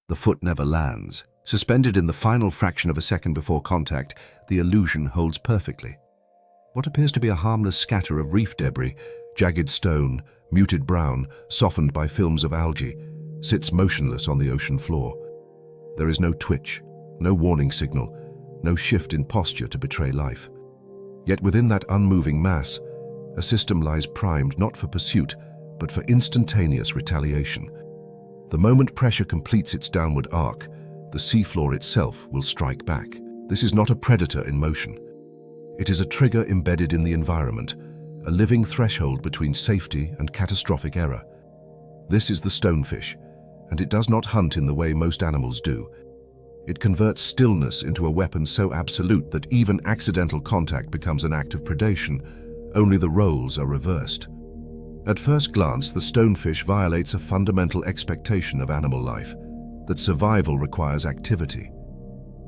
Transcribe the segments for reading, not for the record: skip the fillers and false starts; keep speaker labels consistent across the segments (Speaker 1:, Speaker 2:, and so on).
Speaker 1: The foot never lands. Suspended in the final fraction of a second before contact, the illusion holds perfectly. What appears to be a harmless scatter of reef debris, jagged stone, muted brown, softened by films of algae, sits motionless on the ocean floor. There is no twitch, no warning signal, no shift in posture to betray life. Yet within that unmoving mass, a system lies primed not for pursuit, but for instantaneous retaliation. The moment pressure completes its downward arc, the seafloor itself will strike back. This is not a predator in motion. It is a trigger embedded in the environment, a living threshold between safety and catastrophic error. This is the stonefish, and it does not hunt in the way most animals do. It converts stillness into a weapon so absolute that even accidental contact becomes an act of predation, only the roles are reversed. At first glance, the stonefish violates a fundamental expectation of animal life, that survival requires activity.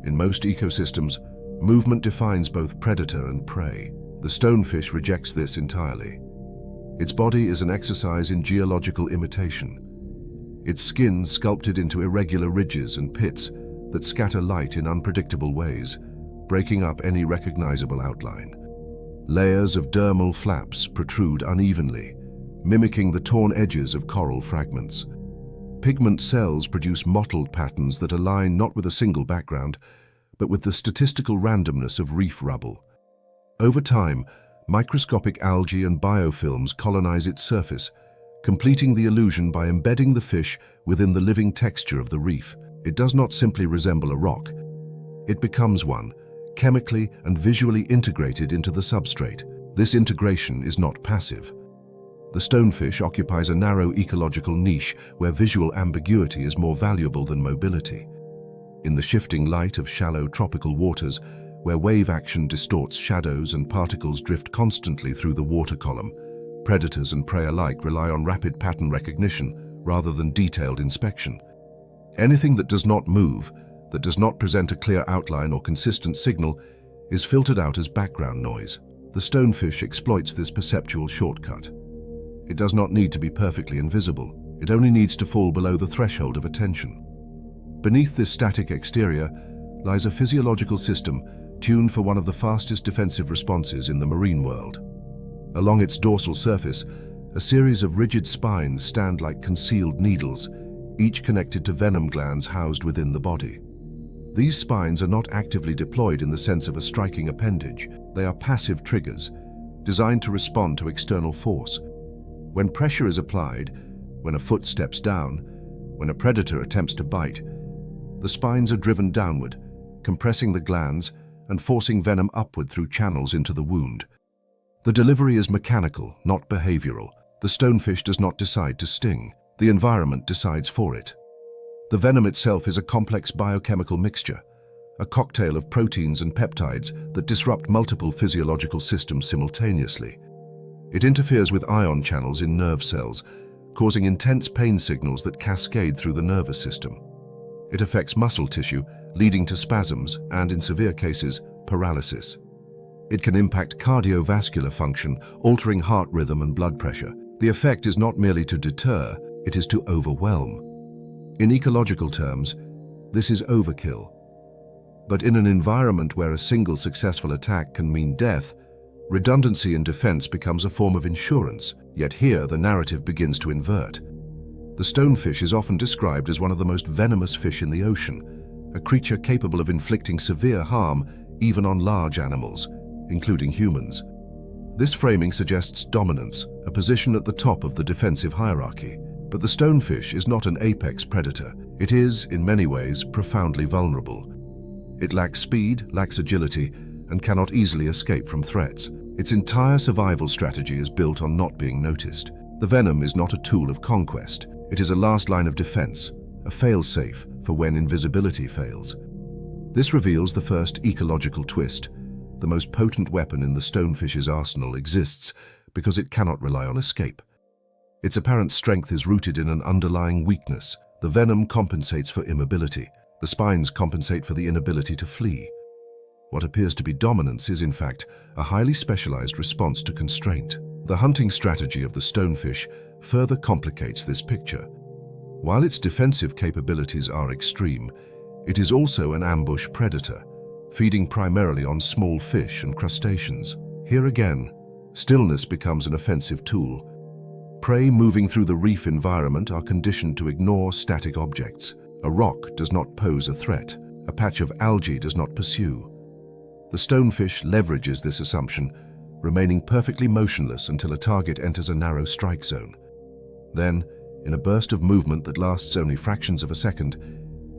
Speaker 1: In most ecosystems, movement defines both predator and prey. The stonefish rejects this entirely. Its body is an exercise in geological imitation. Its skin sculpted into irregular ridges and pits that scatter light in unpredictable ways, breaking up any recognizable outline. Layers of dermal flaps protrude unevenly, mimicking the torn edges of coral fragments. Pigment cells produce mottled patterns that align not with a single background, but with the statistical randomness of reef rubble. Over time, microscopic algae and biofilms colonize its surface, completing the illusion by embedding the fish within the living texture of the reef. It does not simply resemble a rock. It becomes one, chemically and visually integrated into the substrate. This integration is not passive. The stonefish occupies a narrow ecological niche where visual ambiguity is more valuable than mobility. In the shifting light of shallow tropical waters, where wave action distorts shadows and particles drift constantly through the water column, predators and prey alike rely on rapid pattern recognition rather than detailed inspection. Anything that does not move, that does not present a clear outline or consistent signal, is filtered out as background noise. The stonefish exploits this perceptual shortcut. It does not need to be perfectly invisible. It only needs to fall below the threshold of attention. Beneath this static exterior lies a physiological system tuned for one of the fastest defensive responses in the marine world. Along its dorsal surface, a series of rigid spines stand like concealed needles, each connected to venom glands housed within the body. These spines are not actively deployed in the sense of a striking appendage. They are passive triggers, designed to respond to external force. When pressure is applied, when a foot steps down, when a predator attempts to bite, the spines are driven downward, compressing the glands and forcing venom upward through channels into the wound. The delivery is mechanical, not behavioral. The stonefish does not decide to sting. The environment decides for it. The venom itself is a complex biochemical mixture, a cocktail of proteins and peptides that disrupt multiple physiological systems simultaneously. It interferes with ion channels in nerve cells, causing intense pain signals that cascade through the nervous system. It affects muscle tissue, leading to spasms and, in severe cases, paralysis. It can impact cardiovascular function, altering heart rhythm and blood pressure. The effect is not merely to deter, it is to overwhelm. In ecological terms, this is overkill. But in an environment where a single successful attack can mean death, redundancy in defense becomes a form of insurance, yet here the narrative begins to invert. The stonefish is often described as one of the most venomous fish in the ocean, a creature capable of inflicting severe harm even on large animals, including humans. This framing suggests dominance, a position at the top of the defensive hierarchy. But the stonefish is not an apex predator. It is, in many ways, profoundly vulnerable. It lacks speed, lacks agility, and cannot easily escape from threats. Its entire survival strategy is built on not being noticed. The venom is not a tool of conquest. It is a last line of defense, a fail-safe for when invisibility fails. This reveals the first ecological twist. The most potent weapon in the stonefish's arsenal exists because it cannot rely on escape. Its apparent strength is rooted in an underlying weakness. The venom compensates for immobility. The spines compensate for the inability to flee. What appears to be dominance is, in fact, a highly specialized response to constraint. The hunting strategy of the stonefish further complicates this picture. While its defensive capabilities are extreme, it is also an ambush predator, feeding primarily on small fish and crustaceans. Here again, stillness becomes an offensive tool. Prey moving through the reef environment are conditioned to ignore static objects. A rock does not pose a threat. A patch of algae does not pursue. The stonefish leverages this assumption, remaining perfectly motionless until a target enters a narrow strike zone. Then, in a burst of movement that lasts only fractions of a second,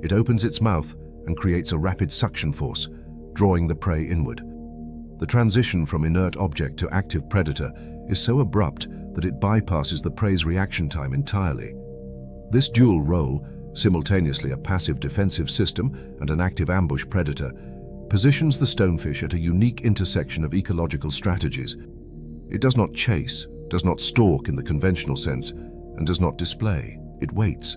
Speaker 1: it opens its mouth and creates a rapid suction force, drawing the prey inward. The transition from inert object to active predator is so abrupt that it bypasses the prey's reaction time entirely. This dual role, simultaneously a passive defensive system and an active ambush predator, positions the stonefish at a unique intersection of ecological strategies. It does not chase, does not stalk in the conventional sense, and does not display. It waits.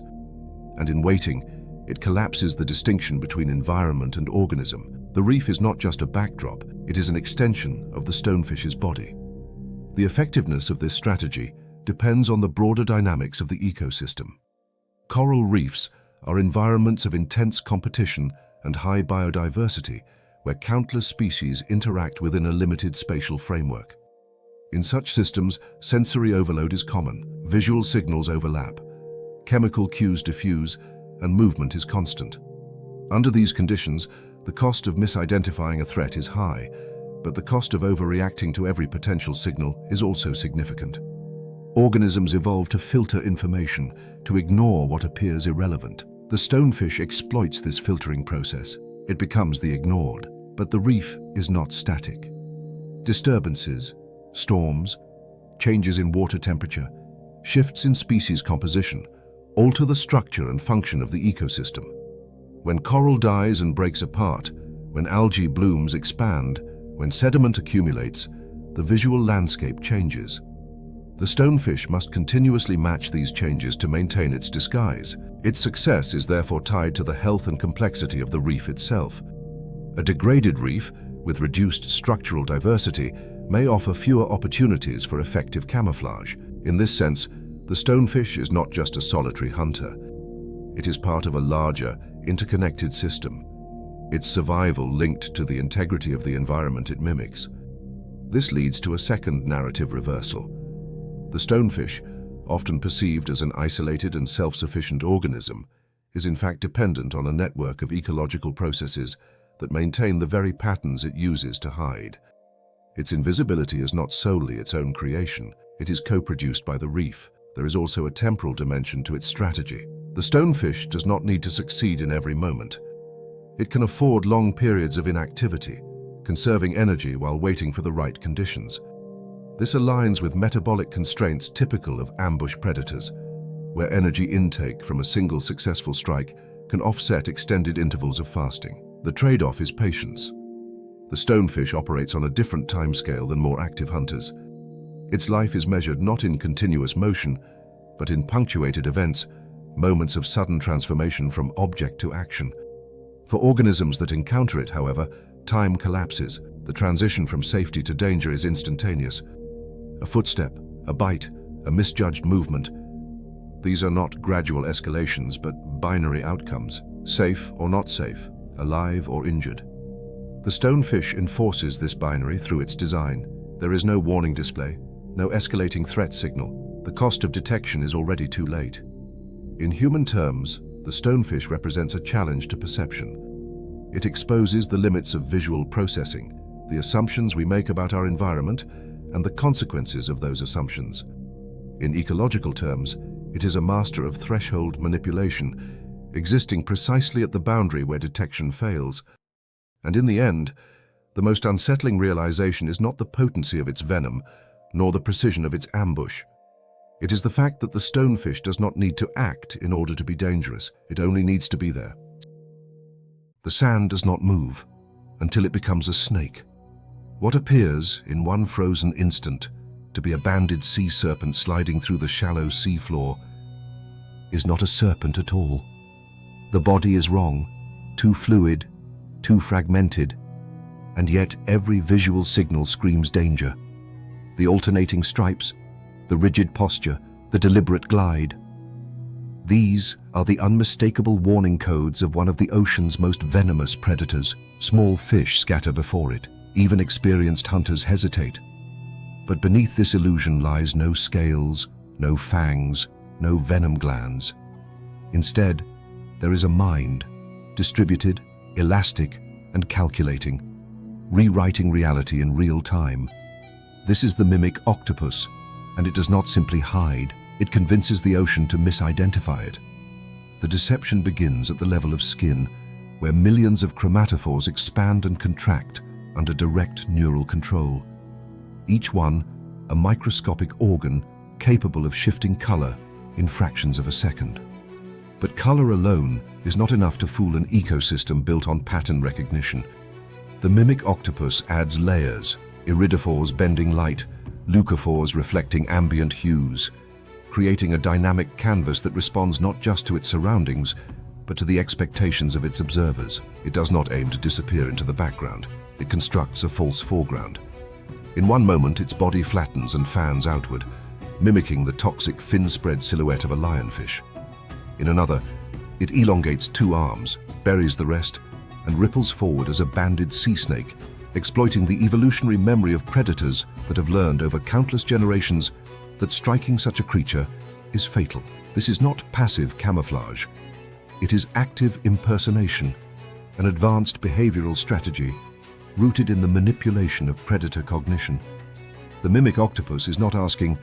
Speaker 1: And in waiting, it collapses the distinction between environment and organism. The reef is not just a backdrop, it is an extension of the stonefish's body. The effectiveness of this strategy depends on the broader dynamics of the ecosystem. Coral reefs are environments of intense competition and high biodiversity, where countless species interact within a limited spatial framework. In such systems, sensory overload is common, visual signals overlap, chemical cues diffuse, and movement is constant. Under these conditions, the cost of misidentifying a threat is high, but the cost of overreacting to every potential signal is also significant. Organisms evolve to filter information, to ignore what appears irrelevant. The stonefish exploits this filtering process. It becomes the ignored. But the reef is not static. Disturbances, storms, changes in water temperature, shifts in species composition alter the structure and function of the ecosystem. When coral dies and breaks apart, when algae blooms expand, when sediment accumulates, the visual landscape changes. The stonefish must continuously match these changes to maintain its disguise. Its success is therefore tied to the health and complexity of the reef itself. A degraded reef, with reduced structural diversity, may offer fewer opportunities for effective camouflage. In this sense, the stonefish is not just a solitary hunter. It is part of a larger, interconnected system, its survival linked to the integrity of the environment it mimics. This leads to a second narrative reversal. The stonefish, often perceived as an isolated and self-sufficient organism, is in fact dependent on a network of ecological processes that maintain the very patterns it uses to hide. Its invisibility is not solely its own creation, it is co-produced by the reef. There is also a temporal dimension to its strategy. The stonefish does not need to succeed in every moment. It can afford long periods of inactivity, conserving energy while waiting for the right conditions. This aligns with metabolic constraints typical of ambush predators, where energy intake from a single successful strike can offset extended intervals of fasting. The trade-off is patience. The stonefish operates on a different timescale than more active hunters. Its life is measured not in continuous motion, but in punctuated events, moments of sudden transformation from object to action. For organisms that encounter it, however, time collapses. The transition from safety to danger is instantaneous. A footstep, a bite, a misjudged movement. These are not gradual escalations, but binary outcomes, safe or not safe, alive or injured. The stonefish enforces this binary through its design. There is no warning display, no escalating threat signal. The cost of detection is already too late. In human terms, the stonefish represents a challenge to perception. It exposes the limits of visual processing, the assumptions we make about our environment, and the consequences of those assumptions. In ecological terms, it is a master of threshold manipulation, existing precisely at the boundary where detection fails. And in the end, the most unsettling realization is not the potency of its venom, nor the precision of its ambush. It is the fact that the stonefish does not need to act in order to be dangerous. It only needs to be there. The sand does not move until it becomes a snake. What appears, in one frozen instant, to be a banded sea serpent sliding through the shallow seafloor is not a serpent at all. The body is wrong, too fluid, too fragmented, and yet every visual signal screams danger. The alternating stripes, the rigid posture, the deliberate glide. These are the unmistakable warning codes of one of the ocean's most venomous predators. Small fish scatter before it. Even experienced hunters hesitate. But beneath this illusion lies no scales, no fangs, no venom glands. Instead, there is a mind, distributed, elastic, and calculating, rewriting reality in real time. This is the mimic octopus, and it does not simply hide, it convinces the ocean to misidentify it. The deception begins at the level of skin, where millions of chromatophores expand and contract under direct neural control. Each one, a microscopic organ capable of shifting color in fractions of a second. But color alone is not enough to fool an ecosystem built on pattern recognition. The mimic octopus adds layers, iridophores bending light, leucophores reflecting ambient hues, creating a dynamic canvas that responds not just to its surroundings, but to the expectations of its observers. It does not aim to disappear into the background. It constructs a false foreground. In one moment, its body flattens and fans outward, mimicking the toxic fin-spread silhouette of a lionfish. In another, it elongates two arms, buries the rest, and ripples forward as a banded sea snake, exploiting the evolutionary memory of predators that have learned over countless generations that striking such a creature is fatal. This is not passive camouflage. It is active impersonation, an advanced behavioral strategy rooted in the manipulation of predator cognition. The mimic octopus is not asking,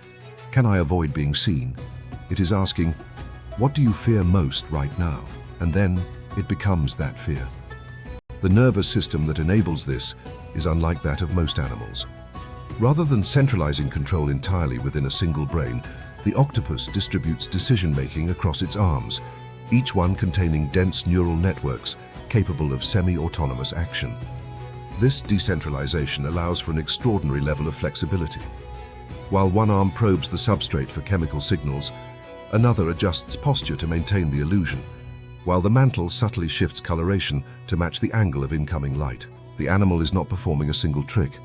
Speaker 1: "Can I avoid being seen?" It is asking, "What do you fear most right now?" And then it becomes that fear. The nervous system that enables this is unlike that of most animals. Rather than centralizing control entirely within a single brain, the octopus distributes decision-making across its arms, each one containing dense neural networks capable of semi-autonomous action. This decentralization allows for an extraordinary level of flexibility. While one arm probes the substrate for chemical signals, another adjusts posture to maintain the illusion, while the mantle subtly shifts coloration to match the angle of incoming light. The animal is not performing a single trick.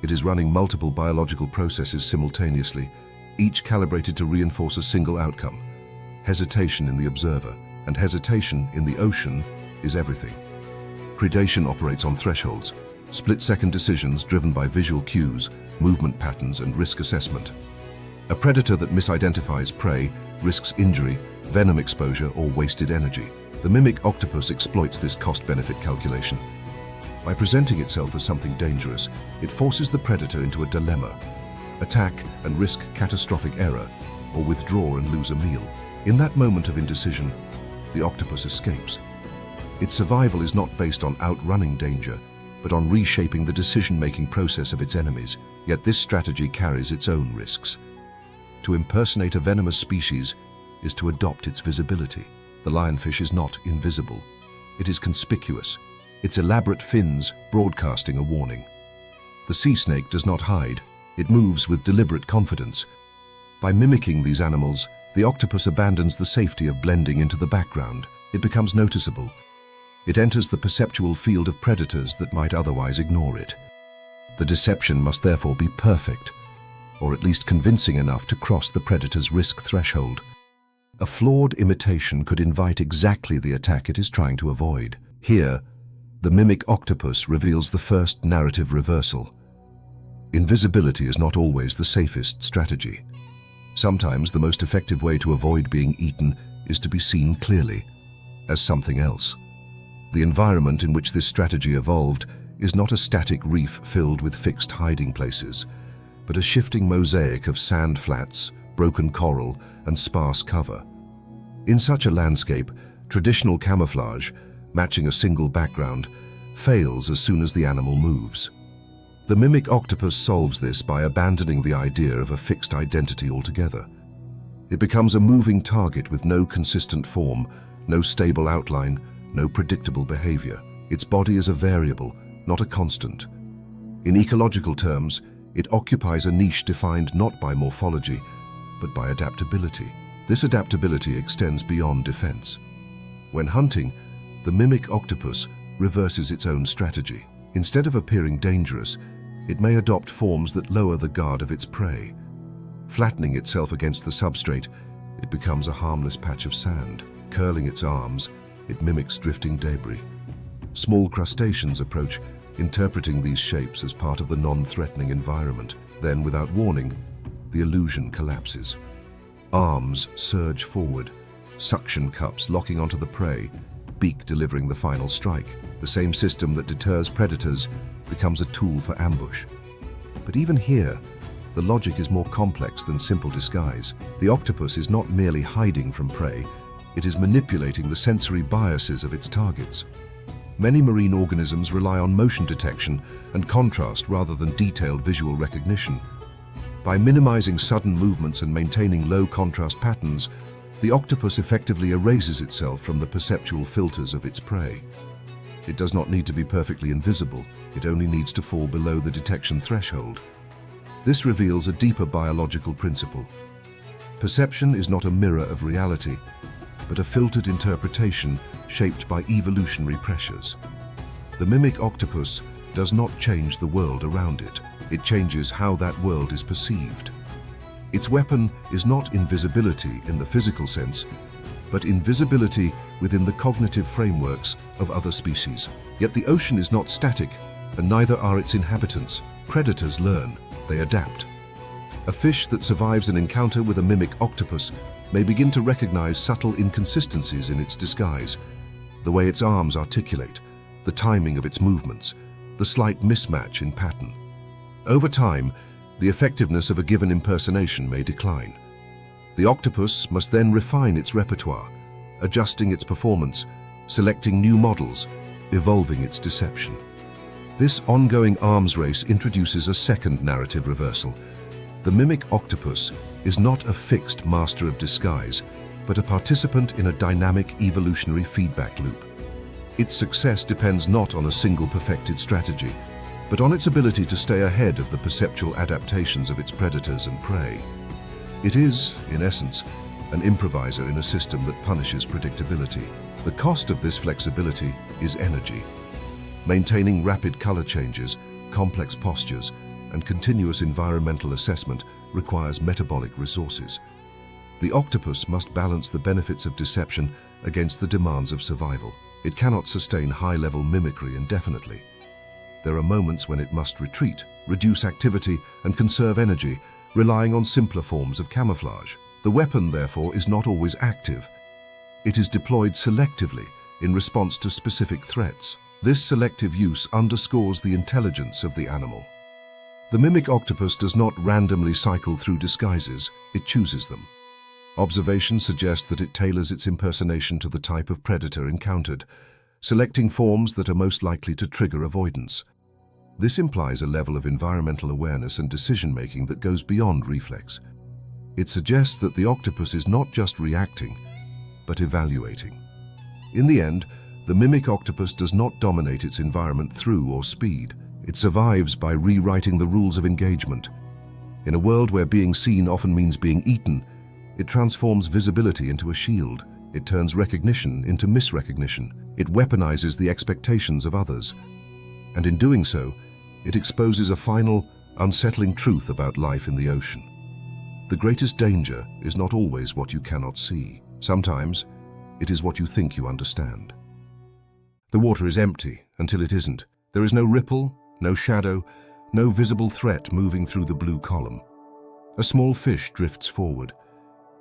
Speaker 1: It is running multiple biological processes simultaneously, each calibrated to reinforce a single outcome: hesitation in the observer. And hesitation in the ocean is everything. Predation operates on thresholds, split-second decisions driven by visual cues, movement patterns, and risk assessment. A predator that misidentifies prey risks injury, venom exposure, or wasted energy. The mimic octopus exploits this cost-benefit calculation. By presenting itself as something dangerous, it forces the predator into a dilemma: attack and risk catastrophic error, or withdraw and lose a meal. In that moment of indecision, the octopus escapes. Its survival is not based on outrunning danger, but on reshaping the decision-making process of its enemies. Yet this strategy carries its own risks. To impersonate a venomous species is to adopt its visibility. The lionfish is not invisible. It is conspicuous, its elaborate fins broadcasting a warning. The sea snake does not hide. It moves with deliberate confidence. By mimicking these animals, the octopus abandons the safety of blending into the background. It becomes noticeable. It enters the perceptual field of predators that might otherwise ignore it. The deception must therefore be perfect, or at least convincing enough to cross the predator's risk threshold. A flawed imitation could invite exactly the attack it is trying to avoid. Here, the mimic octopus reveals the first narrative reversal. Invisibility is not always the safest strategy. Sometimes the most effective way to avoid being eaten is to be seen clearly, as something else. The environment in which this strategy evolved is not a static reef filled with fixed hiding places, but a shifting mosaic of sand flats, broken coral, and sparse cover. In such a landscape, traditional camouflage, matching a single background, fails as soon as the animal moves. The mimic octopus solves this by abandoning the idea of a fixed identity altogether. It becomes a moving target with no consistent form, no stable outline, no predictable behavior. Its body is a variable, not a constant. In ecological terms, it occupies a niche defined not by morphology, but by adaptability. This adaptability extends beyond defense. When hunting, the mimic octopus reverses its own strategy. Instead of appearing dangerous, it may adopt forms that lower the guard of its prey. Flattening itself against the substrate, it becomes a harmless patch of sand. Curling its arms, it mimics drifting debris. Small crustaceans approach, interpreting these shapes as part of the non-threatening environment. Then, without warning, the illusion collapses. Arms surge forward, suction cups locking onto the prey, beak delivering the final strike. The same system that deters predators becomes a tool for ambush. But even here, the logic is more complex than simple disguise. The octopus is not merely hiding from prey, it is manipulating the sensory biases of its targets. Many marine organisms rely on motion detection and contrast rather than detailed visual recognition. By minimizing sudden movements and maintaining low contrast patterns, the octopus effectively erases itself from the perceptual filters of its prey. It does not need to be perfectly invisible, it only needs to fall below the detection threshold. This reveals a deeper biological principle. Perception is not a mirror of reality, but a filtered interpretation shaped by evolutionary pressures. The mimic octopus does not change the world around it. It changes how that world is perceived. Its weapon is not invisibility in the physical sense, but invisibility within the cognitive frameworks of other species. Yet the ocean is not static, and neither are its inhabitants. Predators learn, they adapt. A fish that survives an encounter with a mimic octopus may begin to recognize subtle inconsistencies in its disguise, the way its arms articulate, the timing of its movements, the slight mismatch in pattern. Over time, the effectiveness of a given impersonation may decline. The octopus must then refine its repertoire, adjusting its performance, selecting new models, evolving its deception. This ongoing arms race introduces a second narrative reversal. The mimic octopus is not a fixed master of disguise, but a participant in a dynamic evolutionary feedback loop. Its success depends not on a single perfected strategy, but on its ability to stay ahead of the perceptual adaptations of its predators and prey. It is, in essence, an improviser in a system that punishes predictability. The cost of this flexibility is energy. Maintaining rapid color changes, complex postures, and continuous environmental assessment requires metabolic resources. The octopus must balance the benefits of deception against the demands of survival. It cannot sustain high-level mimicry indefinitely. There are moments when it must retreat, reduce activity, and conserve energy, relying on simpler forms of camouflage. The weapon, therefore, is not always active. It is deployed selectively in response to specific threats. This selective use underscores the intelligence of the animal. The mimic octopus does not randomly cycle through disguises, it chooses them. Observation suggests that it tailors its impersonation to the type of predator encountered, selecting forms that are most likely to trigger avoidance. This implies a level of environmental awareness and decision-making that goes beyond reflex. It suggests that the octopus is not just reacting, but evaluating. In the end, the mimic octopus does not dominate its environment through or speed. It survives by rewriting the rules of engagement. In a world where being seen often means being eaten, it transforms visibility into a shield. It turns recognition into misrecognition. It weaponizes the expectations of others. And in doing so, it exposes a final, unsettling truth about life in the ocean. The greatest danger is not always what you cannot see. Sometimes, it is what you think you understand. The water is empty until it isn't. There is no ripple, no shadow, no visible threat moving through the blue column. A small fish drifts forward,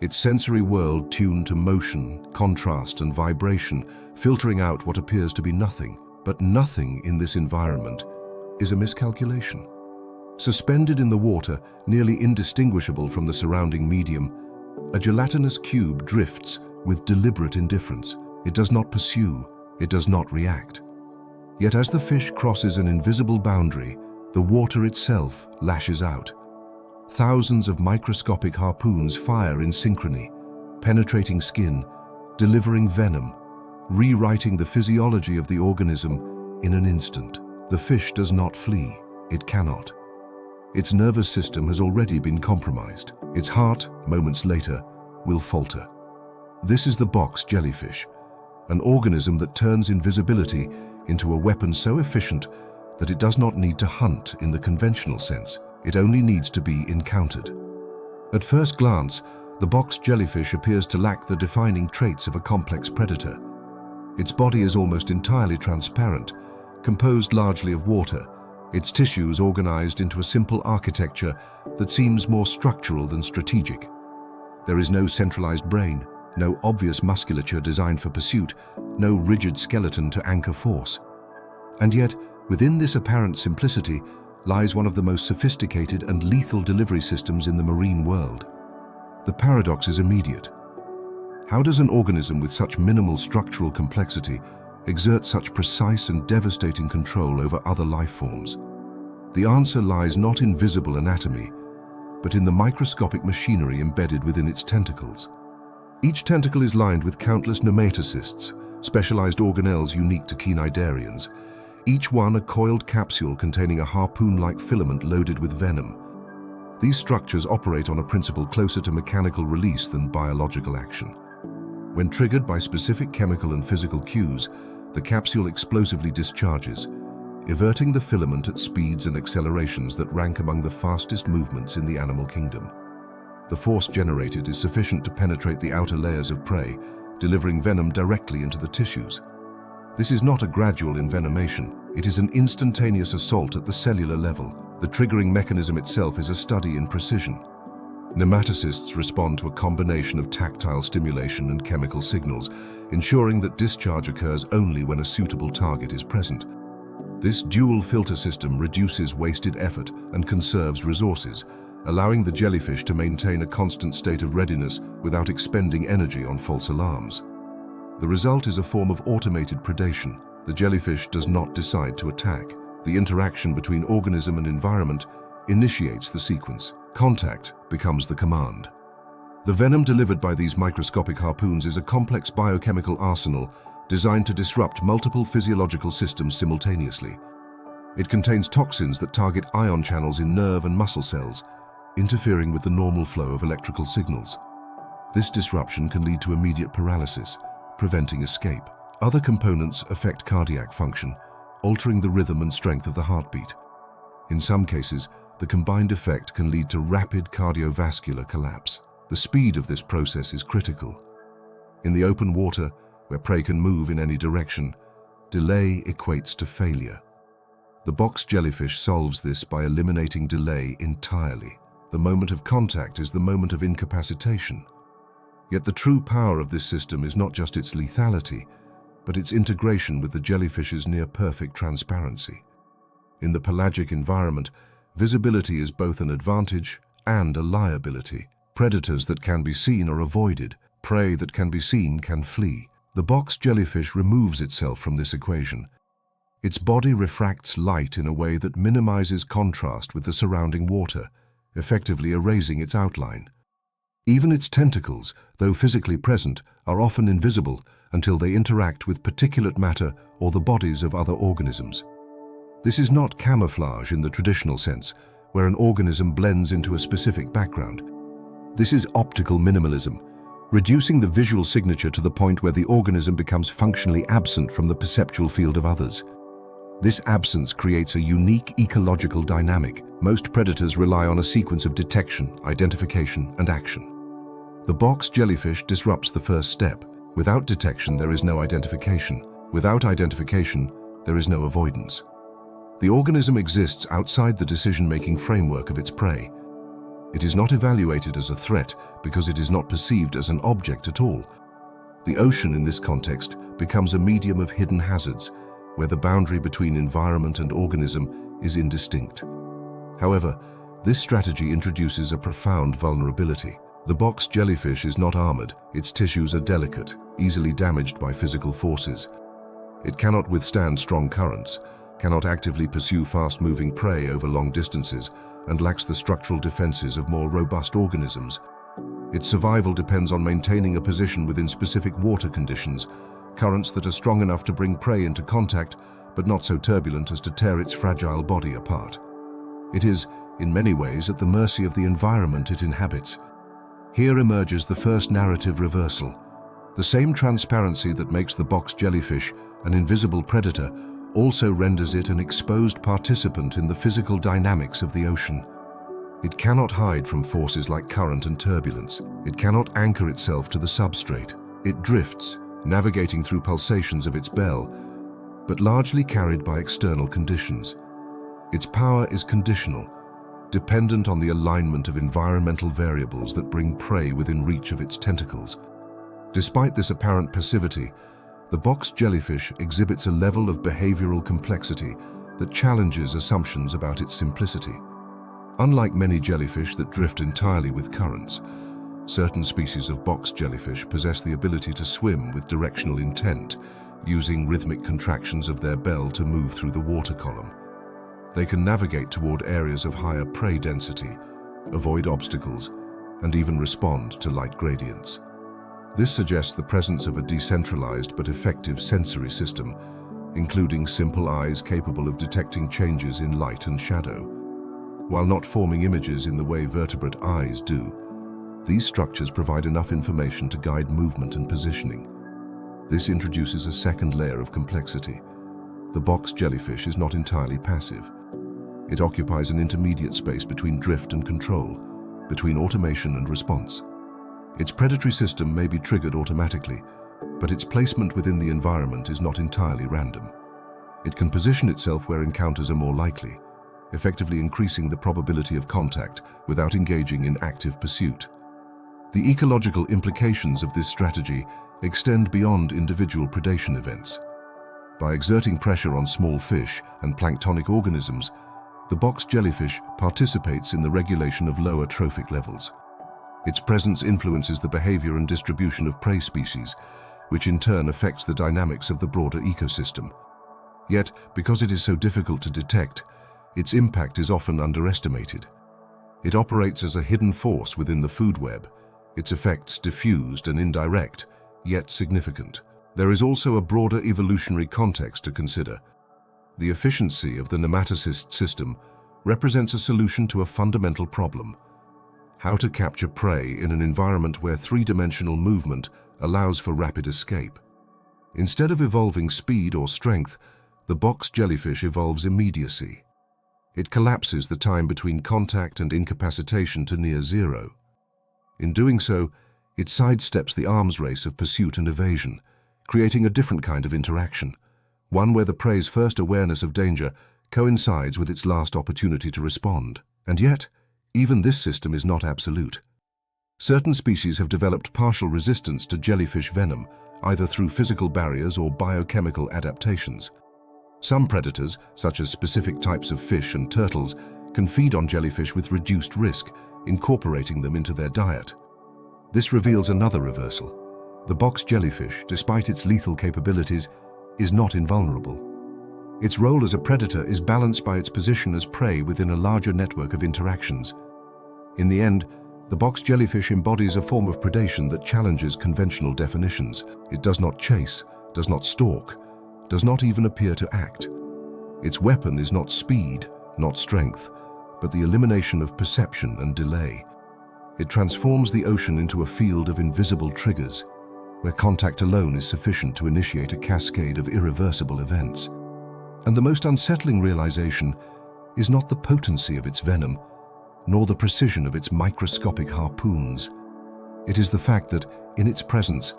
Speaker 1: its sensory world tuned to motion, contrast, and vibration, filtering out what appears to be nothing. But nothing in this environment is a miscalculation. Suspended in the water, nearly indistinguishable from the surrounding medium, a gelatinous cube drifts with deliberate indifference. It does not pursue, it does not react. Yet as the fish crosses an invisible boundary, the water itself lashes out. Thousands of microscopic harpoons fire in synchrony, penetrating skin, delivering venom, rewriting the physiology of the organism in an instant. The fish does not flee, it cannot. Its nervous system has already been compromised. Its heart, moments later, will falter. This is the box jellyfish, an organism that turns invisibility into a weapon so efficient that it does not need to hunt in the conventional sense. It only needs to be encountered. At first glance, the box jellyfish appears to lack the defining traits of a complex predator. Its body is almost entirely transparent, composed largely of water, its tissues organized into a simple architecture that seems more structural than strategic. There is no centralized brain, no obvious musculature designed for pursuit, no rigid skeleton to anchor force. And yet, within this apparent simplicity lies one of the most sophisticated and lethal delivery systems in the marine world. The paradox is immediate. How does an organism with such minimal structural complexity exert such precise and devastating control over other life forms? The answer lies not in visible anatomy, but in the microscopic machinery embedded within its tentacles. Each tentacle is lined with countless nematocysts, specialized organelles unique to cnidarians, each one a coiled capsule containing a harpoon-like filament loaded with venom. These structures operate on a principle closer to mechanical release than biological action. When triggered by specific chemical and physical cues, the capsule explosively discharges, everting the filament at speeds and accelerations that rank among the fastest movements in the animal kingdom. The force generated is sufficient to penetrate the outer layers of prey, delivering venom directly into the tissues. This is not a gradual envenomation, it is an instantaneous assault at the cellular level. The triggering mechanism itself is a study in precision. Nematocysts respond to a combination of tactile stimulation and chemical signals, ensuring that discharge occurs only when a suitable target is present. This dual filter system reduces wasted effort and conserves resources, allowing the jellyfish to maintain a constant state of readiness without expending energy on false alarms. The result is a form of automated predation. The jellyfish does not decide to attack. The interaction between organism and environment initiates the sequence. Contact becomes the command. The venom delivered by these microscopic harpoons is a complex biochemical arsenal designed to disrupt multiple physiological systems simultaneously. It contains toxins that target ion channels in nerve and muscle cells, interfering with the normal flow of electrical signals. This disruption can lead to immediate paralysis, preventing escape. Other components affect cardiac function, altering the rhythm and strength of the heartbeat. In some cases, the combined effect can lead to rapid cardiovascular collapse. The speed of this process is critical. In the open water, where prey can move in any direction, delay equates to failure. The box jellyfish solves this by eliminating delay entirely. The moment of contact is the moment of incapacitation. Yet the true power of this system is not just its lethality, but its integration with the jellyfish's near-perfect transparency. In the pelagic environment, visibility is both an advantage and a liability. Predators that can be seen are avoided. Prey that can be seen can flee. The box jellyfish removes itself from this equation. Its body refracts light in a way that minimizes contrast with the surrounding water, effectively erasing its outline. Even its tentacles, though physically present, are often invisible until they interact with particulate matter or the bodies of other organisms. This is not camouflage in the traditional sense, where an organism blends into a specific background. This is optical minimalism, reducing the visual signature to the point where the organism becomes functionally absent from the perceptual field of others. This absence creates a unique ecological dynamic. Most predators rely on a sequence of detection, identification, and action. The box jellyfish disrupts the first step. Without detection, there is no identification. Without identification, there is no avoidance. The organism exists outside the decision-making framework of its prey. It is not evaluated as a threat because it is not perceived as an object at all. The ocean in this context becomes a medium of hidden hazards, where the boundary between environment and organism is indistinct. However, this strategy introduces a profound vulnerability. The box jellyfish is not armored, its tissues are delicate, easily damaged by physical forces. It cannot withstand strong currents, cannot actively pursue fast-moving prey over long distances, and lacks the structural defenses of more robust organisms. Its survival depends on maintaining a position within specific water conditions, currents that are strong enough to bring prey into contact, but not so turbulent as to tear its fragile body apart. It is, in many ways, at the mercy of the environment it inhabits. Here emerges the first narrative reversal. The same transparency that makes the box jellyfish an invisible predator also renders it an exposed participant in the physical dynamics of the ocean. It cannot hide from forces like current and turbulence. It cannot anchor itself to the substrate. It drifts, navigating through pulsations of its bell, but largely carried by external conditions. Its power is conditional, dependent on the alignment of environmental variables that bring prey within reach of its tentacles. Despite this apparent passivity, the box jellyfish exhibits a level of behavioral complexity that challenges assumptions about its simplicity. Unlike many jellyfish that drift entirely with currents, certain species of box jellyfish possess the ability to swim with directional intent, using rhythmic contractions of their bell to move through the water column. They can navigate toward areas of higher prey density, avoid obstacles, and even respond to light gradients. This suggests the presence of a decentralized but effective sensory system, including simple eyes capable of detecting changes in light and shadow. While not forming images in the way vertebrate eyes do, these structures provide enough information to guide movement and positioning. This introduces a second layer of complexity. The box jellyfish is not entirely passive. It occupies an intermediate space between drift and control, between automation and response. Its predatory system may be triggered automatically, but its placement within the environment is not entirely random. It can position itself where encounters are more likely, effectively increasing the probability of contact without engaging in active pursuit. The ecological implications of this strategy extend beyond individual predation events. By exerting pressure on small fish and planktonic organisms, the box jellyfish participates in the regulation of lower trophic levels. Its presence influences the behavior and distribution of prey species, which in turn affects the dynamics of the broader ecosystem. Yet, because it is so difficult to detect, its impact is often underestimated. It operates as a hidden force within the food web, its effects diffused and indirect, yet significant. There is also a broader evolutionary context to consider. The efficiency of the nematocyst system represents a solution to a fundamental problem: how to capture prey in an environment where three-dimensional movement allows for rapid escape. Instead of evolving speed or strength, the box jellyfish evolves immediacy. It collapses the time between contact and incapacitation to near zero. In doing so, it sidesteps the arms race of pursuit and evasion, creating a different kind of interaction, one where the prey's first awareness of danger coincides with its last opportunity to respond. And yet, even this system is not absolute. Certain species have developed partial resistance to jellyfish venom, either through physical barriers or biochemical adaptations. Some predators, such as specific types of fish and turtles, can feed on jellyfish with reduced risk, incorporating them into their diet. This reveals another reversal. The box jellyfish, despite its lethal capabilities, is not invulnerable. Its role as a predator is balanced by its position as prey within a larger network of interactions. In the end, the box jellyfish embodies a form of predation that challenges conventional definitions. It does not chase, does not stalk, does not even appear to act. Its weapon is not speed, not strength, but the elimination of perception and delay. It transforms the ocean into a field of invisible triggers, where contact alone is sufficient to initiate a cascade of irreversible events. And the most unsettling realization is not the potency of its venom, nor the precision of its microscopic harpoons. It is the fact that, in its presence,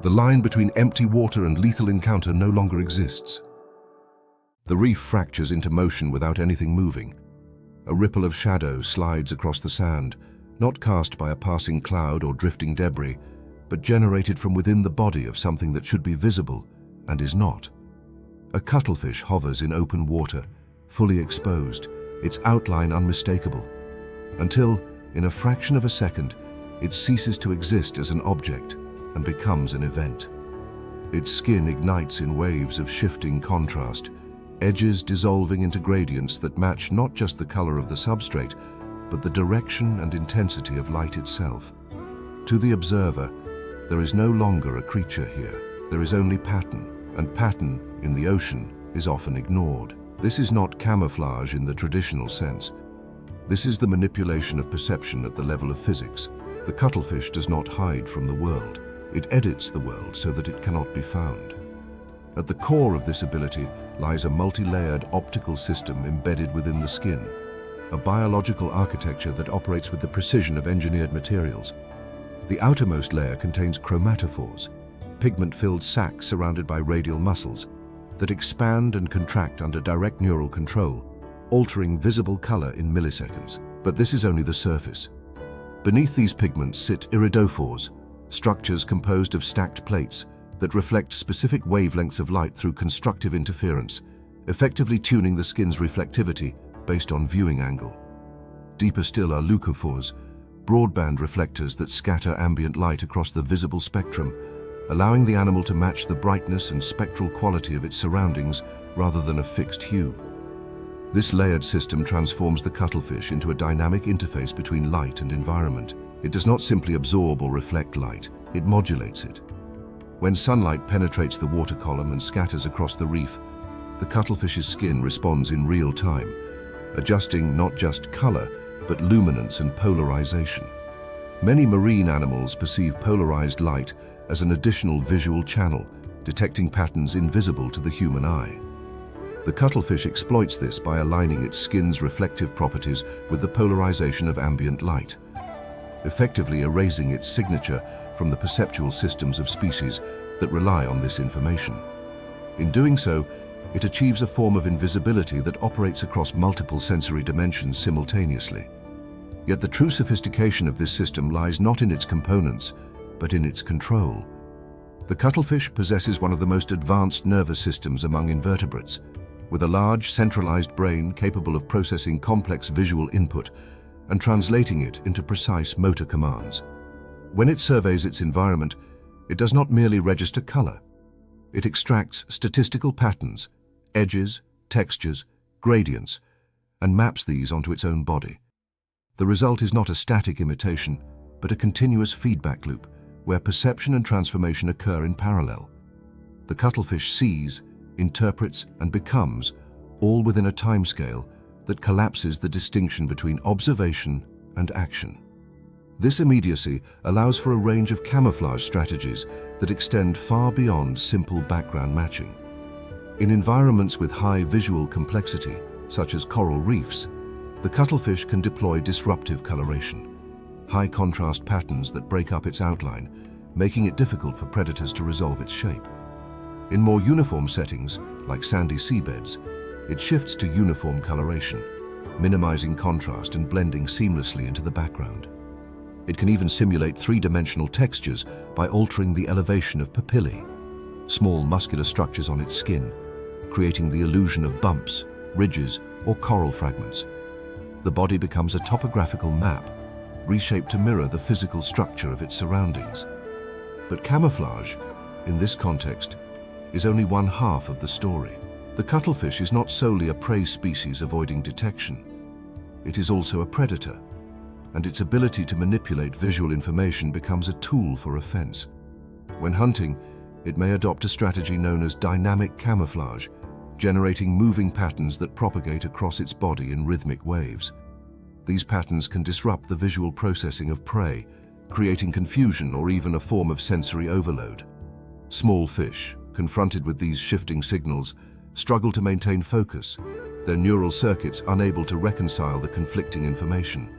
Speaker 1: the line between empty water and lethal encounter no longer exists. The reef fractures into motion without anything moving. A ripple of shadow slides across the sand, not cast by a passing cloud or drifting debris, but generated from within the body of something that should be visible and is not. A cuttlefish hovers in open water, fully exposed, its outline unmistakable, until, in a fraction of a second, it ceases to exist as an object and becomes an event. Its skin ignites in waves of shifting contrast, edges dissolving into gradients that match not just the color of the substrate, but the direction and intensity of light itself. To the observer, there is no longer a creature here. There is only pattern, and pattern in the ocean is often ignored. This is not camouflage in the traditional sense. This is the manipulation of perception at the level of physics. The cuttlefish does not hide from the world. It edits the world so that it cannot be found. At the core of this ability lies a multi-layered optical system embedded within the skin, a biological architecture that operates with the precision of engineered materials. The outermost layer contains chromatophores, pigment-filled sacs surrounded by radial muscles that expand and contract under direct neural control, altering visible color in milliseconds. But this is only the surface. Beneath these pigments sit iridophores, structures composed of stacked plates that reflect specific wavelengths of light through constructive interference, effectively tuning the skin's reflectivity based on viewing angle. Deeper still are leucophores, broadband reflectors that scatter ambient light across the visible spectrum, allowing the animal to match the brightness and spectral quality of its surroundings rather than a fixed hue. This layered system transforms the cuttlefish into a dynamic interface between light and environment. It does not simply absorb or reflect light, it modulates it. When sunlight penetrates the water column and scatters across the reef, the cuttlefish's skin responds in real time, adjusting not just color, but luminance and polarization. Many marine animals perceive polarized light as an additional visual channel, detecting patterns invisible to the human eye. The cuttlefish exploits this by aligning its skin's reflective properties with the polarization of ambient light, effectively erasing its signature from the perceptual systems of species that rely on this information. In doing so, it achieves a form of invisibility that operates across multiple sensory dimensions simultaneously. Yet the true sophistication of this system lies not in its components, but in its control. The cuttlefish possesses one of the most advanced nervous systems among invertebrates, with a large centralized brain capable of processing complex visual input and translating it into precise motor commands. When it surveys its environment, it does not merely register color. It extracts statistical patterns, edges, textures, gradients, and maps these onto its own body. The result is not a static imitation, but a continuous feedback loop where perception and transformation occur in parallel. The cuttlefish sees, interprets, and becomes, all within a timescale that collapses the distinction between observation and action. This immediacy allows for a range of camouflage strategies that extend far beyond simple background matching. In environments with high visual complexity, such as coral reefs, the cuttlefish can deploy disruptive coloration, high contrast patterns that break up its outline, making it difficult for predators to resolve its shape. In more uniform settings, like sandy seabeds, it shifts to uniform coloration, minimizing contrast and blending seamlessly into the background. It can even simulate three-dimensional textures by altering the elevation of papillae, small muscular structures on its skin, creating the illusion of bumps, ridges, or coral fragments. The body becomes a topographical map, reshaped to mirror the physical structure of its surroundings. But camouflage, in this context, is only one half of the story. The cuttlefish is not solely a prey species avoiding detection. It is also a predator, and its ability to manipulate visual information becomes a tool for offense. When hunting, it may adopt a strategy known as dynamic camouflage, generating moving patterns that propagate across its body in rhythmic waves. These patterns can disrupt the visual processing of prey, creating confusion or even a form of sensory overload. Small fish, confronted with these shifting signals, struggle to maintain focus, their neural circuits unable to reconcile the conflicting information.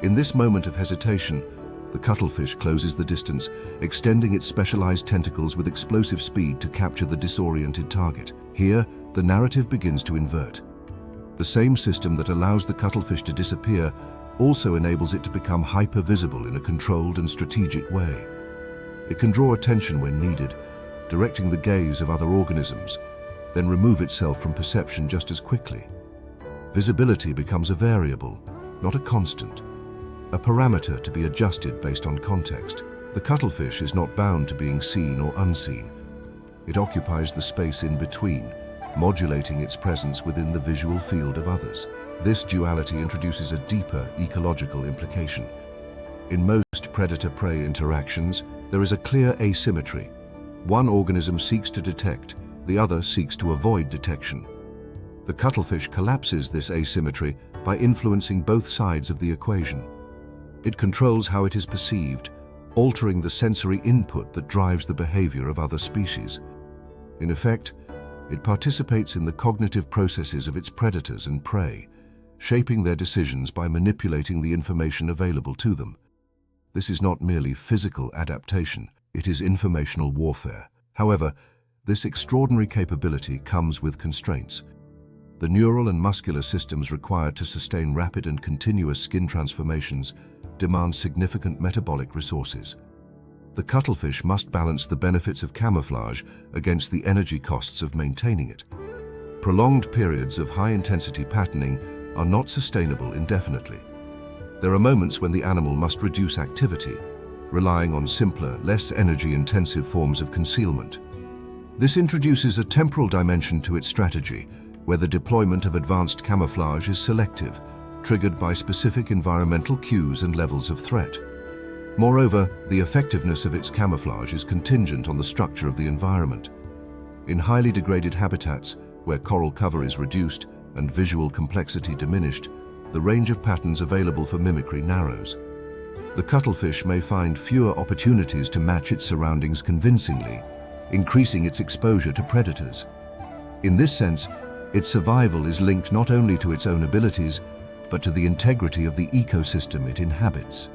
Speaker 1: In this moment of hesitation, the cuttlefish closes the distance, extending its specialized tentacles with explosive speed to capture the disoriented target. Here, the narrative begins to invert. The same system that allows the cuttlefish to disappear also enables it to become hyper-visible in a controlled and strategic way. It can draw attention when needed, directing the gaze of other organisms, then remove itself from perception just as quickly. Visibility becomes a variable, not a constant, a parameter to be adjusted based on context. The cuttlefish is not bound to being seen or unseen. It occupies the space in between, modulating its presence within the visual field of others. This duality introduces a deeper ecological implication. In most predator-prey interactions, there is a clear asymmetry. One organism seeks to detect, the other seeks to avoid detection. The cuttlefish collapses this asymmetry by influencing both sides of the equation. It controls how it is perceived, altering the sensory input that drives the behavior of other species. In effect, it participates in the cognitive processes of its predators and prey, shaping their decisions by manipulating the information available to them. This is not merely physical adaptation, it is informational warfare. However, this extraordinary capability comes with constraints. The neural and muscular systems required to sustain rapid and continuous skin transformations demand significant metabolic resources. The cuttlefish must balance the benefits of camouflage against the energy costs of maintaining it. Prolonged periods of high-intensity patterning are not sustainable indefinitely. There are moments when the animal must reduce activity, relying on simpler, less energy-intensive forms of concealment. This introduces a temporal dimension to its strategy, where the deployment of advanced camouflage is selective, triggered by specific environmental cues and levels of threat. Moreover, the effectiveness of its camouflage is contingent on the structure of the environment. In highly degraded habitats, where coral cover is reduced and visual complexity diminished, the range of patterns available for mimicry narrows. The cuttlefish may find fewer opportunities to match its surroundings convincingly, increasing its exposure to predators. In this sense, its survival is linked not only to its own abilities, but to the integrity of the ecosystem it inhabits.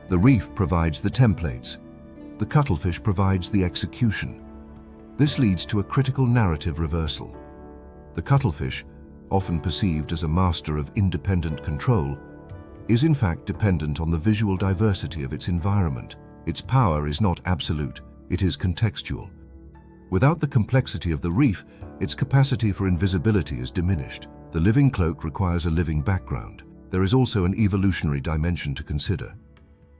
Speaker 1: The reef provides the templates. The cuttlefish provides the execution. This leads to a critical narrative reversal. The cuttlefish, often perceived as a master of independent control, is in fact dependent on the visual diversity of its environment. Its power is not absolute, it is contextual. Without the complexity of the reef, its capacity for invisibility is diminished. The living cloak requires a living background. There is also an evolutionary dimension to consider.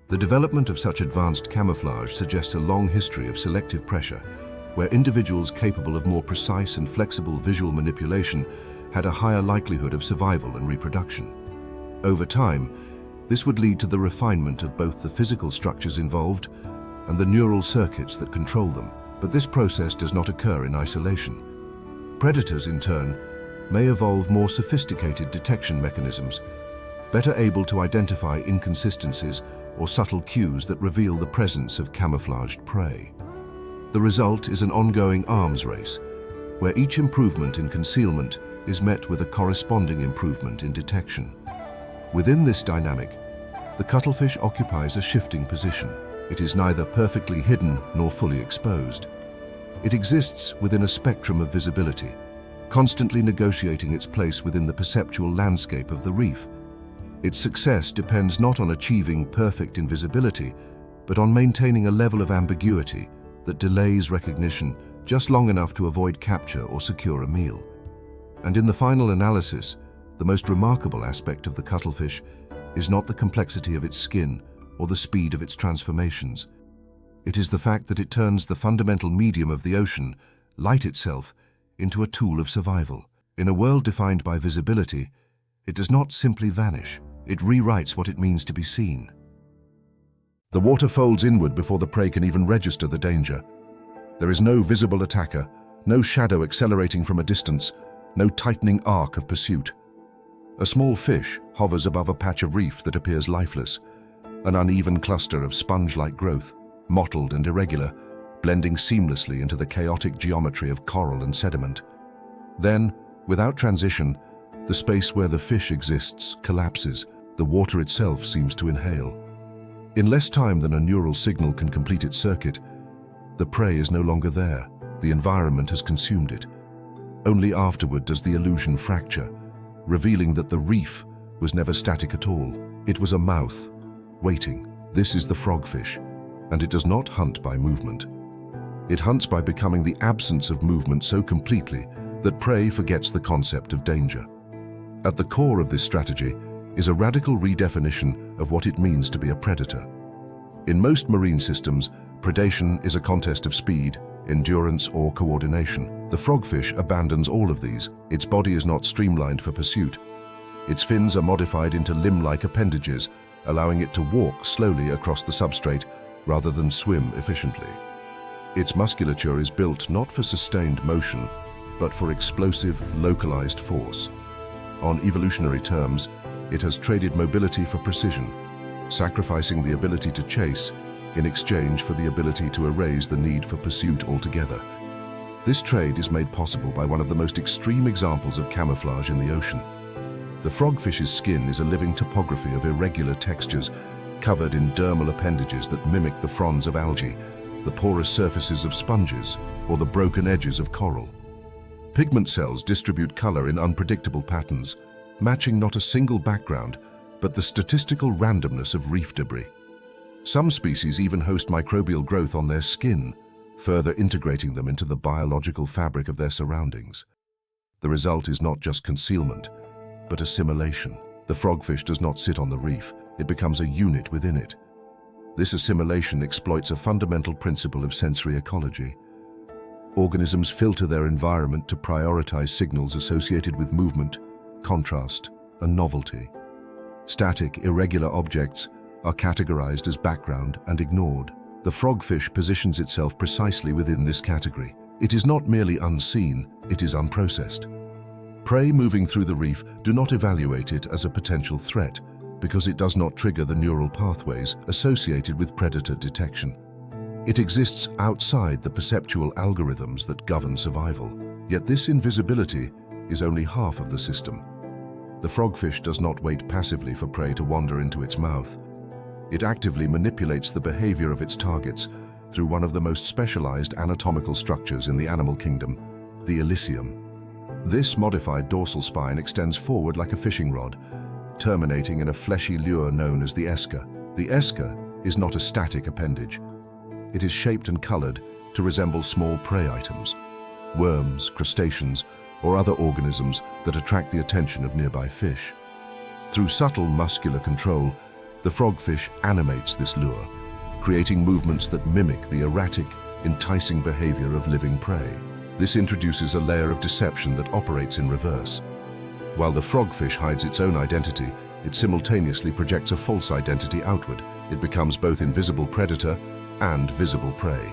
Speaker 1: The development of such advanced camouflage suggests a long history of selective pressure, where individuals capable of more precise and flexible visual manipulation had a higher likelihood of survival and reproduction. Over time, this would lead to the refinement of both the physical structures involved and the neural circuits that control them. But this process does not occur in isolation. Predators, in turn, may evolve more sophisticated detection mechanisms, better able to identify inconsistencies or subtle cues that reveal the presence of camouflaged prey. The result is an ongoing arms race, where each improvement in concealment is met with a corresponding improvement in detection. Within this dynamic, the cuttlefish occupies a shifting position. It is neither perfectly hidden nor fully exposed. It exists within a spectrum of visibility, constantly negotiating its place within the perceptual landscape of the reef. Its success depends not on achieving perfect invisibility, but on maintaining a level of ambiguity that delays recognition just long enough to avoid capture or secure a meal. And in the final analysis, the most remarkable aspect of the cuttlefish is not the complexity of its skin or the speed of its transformations. It is the fact that it turns the fundamental medium of the ocean, light itself, into a tool of survival. In a world defined by visibility, it does not simply vanish. It rewrites what it means to be seen. The water folds inward before the prey can even register the danger. There is no visible attacker, no shadow accelerating from a distance, no tightening arc of pursuit. A small fish hovers above a patch of reef that appears lifeless, an uneven cluster of sponge-like growth, mottled and irregular, blending seamlessly into the chaotic geometry of coral and sediment. Then, without transition, the space where the fish exists collapses. The water itself seems to inhale. In less time than a neural signal can complete its circuit, the prey is no longer there. The environment has consumed it. Only afterward does the illusion fracture, revealing that the reef was never static at all. It was a mouth, waiting. This is the frogfish, and it does not hunt by movement. It hunts by becoming the absence of movement so completely that prey forgets the concept of danger. At the core of this strategy is a radical redefinition of what it means to be a predator. In most marine systems, predation is a contest of speed, endurance, or coordination. The frogfish abandons all of these. Its body is not streamlined for pursuit. Its fins are modified into limb-like appendages, allowing it to walk slowly across the substrate rather than swim efficiently. Its musculature is built not for sustained motion, but for explosive, localized force. On evolutionary terms, it has traded mobility for precision, sacrificing the ability to chase in exchange for the ability to erase the need for pursuit altogether. This trade is made possible by one of the most extreme examples of camouflage in the ocean. The frogfish's skin is a living topography of irregular textures, covered in dermal appendages that mimic the fronds of algae, the porous surfaces of sponges, or the broken edges of coral. Pigment cells distribute color in unpredictable patterns, matching not a single background, but the statistical randomness of reef debris. Some species even host microbial growth on their skin, further integrating them into the biological fabric of their surroundings. The result is not just concealment, but assimilation. The frogfish does not sit on the reef, it becomes a unit within it. This assimilation exploits a fundamental principle of sensory ecology. Organisms filter their environment to prioritize signals associated with movement, contrast, and novelty. Static, irregular objects are categorized as background and ignored. The frogfish positions itself precisely within this category. It is not merely unseen, it is unprocessed. Prey moving through the reef do not evaluate it as a potential threat because it does not trigger the neural pathways associated with predator detection. It exists outside the perceptual algorithms that govern survival. Yet this invisibility is only half of the system. The frogfish does not wait passively for prey to wander into its mouth. It actively manipulates the behavior of its targets through one of the most specialized anatomical structures in the animal kingdom, the elysium. This modified dorsal spine extends forward like a fishing rod, terminating in a fleshy lure known as the esker. The esker is not a static appendage. It is shaped and colored to resemble small prey items, worms, crustaceans, or other organisms that attract the attention of nearby fish. Through subtle muscular control, the frogfish animates this lure, creating movements that mimic the erratic, enticing behavior of living prey. This introduces a layer of deception that operates in reverse. While the frogfish hides its own identity, it simultaneously projects a false identity outward. It becomes both invisible predator and visible prey.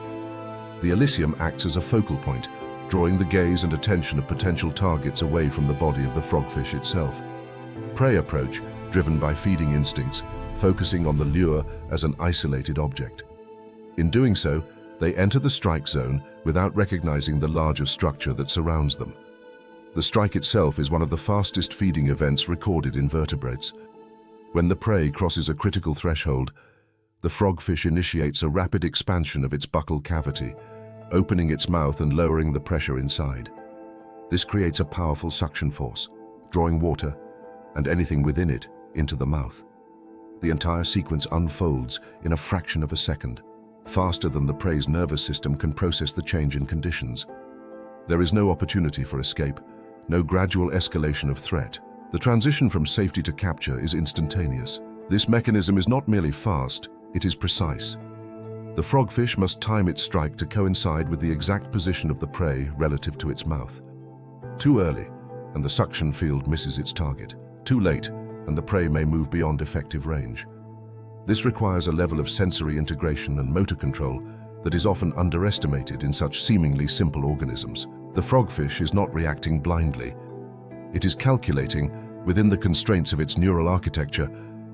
Speaker 1: The elysium acts as a focal point, drawing the gaze and attention of potential targets away from the body of the frogfish itself. Prey approach, driven by feeding instincts, focusing on the lure as an isolated object. In doing so, they enter the strike zone without recognizing the larger structure that surrounds them. The strike itself is one of the fastest feeding events recorded in vertebrates. When the prey crosses a critical threshold, the frogfish initiates a rapid expansion of its buccal cavity, opening its mouth and lowering the pressure inside. This creates a powerful suction force, drawing water and anything within it into the mouth. The entire sequence unfolds in a fraction of a second, faster than the prey's nervous system can process the change in conditions. There is no opportunity for escape, no gradual escalation of threat. The transition from safety to capture is instantaneous. This mechanism is not merely fast, it is precise. The frogfish must time its strike to coincide with the exact position of the prey relative to its mouth. Too early, and the suction field misses its target. Too late, and the prey may move beyond effective range. This requires a level of sensory integration and motor control that is often underestimated in such seemingly simple organisms. The frogfish is not reacting blindly. It is calculating, within the constraints of its neural architecture,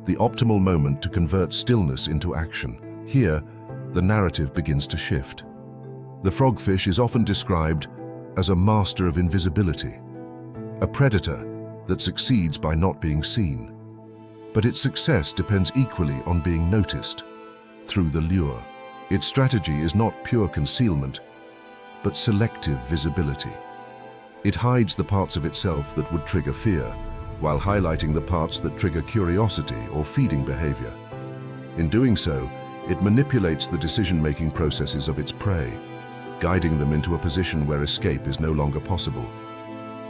Speaker 1: the optimal moment to convert stillness into action. Here, the narrative begins to shift. The frogfish is often described as a master of invisibility, a predator that succeeds by not being seen. But its success depends equally on being noticed through the lure. Its strategy is not pure concealment, but selective visibility. It hides the parts of itself that would trigger fear, while highlighting the parts that trigger curiosity or feeding behavior. In doing so, it manipulates the decision-making processes of its prey, guiding them into a position where escape is no longer possible.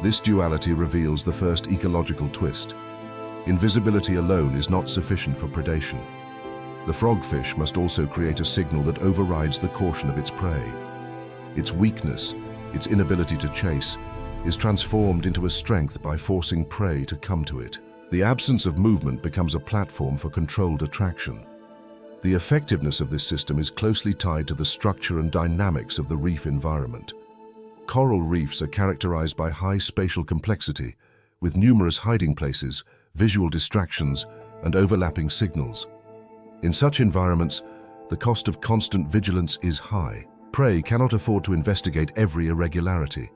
Speaker 1: This duality reveals the first ecological twist. Invisibility alone is not sufficient for predation. The frogfish must also create a signal that overrides the caution of its prey. Its weakness, its inability to chase, is transformed into a strength by forcing prey to come to it. The absence of movement becomes a platform for controlled attraction. The effectiveness of this system is closely tied to the structure and dynamics of the reef environment. Coral reefs are characterized by high spatial complexity, with numerous hiding places, visual distractions, and overlapping signals. In such environments, the cost of constant vigilance is high. Prey cannot afford to investigate every irregularity.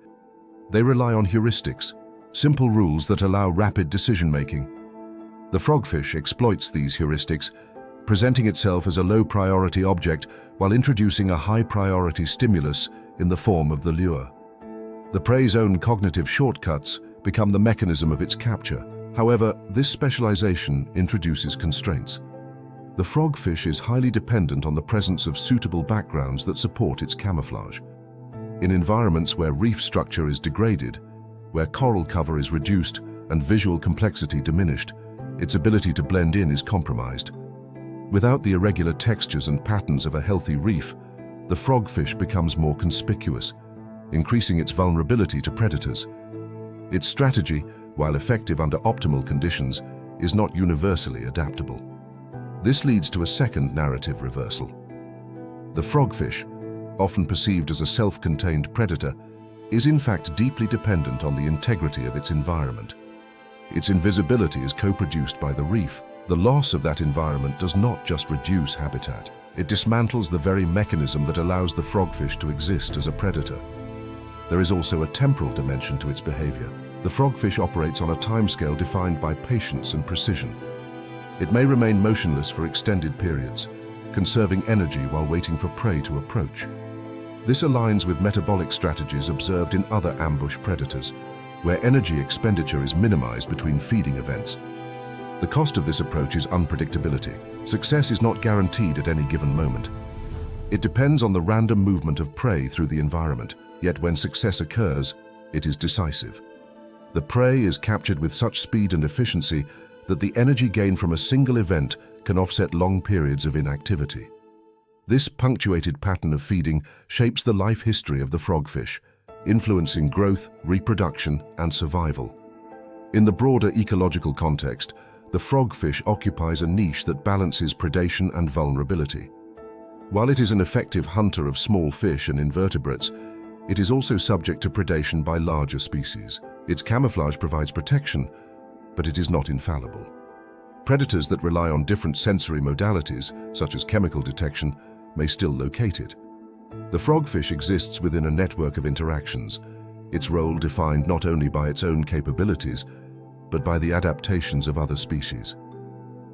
Speaker 1: They rely on heuristics, simple rules that allow rapid decision-making. The frogfish exploits these heuristics, presenting itself as a low-priority object while introducing a high-priority stimulus in the form of the lure. The prey's own cognitive shortcuts become the mechanism of its capture. However, this specialization introduces constraints. The frogfish is highly dependent on the presence of suitable backgrounds that support its camouflage. In environments where reef structure is degraded, where coral cover is reduced and visual complexity diminished, its ability to blend in is compromised. Without the irregular textures and patterns of a healthy reef, the frogfish becomes more conspicuous, increasing its vulnerability to predators. Its strategy, while effective under optimal conditions, is not universally adaptable. This leads to a second narrative reversal. The frogfish, often perceived as a self-contained predator, is in fact deeply dependent on the integrity of its environment. Its invisibility is co-produced by the reef. The loss of that environment does not just reduce habitat. It dismantles the very mechanism that allows the frogfish to exist as a predator. There is also a temporal dimension to its behavior. The frogfish operates on a timescale defined by patience and precision. It may remain motionless for extended periods, conserving energy while waiting for prey to approach. This aligns with metabolic strategies observed in other ambush predators, where energy expenditure is minimized between feeding events. The cost of this approach is unpredictability. Success is not guaranteed at any given moment. It depends on the random movement of prey through the environment, yet when success occurs, it is decisive. The prey is captured with such speed and efficiency that the energy gained from a single event can offset long periods of inactivity. This punctuated pattern of feeding shapes the life history of the frogfish, influencing growth, reproduction, and survival. In the broader ecological context, the frogfish occupies a niche that balances predation and vulnerability. While it is an effective hunter of small fish and invertebrates, it is also subject to predation by larger species. Its camouflage provides protection, but it is not infallible. Predators that rely on different sensory modalities, such as chemical detection, may still locate it. The frogfish exists within a network of interactions, its role defined not only by its own capabilities, but by the adaptations of other species.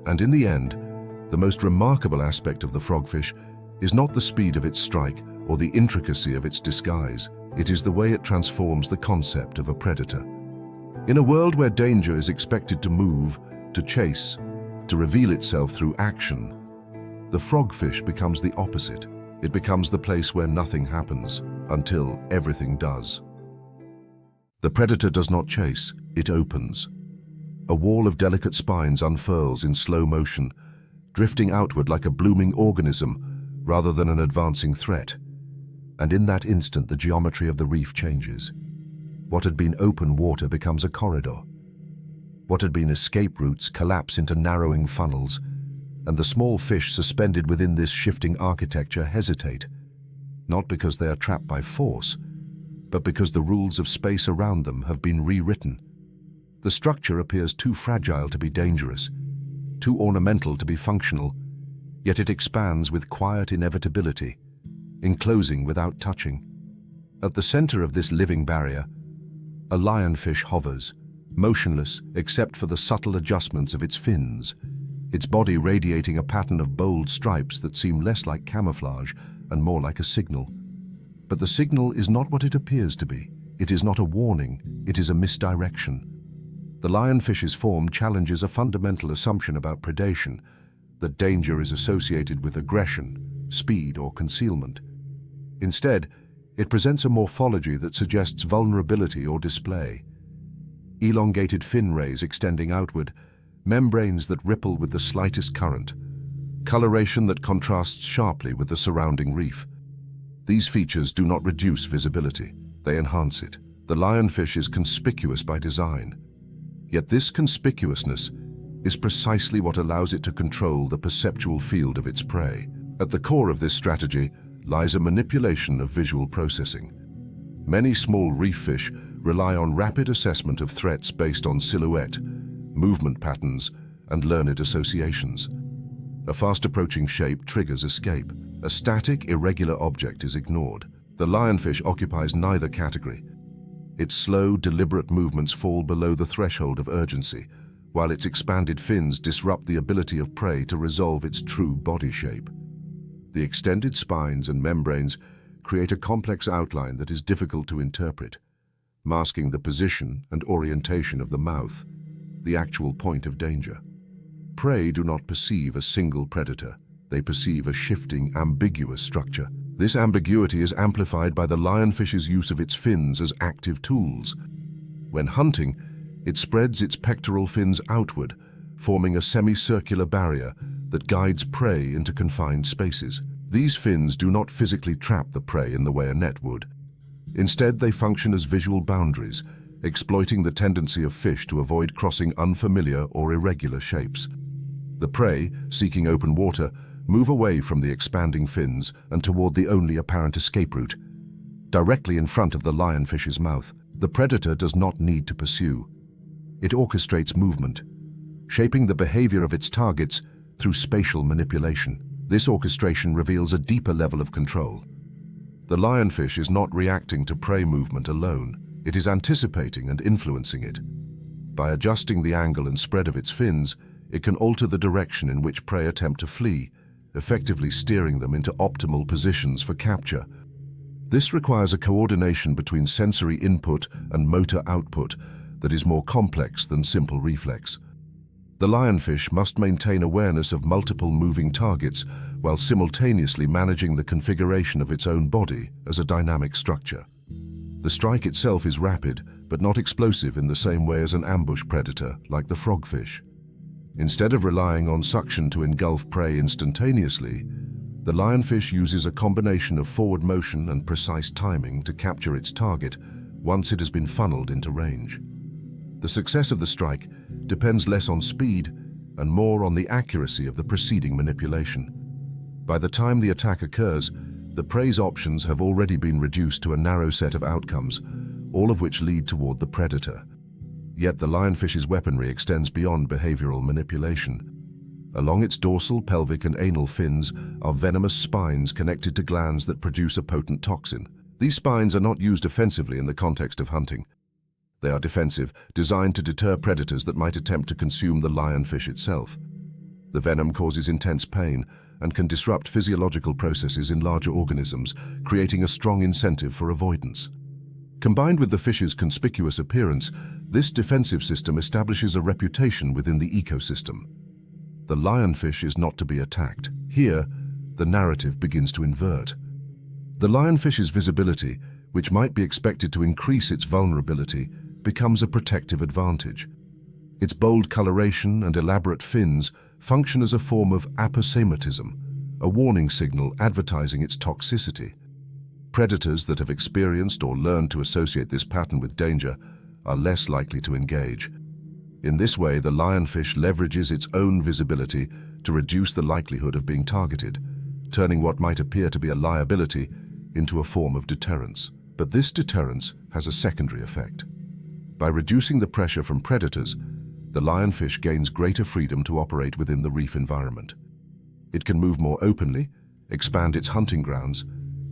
Speaker 1: And in the end, the most remarkable aspect of the frogfish is not the speed of its strike or the intricacy of its disguise. It is the way it transforms the concept of a predator. In a world where danger is expected to move, to chase, to reveal itself through action, the frogfish becomes the opposite. It becomes the place where nothing happens until everything does. The predator does not chase, it opens. A wall of delicate spines unfurls in slow motion, drifting outward like a blooming organism rather than an advancing threat. And in that instant, the geometry of the reef changes. What had been open water becomes a corridor. What had been escape routes collapse into narrowing funnels, and the small fish suspended within this shifting architecture hesitate, not because they are trapped by force, but because the rules of space around them have been rewritten. The structure appears too fragile to be dangerous, too ornamental to be functional, yet it expands with quiet inevitability, enclosing without touching. At the center of this living barrier, a lionfish hovers, motionless except for the subtle adjustments of its fins, its body radiating a pattern of bold stripes that seem less like camouflage and more like a signal. But the signal is not what it appears to be. It is not a warning, it is a misdirection. The lionfish's form challenges a fundamental assumption about predation, that danger is associated with aggression, speed, or concealment. Instead, it presents a morphology that suggests vulnerability or display. Elongated fin rays extending outward, membranes that ripple with the slightest current, coloration that contrasts sharply with the surrounding reef. These features do not reduce visibility, they enhance it. The lionfish is conspicuous by design. Yet this conspicuousness is precisely what allows it to control the perceptual field of its prey. At the core of this strategy lies a manipulation of visual processing. Many small reef fish rely on rapid assessment of threats based on silhouette, movement patterns, and learned associations. A fast-approaching shape triggers escape. A static, irregular object is ignored. The lionfish occupies neither category. Its slow, deliberate movements fall below the threshold of urgency, while its expanded fins disrupt the ability of prey to resolve its true body shape. The extended spines and membranes create a complex outline that is difficult to interpret, masking the position and orientation of the mouth, the actual point of danger. Prey do not perceive a single predator. They perceive a shifting, ambiguous structure. This ambiguity is amplified by the lionfish's use of its fins as active tools. When hunting, it spreads its pectoral fins outward, forming a semicircular barrier that guides prey into confined spaces. These fins do not physically trap the prey in the way a net would. Instead, they function as visual boundaries, exploiting the tendency of fish to avoid crossing unfamiliar or irregular shapes. The prey, seeking open water, move away from the expanding fins and toward the only apparent escape route. Directly in front of the lionfish's mouth, the predator does not need to pursue. It orchestrates movement, shaping the behavior of its targets through spatial manipulation. This orchestration reveals a deeper level of control. The lionfish is not reacting to prey movement alone. It is anticipating and influencing it. By adjusting the angle and spread of its fins, it can alter the direction in which prey attempt to flee, effectively steering them into optimal positions for capture. This requires a coordination between sensory input and motor output that is more complex than simple reflex. The lionfish must maintain awareness of multiple moving targets while simultaneously managing the configuration of its own body as a dynamic structure. The strike itself is rapid, but not explosive in the same way as an ambush predator like the frogfish. Instead of relying on suction to engulf prey instantaneously, the lionfish uses a combination of forward motion and precise timing to capture its target once it has been funneled into range. The success of the strike depends less on speed and more on the accuracy of the preceding manipulation. By the time the attack occurs, the prey's options have already been reduced to a narrow set of outcomes, all of which lead toward the predator. Yet the lionfish's weaponry extends beyond behavioral manipulation. Along its dorsal, pelvic, and anal fins are venomous spines connected to glands that produce a potent toxin. These spines are not used offensively in the context of hunting. They are defensive, designed to deter predators that might attempt to consume the lionfish itself. The venom causes intense pain and can disrupt physiological processes in larger organisms, creating a strong incentive for avoidance. Combined with the fish's conspicuous appearance, this defensive system establishes a reputation within the ecosystem. The lionfish is not to be attacked. Here, the narrative begins to invert. The lionfish's visibility, which might be expected to increase its vulnerability, becomes a protective advantage. Its bold coloration and elaborate fins function as a form of aposematism, a warning signal advertising its toxicity. Predators that have experienced or learned to associate this pattern with danger are less likely to engage. In this way, the lionfish leverages its own visibility to reduce the likelihood of being targeted, turning what might appear to be a liability into a form of deterrence. But this deterrence has a secondary effect. By reducing the pressure from predators, the lionfish gains greater freedom to operate within the reef environment. It can move more openly, expand its hunting grounds,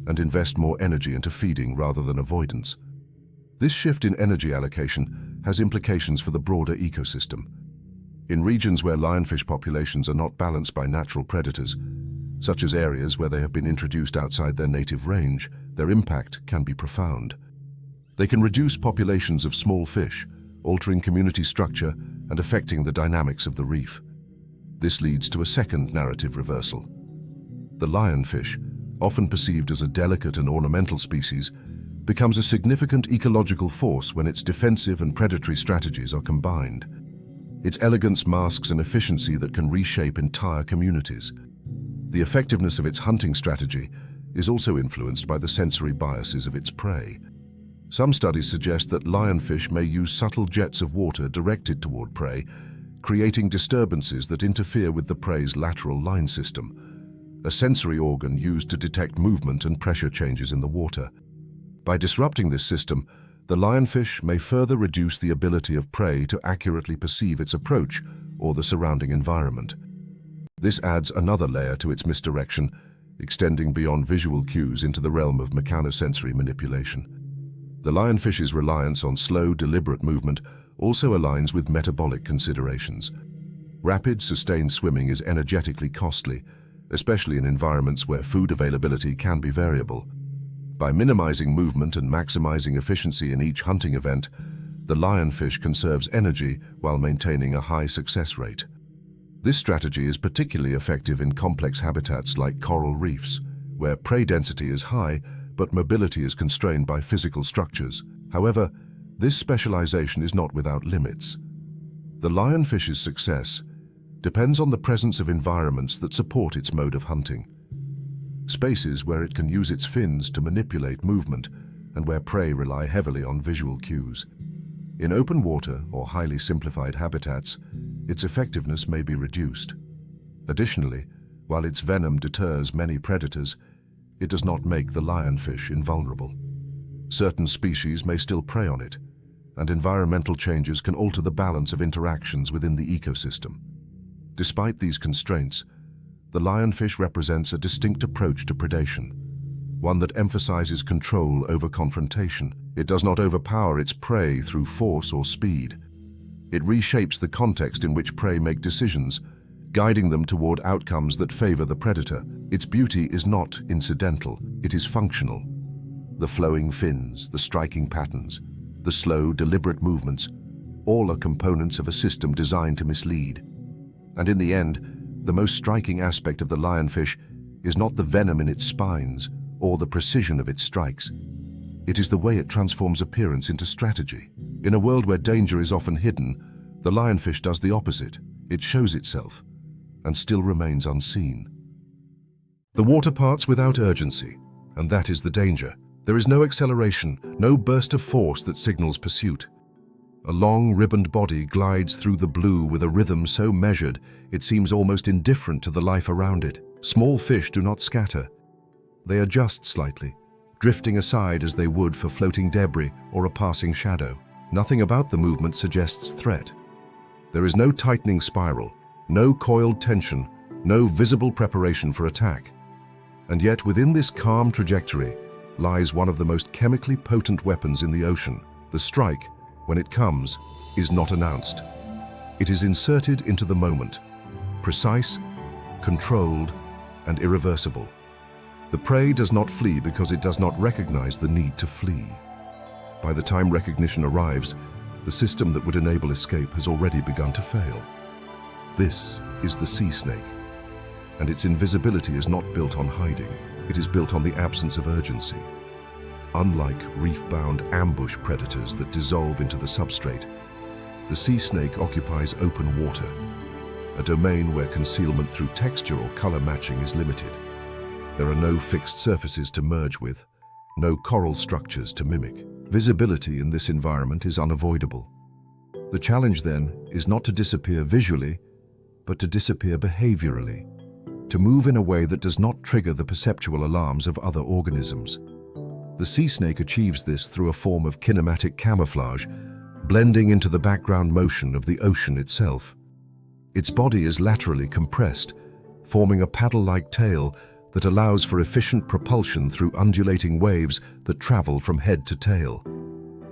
Speaker 1: and invest more energy into feeding rather than avoidance. This shift in energy allocation has implications for the broader ecosystem. In regions where lionfish populations are not balanced by natural predators, such as areas where they have been introduced outside their native range, their impact can be profound. They can reduce populations of small fish, altering community structure and affecting the dynamics of the reef. This leads to a second narrative reversal. The lionfish, often perceived as a delicate and ornamental species, becomes a significant ecological force when its defensive and predatory strategies are combined. Its elegance masks an efficiency that can reshape entire communities. The effectiveness of its hunting strategy is also influenced by the sensory biases of its prey. Some studies suggest that lionfish may use subtle jets of water directed toward prey, creating disturbances that interfere with the prey's lateral line system, a sensory organ used to detect movement and pressure changes in the water. By disrupting this system, the lionfish may further reduce the ability of prey to accurately perceive its approach or the surrounding environment. This adds another layer to its misdirection, extending beyond visual cues into the realm of mechanosensory manipulation. The lionfish's reliance on slow, deliberate movement also aligns with metabolic considerations. Rapid, sustained swimming is energetically costly, especially in environments where food availability can be variable. By minimizing movement and maximizing efficiency in each hunting event, the lionfish conserves energy while maintaining a high success rate. This strategy is particularly effective in complex habitats like coral reefs, where prey density is high but mobility is constrained by physical structures. However, this specialization is not without limits. The lionfish's success depends on the presence of environments that support its mode of hunting. Spaces where it can use its fins to manipulate movement and where prey rely heavily on visual cues. In open water or highly simplified habitats, its effectiveness may be reduced. Additionally, while its venom deters many predators, it does not make the lionfish invulnerable. Certain species may still prey on it, and environmental changes can alter the balance of interactions within the ecosystem. Despite these constraints, the lionfish represents a distinct approach to predation, one that emphasizes control over confrontation. It does not overpower its prey through force or speed. It reshapes the context in which prey make decisions, guiding them toward outcomes that favor the predator. Its beauty is not incidental, it is functional. The flowing fins, the striking patterns, the slow, deliberate movements, all are components of a system designed to mislead. And in the end, the most striking aspect of the lionfish is not the venom in its spines or the precision of its strikes. It is the way it transforms appearance into strategy. In a world where danger is often hidden, the lionfish does the opposite. It shows itself and still remains unseen. The water parts without urgency, and that is the danger. There is no acceleration, no burst of force that signals pursuit. A long, ribboned body glides through the blue with a rhythm so measured it seems almost indifferent to the life around it. Small fish do not scatter. They adjust slightly, drifting aside as they would for floating debris or a passing shadow. Nothing about the movement suggests threat. There is no tightening spiral, no coiled tension, no visible preparation for attack. And yet within this calm trajectory lies one of the most chemically potent weapons in the ocean. The strike, when it comes, is not announced. It is inserted into the moment, precise, controlled, and irreversible. The prey does not flee because it does not recognize the need to flee. By the time recognition arrives, the system that would enable escape has already begun to fail. This is the sea snake, and its invisibility is not built on hiding. It is built on the absence of urgency. Unlike reef-bound ambush predators that dissolve into the substrate, the sea snake occupies open water, a domain where concealment through texture or color matching is limited. There are no fixed surfaces to merge with, no coral structures to mimic. Visibility in this environment is unavoidable. The challenge then is not to disappear visually, but to disappear behaviorally, to move in a way that does not trigger the perceptual alarms of other organisms. The sea snake achieves this through a form of kinematic camouflage, blending into the background motion of the ocean itself. Its body is laterally compressed, forming a paddle-like tail that allows for efficient propulsion through undulating waves that travel from head to tail.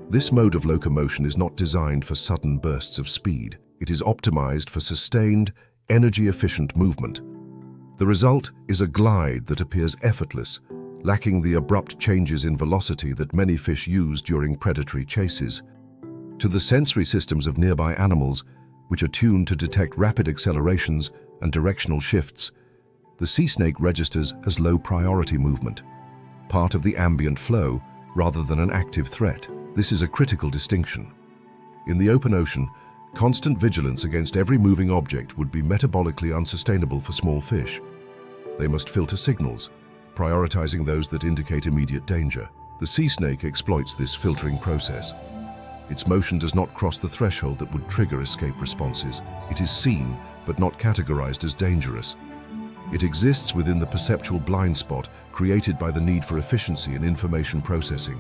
Speaker 1: This mode of locomotion is not designed for sudden bursts of speed. It is optimized for sustained, energy-efficient movement. The result is a glide that appears effortless, lacking the abrupt changes in velocity that many fish use during predatory chases. To the sensory systems of nearby animals, which are tuned to detect rapid accelerations and directional shifts, the sea snake registers as low-priority movement, part of the ambient flow rather than an active threat. This is a critical distinction. In the open ocean, constant vigilance against every moving object would be metabolically unsustainable for small fish. They must filter signals, prioritizing those that indicate immediate danger. The sea snake exploits this filtering process. Its motion does not cross the threshold that would trigger escape responses. It is seen, but not categorized as dangerous. It exists within the perceptual blind spot created by the need for efficiency in information processing.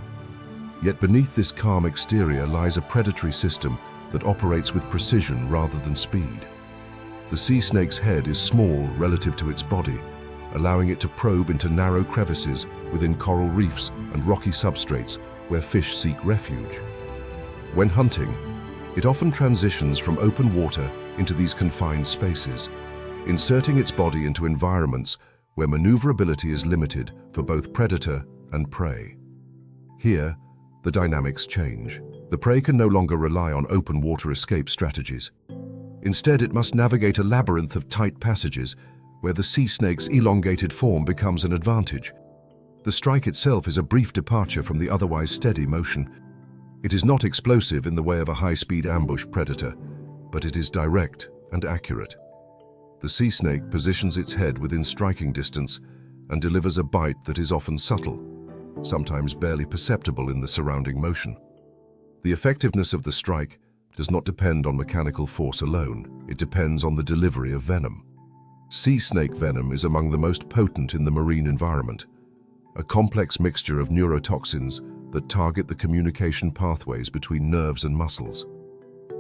Speaker 1: Yet beneath this calm exterior lies a predatory system that operates with precision rather than speed. The sea snake's head is small relative to its body, allowing it to probe into narrow crevices within coral reefs and rocky substrates where fish seek refuge. When hunting, it often transitions from open water into these confined spaces, inserting its body into environments where maneuverability is limited for both predator and prey. Here, the dynamics change. The prey can no longer rely on open water escape strategies. Instead, it must navigate a labyrinth of tight passages where the sea snake's elongated form becomes an advantage. The strike itself is a brief departure from the otherwise steady motion. It is not explosive in the way of a high-speed ambush predator, but it is direct and accurate. The sea snake positions its head within striking distance and delivers a bite that is often subtle, sometimes barely perceptible in the surrounding motion. The effectiveness of the strike does not depend on mechanical force alone. It depends on the delivery of venom. Sea snake venom is among the most potent in the marine environment, a complex mixture of neurotoxins that target the communication pathways between nerves and muscles.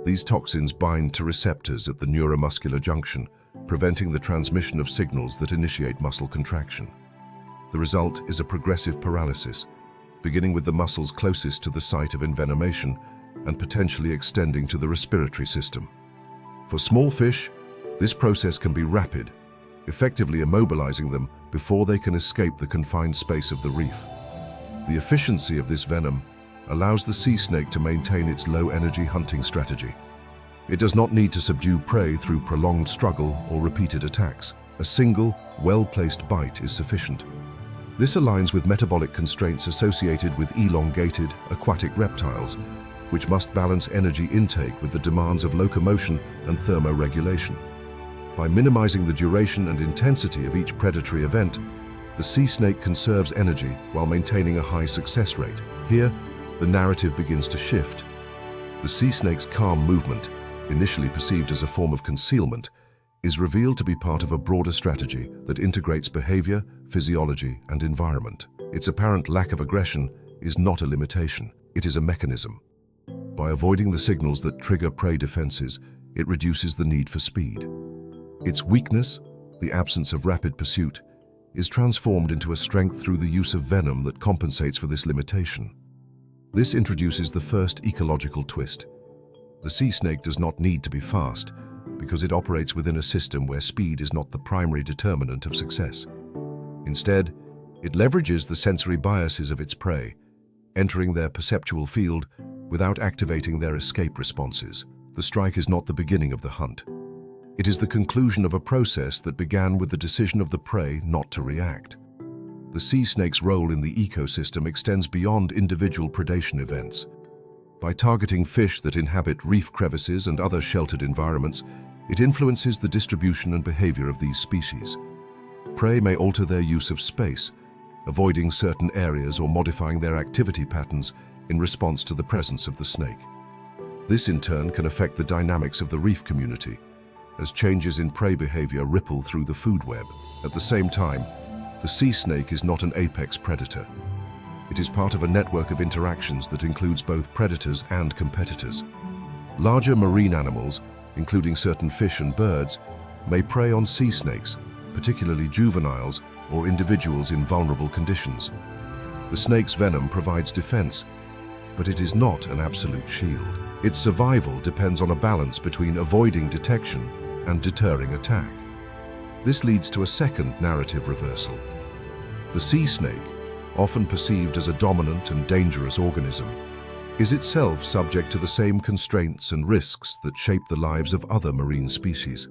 Speaker 1: These toxins bind to receptors at the neuromuscular junction, preventing the transmission of signals that initiate muscle contraction. The result is a progressive paralysis, beginning with the muscles closest to the site of envenomation and potentially extending to the respiratory system. For small fish, this process can be rapid, effectively immobilizing them before they can escape the confined space of the reef. The efficiency of this venom allows the sea snake to maintain its low-energy hunting strategy. It does not need to subdue prey through prolonged struggle or repeated attacks. A single, well-placed bite is sufficient. This aligns with metabolic constraints associated with elongated, aquatic reptiles, which must balance energy intake with the demands of locomotion and thermoregulation. By minimizing the duration and intensity of each predatory event, the sea snake conserves energy while maintaining a high success rate. Here, the narrative begins to shift. The sea snake's calm movement, initially perceived as a form of concealment, is revealed to be part of a broader strategy that integrates behavior, physiology, and environment. Its apparent lack of aggression is not a limitation, it is a mechanism. By avoiding the signals that trigger prey defenses, it reduces the need for speed. Its weakness, the absence of rapid pursuit, is transformed into a strength through the use of venom that compensates for this limitation. This introduces the first ecological twist. The sea snake does not need to be fast, because it operates within a system where speed is not the primary determinant of success. Instead, it leverages the sensory biases of its prey, entering their perceptual field without activating their escape responses. The strike is not the beginning of the hunt. It is the conclusion of a process that began with the decision of the prey not to react. The sea snake's role in the ecosystem extends beyond individual predation events. By targeting fish that inhabit reef crevices and other sheltered environments, it influences the distribution and behavior of these species. Prey may alter their use of space, avoiding certain areas or modifying their activity patterns in response to the presence of the snake. This in turn can affect the dynamics of the reef community, as changes in prey behavior ripple through the food web. At the same time, the sea snake is not an apex predator. It is part of a network of interactions that includes both predators and competitors. Larger marine animals, including certain fish and birds, may prey on sea snakes, particularly juveniles or individuals in vulnerable conditions. The snake's venom provides defense, but it is not an absolute shield. Its survival depends on a balance between avoiding detection and deterring attack. This leads to a second narrative reversal. The sea snake, often perceived as a dominant and dangerous organism, is itself subject to the same constraints and risks that shape the lives of other marine species.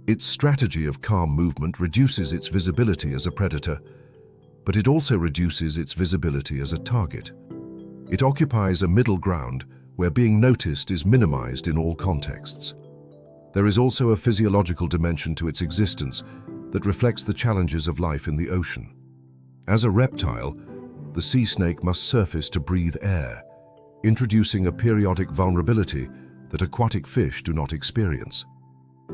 Speaker 1: Its strategy of calm movement reduces its visibility as a predator, but it also reduces its visibility as a target. It occupies a middle ground where being noticed is minimized in all contexts. There is also a physiological dimension to its existence that reflects the challenges of life in the ocean. As a reptile, the sea snake must surface to breathe air, introducing a periodic vulnerability that aquatic fish do not experience.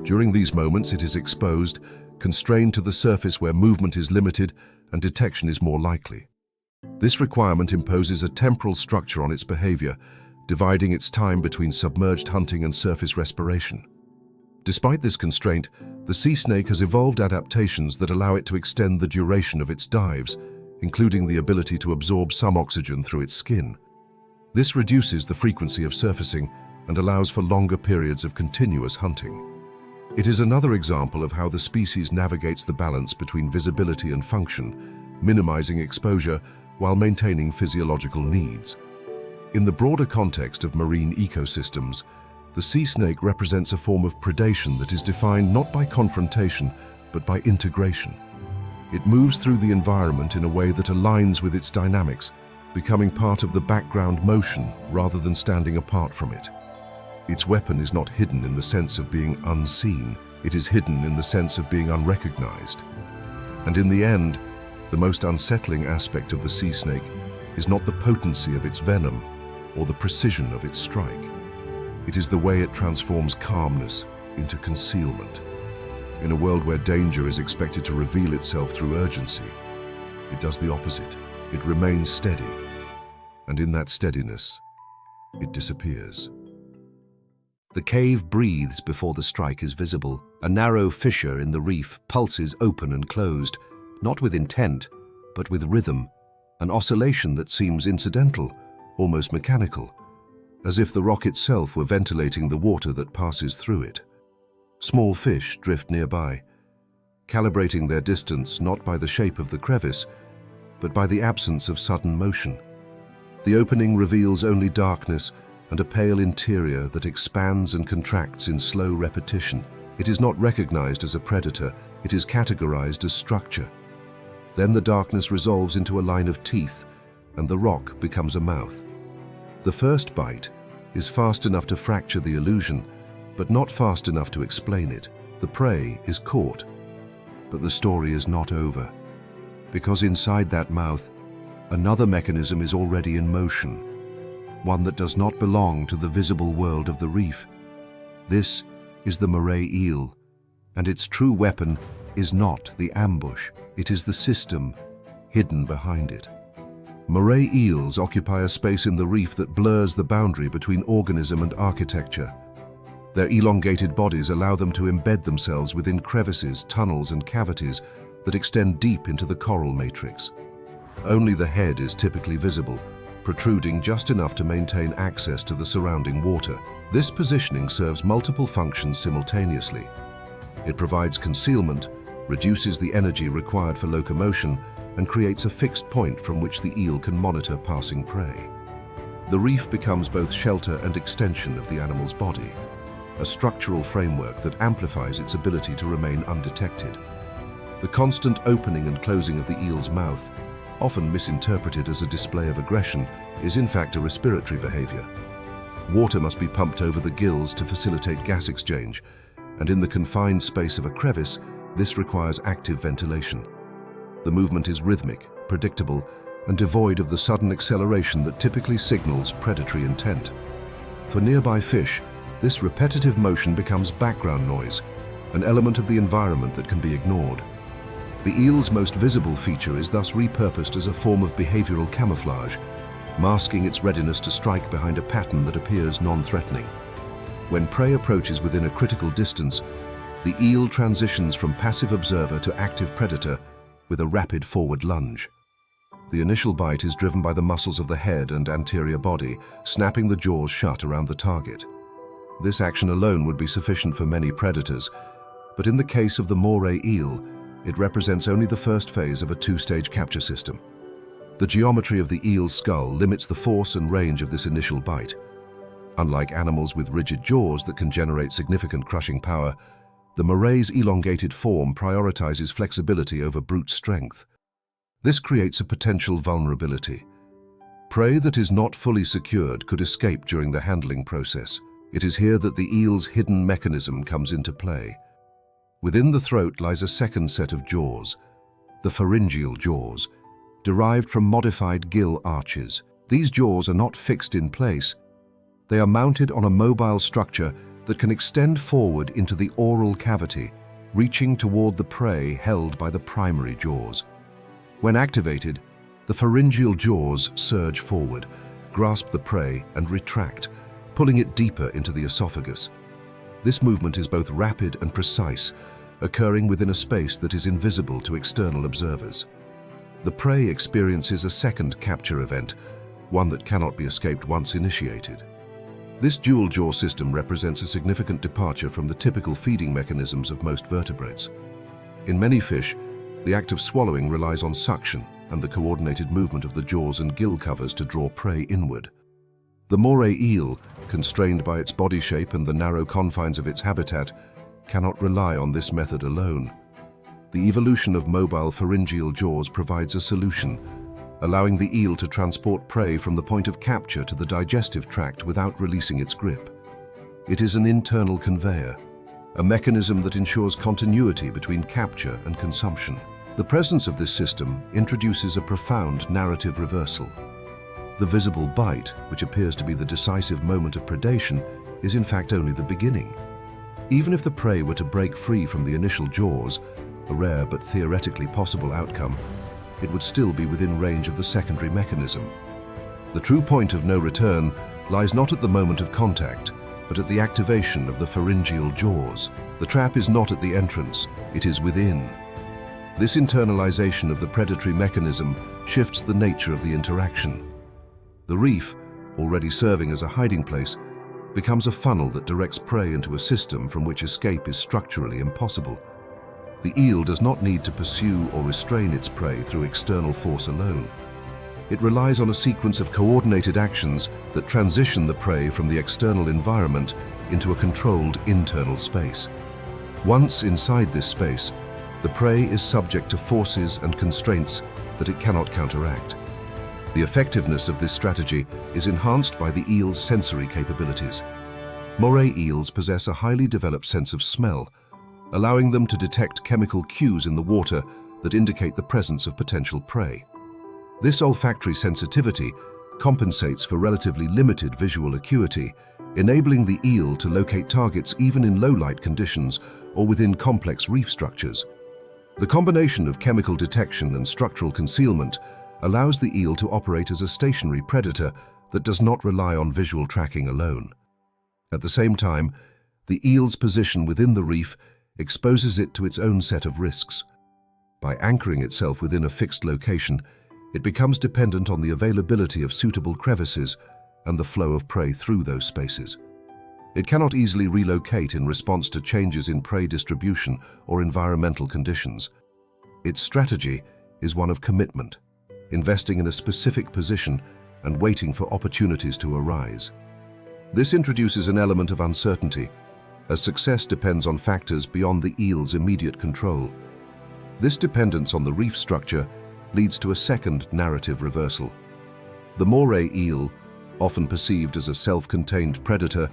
Speaker 1: During these moments, it is exposed, constrained to the surface where movement is limited and detection is more likely. This requirement imposes a temporal structure on its behavior, dividing its time between submerged hunting and surface respiration. Despite this constraint, the sea snake has evolved adaptations that allow it to extend the duration of its dives, including the ability to absorb some oxygen through its skin. This reduces the frequency of surfacing and allows for longer periods of continuous hunting. It is another example of how the species navigates the balance between visibility and function, minimizing exposure while maintaining physiological needs. In the broader context of marine ecosystems, the sea snake represents a form of predation that is defined not by confrontation, but by integration. It moves through the environment in a way that aligns with its dynamics, becoming part of the background motion rather than standing apart from it. Its weapon is not hidden in the sense of being unseen, it is hidden in the sense of being unrecognized. And in the end, the most unsettling aspect of the sea snake is not the potency of its venom or the precision of its strike. It is the way it transforms calmness into concealment. In a world where danger is expected to reveal itself through urgency, it does the opposite. It remains steady, and in that steadiness, it disappears. The cave breathes before the strike is visible. A narrow fissure in the reef pulses open and closed, not with intent, but with rhythm, an oscillation that seems incidental, almost mechanical, as if the rock itself were ventilating the water that passes through it. Small fish drift nearby, calibrating their distance not by the shape of the crevice, but by the absence of sudden motion. The opening reveals only darkness and a pale interior that expands and contracts in slow repetition. It is not recognized as a predator, it is categorized as structure. Then the darkness resolves into a line of teeth, and the rock becomes a mouth. The first bite is fast enough to fracture the illusion, but not fast enough to explain it. The prey is caught, but the story is not over, because inside that mouth, another mechanism is already in motion, one that does not belong to the visible world of the reef. This is the moray eel, and its true weapon is not the ambush, it is the system hidden behind it. Moray eels occupy a space in the reef that blurs the boundary between organism and architecture. Their elongated bodies allow them to embed themselves within crevices, tunnels, and cavities that extend deep into the coral matrix. Only the head is typically visible, protruding just enough to maintain access to the surrounding water. This positioning serves multiple functions simultaneously. It provides concealment, reduces the energy required for locomotion, and creates a fixed point from which the eel can monitor passing prey. The reef becomes both shelter and extension of the animal's body, a structural framework that amplifies its ability to remain undetected. The constant opening and closing of the eel's mouth, often misinterpreted as a display of aggression, is in fact a respiratory behavior. Water must be pumped over the gills to facilitate gas exchange, and in the confined space of a crevice, this requires active ventilation. The movement is rhythmic, predictable, and devoid of the sudden acceleration that typically signals predatory intent. For nearby fish, this repetitive motion becomes background noise, an element of the environment that can be ignored. The eel's most visible feature is thus repurposed as a form of behavioral camouflage, masking its readiness to strike behind a pattern that appears non-threatening. When prey approaches within a critical distance, the eel transitions from passive observer to active predator with a rapid forward lunge. The initial bite is driven by the muscles of the head and anterior body, snapping the jaws shut around the target. This action alone would be sufficient for many predators, but in the case of the moray eel, it represents only the first phase of a two-stage capture system. The geometry of the eel's skull limits the force and range of this initial bite. Unlike animals with rigid jaws that can generate significant crushing power, the moray's elongated form prioritizes flexibility over brute strength. This creates a potential vulnerability. Prey that is not fully secured could escape during the handling process. It is here that the eel's hidden mechanism comes into play. Within the throat lies a second set of jaws, the pharyngeal jaws, derived from modified gill arches. These jaws are not fixed in place. They are mounted on a mobile structure that can extend forward into the oral cavity, reaching toward the prey held by the primary jaws. When activated, the pharyngeal jaws surge forward, grasp the prey, and retract, pulling it deeper into the esophagus. This movement is both rapid and precise, occurring within a space that is invisible to external observers. the prey experiences a second capture event, one that cannot be escaped once initiated. This dual-jaw system represents a significant departure from the typical feeding mechanisms of most vertebrates. In many fish, the act of swallowing relies on suction and the coordinated movement of the jaws and gill covers to draw prey inward. The moray eel, constrained by its body shape and the narrow confines of its habitat, cannot rely on this method alone. The evolution of mobile pharyngeal jaws provides a solution, allowing the eel to transport prey from the point of capture to the digestive tract without releasing its grip. It is an internal conveyor, a mechanism that ensures continuity between capture and consumption. The presence of this system introduces a profound narrative reversal. The visible bite, which appears to be the decisive moment of predation, is in fact only the beginning. Even if the prey were to break free from the initial jaws, a rare but theoretically possible outcome, it would still be within range of the secondary mechanism. The true point of no return lies not at the moment of contact, but at the activation of the pharyngeal jaws. The trap is not at the entrance, it is within. This internalization of the predatory mechanism shifts the nature of the interaction. The reef, already serving as a hiding place, becomes a funnel that directs prey into a system from which escape is structurally impossible. The eel does not need to pursue or restrain its prey through external force alone. It relies on a sequence of coordinated actions that transition the prey from the external environment into a controlled internal space. Once inside this space, the prey is subject to forces and constraints that it cannot counteract. The effectiveness of this strategy is enhanced by the eel's sensory capabilities. Moray eels possess a highly developed sense of smell, allowing them to detect chemical cues in the water that indicate the presence of potential prey. This olfactory sensitivity compensates for relatively limited visual acuity, enabling the eel to locate targets even in low-light conditions or within complex reef structures. The combination of chemical detection and structural concealment allows the eel to operate as a stationary predator that does not rely on visual tracking alone. At the same time, the eel's position within the reef exposes it to its own set of risks. By anchoring itself within a fixed location, it becomes dependent on the availability of suitable crevices and the flow of prey through those spaces. It cannot easily relocate in response to changes in prey distribution or environmental conditions. Its strategy is one of commitment, investing in a specific position and waiting for opportunities to arise. This introduces an element of uncertainty, as success depends on factors beyond the eel's immediate control. This dependence on the reef structure leads to a second narrative reversal. The moray eel, often perceived as a self-contained predator,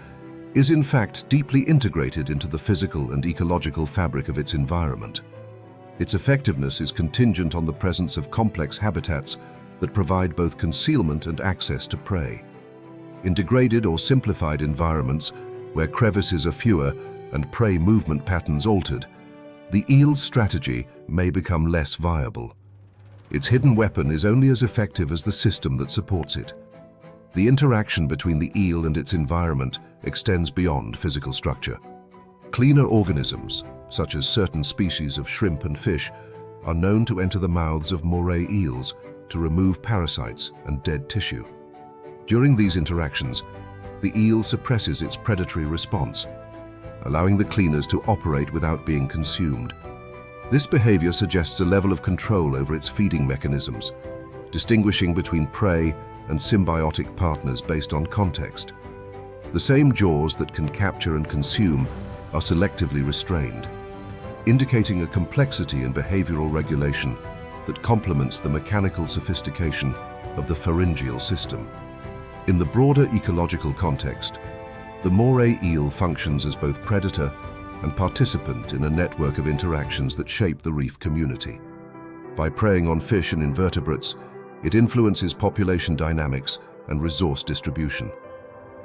Speaker 1: is in fact deeply integrated into the physical and ecological fabric of its environment. Its effectiveness is contingent on the presence of complex habitats that provide both concealment and access to prey. In degraded or simplified environments, where crevices are fewer and prey movement patterns altered, the eel's strategy may become less viable. Its hidden weapon is only as effective as the system that supports it. The interaction between the eel and its environment extends beyond physical structure. Cleaner organisms, such as certain species of shrimp and fish, are known to enter the mouths of moray eels to remove parasites and dead tissue. During these interactions, the eel suppresses its predatory response, allowing the cleaners to operate without being consumed. This behavior suggests a level of control over its feeding mechanisms, distinguishing between prey and symbiotic partners based on context. The same jaws that can capture and consume are selectively restrained, indicating a complexity in behavioral regulation that complements the mechanical sophistication of the pharyngeal system. In the broader ecological context, the moray eel functions as both predator and participant in a network of interactions that shape the reef community. By preying on fish and invertebrates, it influences population dynamics and resource distribution.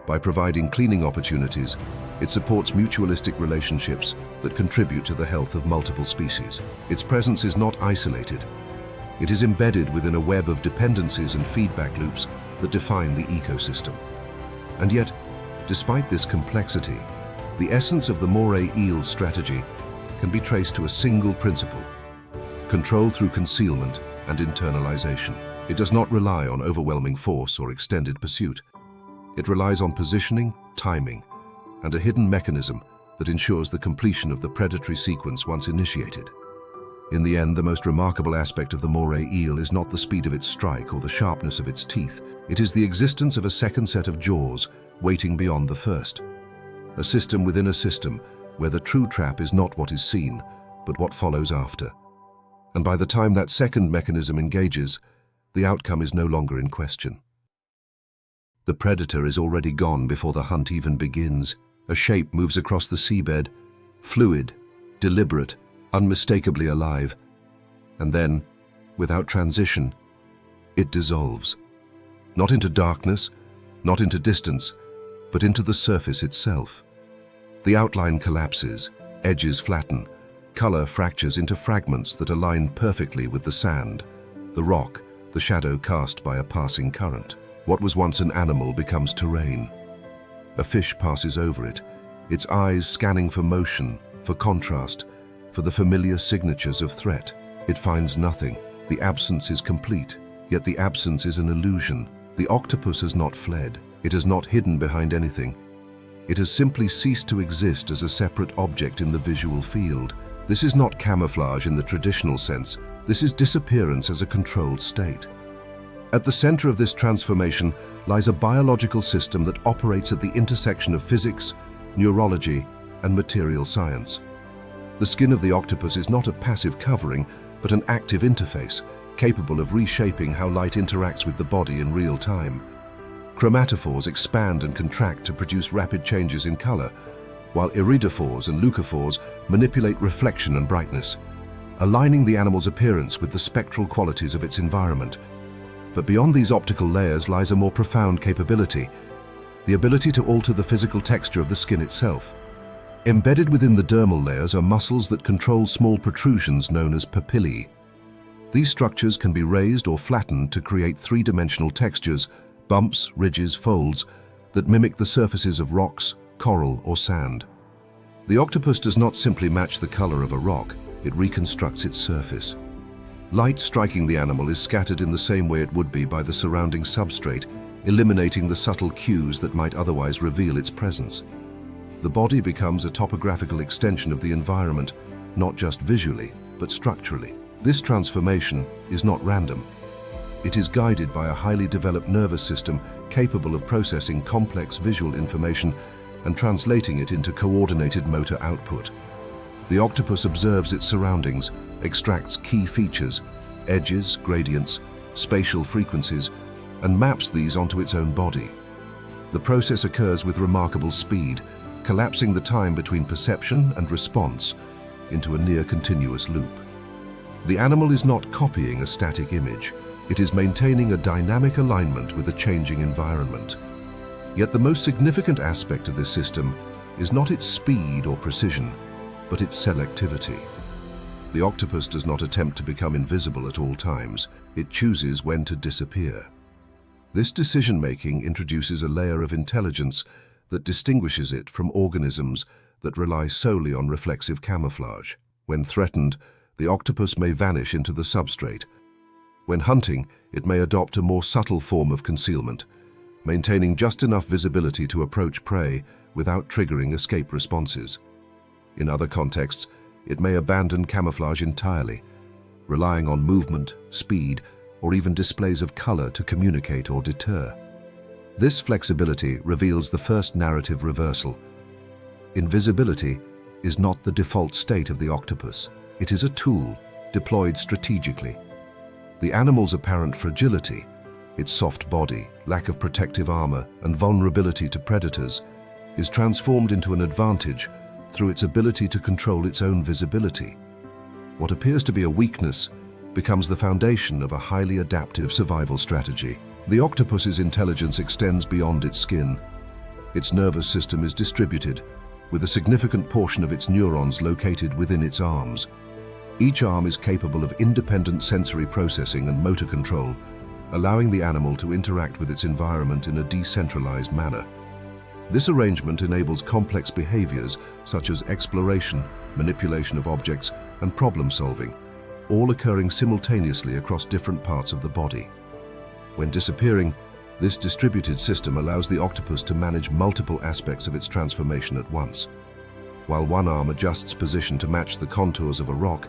Speaker 1: By providing cleaning opportunities, it supports mutualistic relationships that contribute to the health of multiple species. Its presence is not isolated. It is embedded within a web of dependencies and feedback loops that define the ecosystem. And yet, despite this complexity, the essence of the moray eel's strategy can be traced to a single principle: control through concealment and internalization. It does not rely on overwhelming force or extended pursuit. It relies on positioning, timing, and a hidden mechanism that ensures the completion of the predatory sequence once initiated. In the end, the most remarkable aspect of the moray eel is not the speed of its strike or the sharpness of its teeth. It is the existence of a second set of jaws waiting beyond the first. A system within a system where the true trap is not what is seen, but what follows after. And by the time that second mechanism engages, the outcome is no longer in question. The predator is already gone before the hunt even begins. A shape moves across the seabed, fluid, deliberate, unmistakably alive. And then, without transition, it dissolves. Not into darkness, not into distance, but into the surface itself. The outline collapses, edges flatten, color fractures into fragments that align perfectly with the sand, the rock, the shadow cast by a passing current. What was once an animal becomes terrain. A fish passes over it, its eyes scanning for motion, for contrast, for the familiar signatures of threat. It finds nothing. The absence is complete, yet the absence is an illusion. The octopus has not fled. It has not hidden behind anything. It has simply ceased to exist as a separate object in the visual field. This is not camouflage in the traditional sense. This is disappearance as a controlled state. At the center of this transformation lies a biological system that operates at the intersection of physics, neurology, and material science. The skin of the octopus is not a passive covering, but an active interface, capable of reshaping how light interacts with the body in real time. Chromatophores expand and contract to produce rapid changes in color, while iridophores and leucophores manipulate reflection and brightness, aligning the animal's appearance with the spectral qualities of its environment. But beyond these optical layers lies a more profound capability, the ability to alter the physical texture of the skin itself. Embedded within the dermal layers are muscles that control small protrusions known as papillae. These structures can be raised or flattened to create three-dimensional textures, bumps, ridges, folds, that mimic the surfaces of rocks, coral, or sand. The octopus does not simply match the color of a rock, it reconstructs its surface. Light striking the animal is scattered in the same way it would be by the surrounding substrate, eliminating the subtle cues that might otherwise reveal its presence. The body becomes a topographical extension of the environment, not just visually, but structurally. This transformation is not random. It is guided by a highly developed nervous system capable of processing complex visual information and translating it into coordinated motor output. The octopus observes its surroundings, extracts key features, edges, gradients, spatial frequencies, and maps these onto its own body. The process occurs with remarkable speed, collapsing the time between perception and response into a near-continuous loop. The animal is not copying a static image. It is maintaining a dynamic alignment with a changing environment. Yet the most significant aspect of this system is not its speed or precision, but its selectivity. The octopus does not attempt to become invisible at all times. It chooses when to disappear. This decision-making introduces a layer of intelligence that distinguishes it from organisms that rely solely on reflexive camouflage. When threatened, the octopus may vanish into the substrate. When hunting, it may adopt a more subtle form of concealment, maintaining just enough visibility to approach prey without triggering escape responses. In other contexts, it may abandon camouflage entirely, relying on movement, speed, or even displays of color to communicate or deter. This flexibility reveals the first narrative reversal. Invisibility is not the default state of the octopus. It is a tool deployed strategically. The animal's apparent fragility, its soft body, lack of protective armor, and vulnerability to predators, is transformed into an advantage through its ability to control its own visibility. What appears to be a weakness becomes the foundation of a highly adaptive survival strategy. The octopus's intelligence extends beyond its skin. Its nervous system is distributed, with a significant portion of its neurons located within its arms. Each arm is capable of independent sensory processing and motor control, allowing the animal to interact with its environment in a decentralized manner. This arrangement enables complex behaviors such as exploration, manipulation of objects, and problem solving, all occurring simultaneously across different parts of the body. When disappearing, this distributed system allows the octopus to manage multiple aspects of its transformation at once. While one arm adjusts position to match the contours of a rock,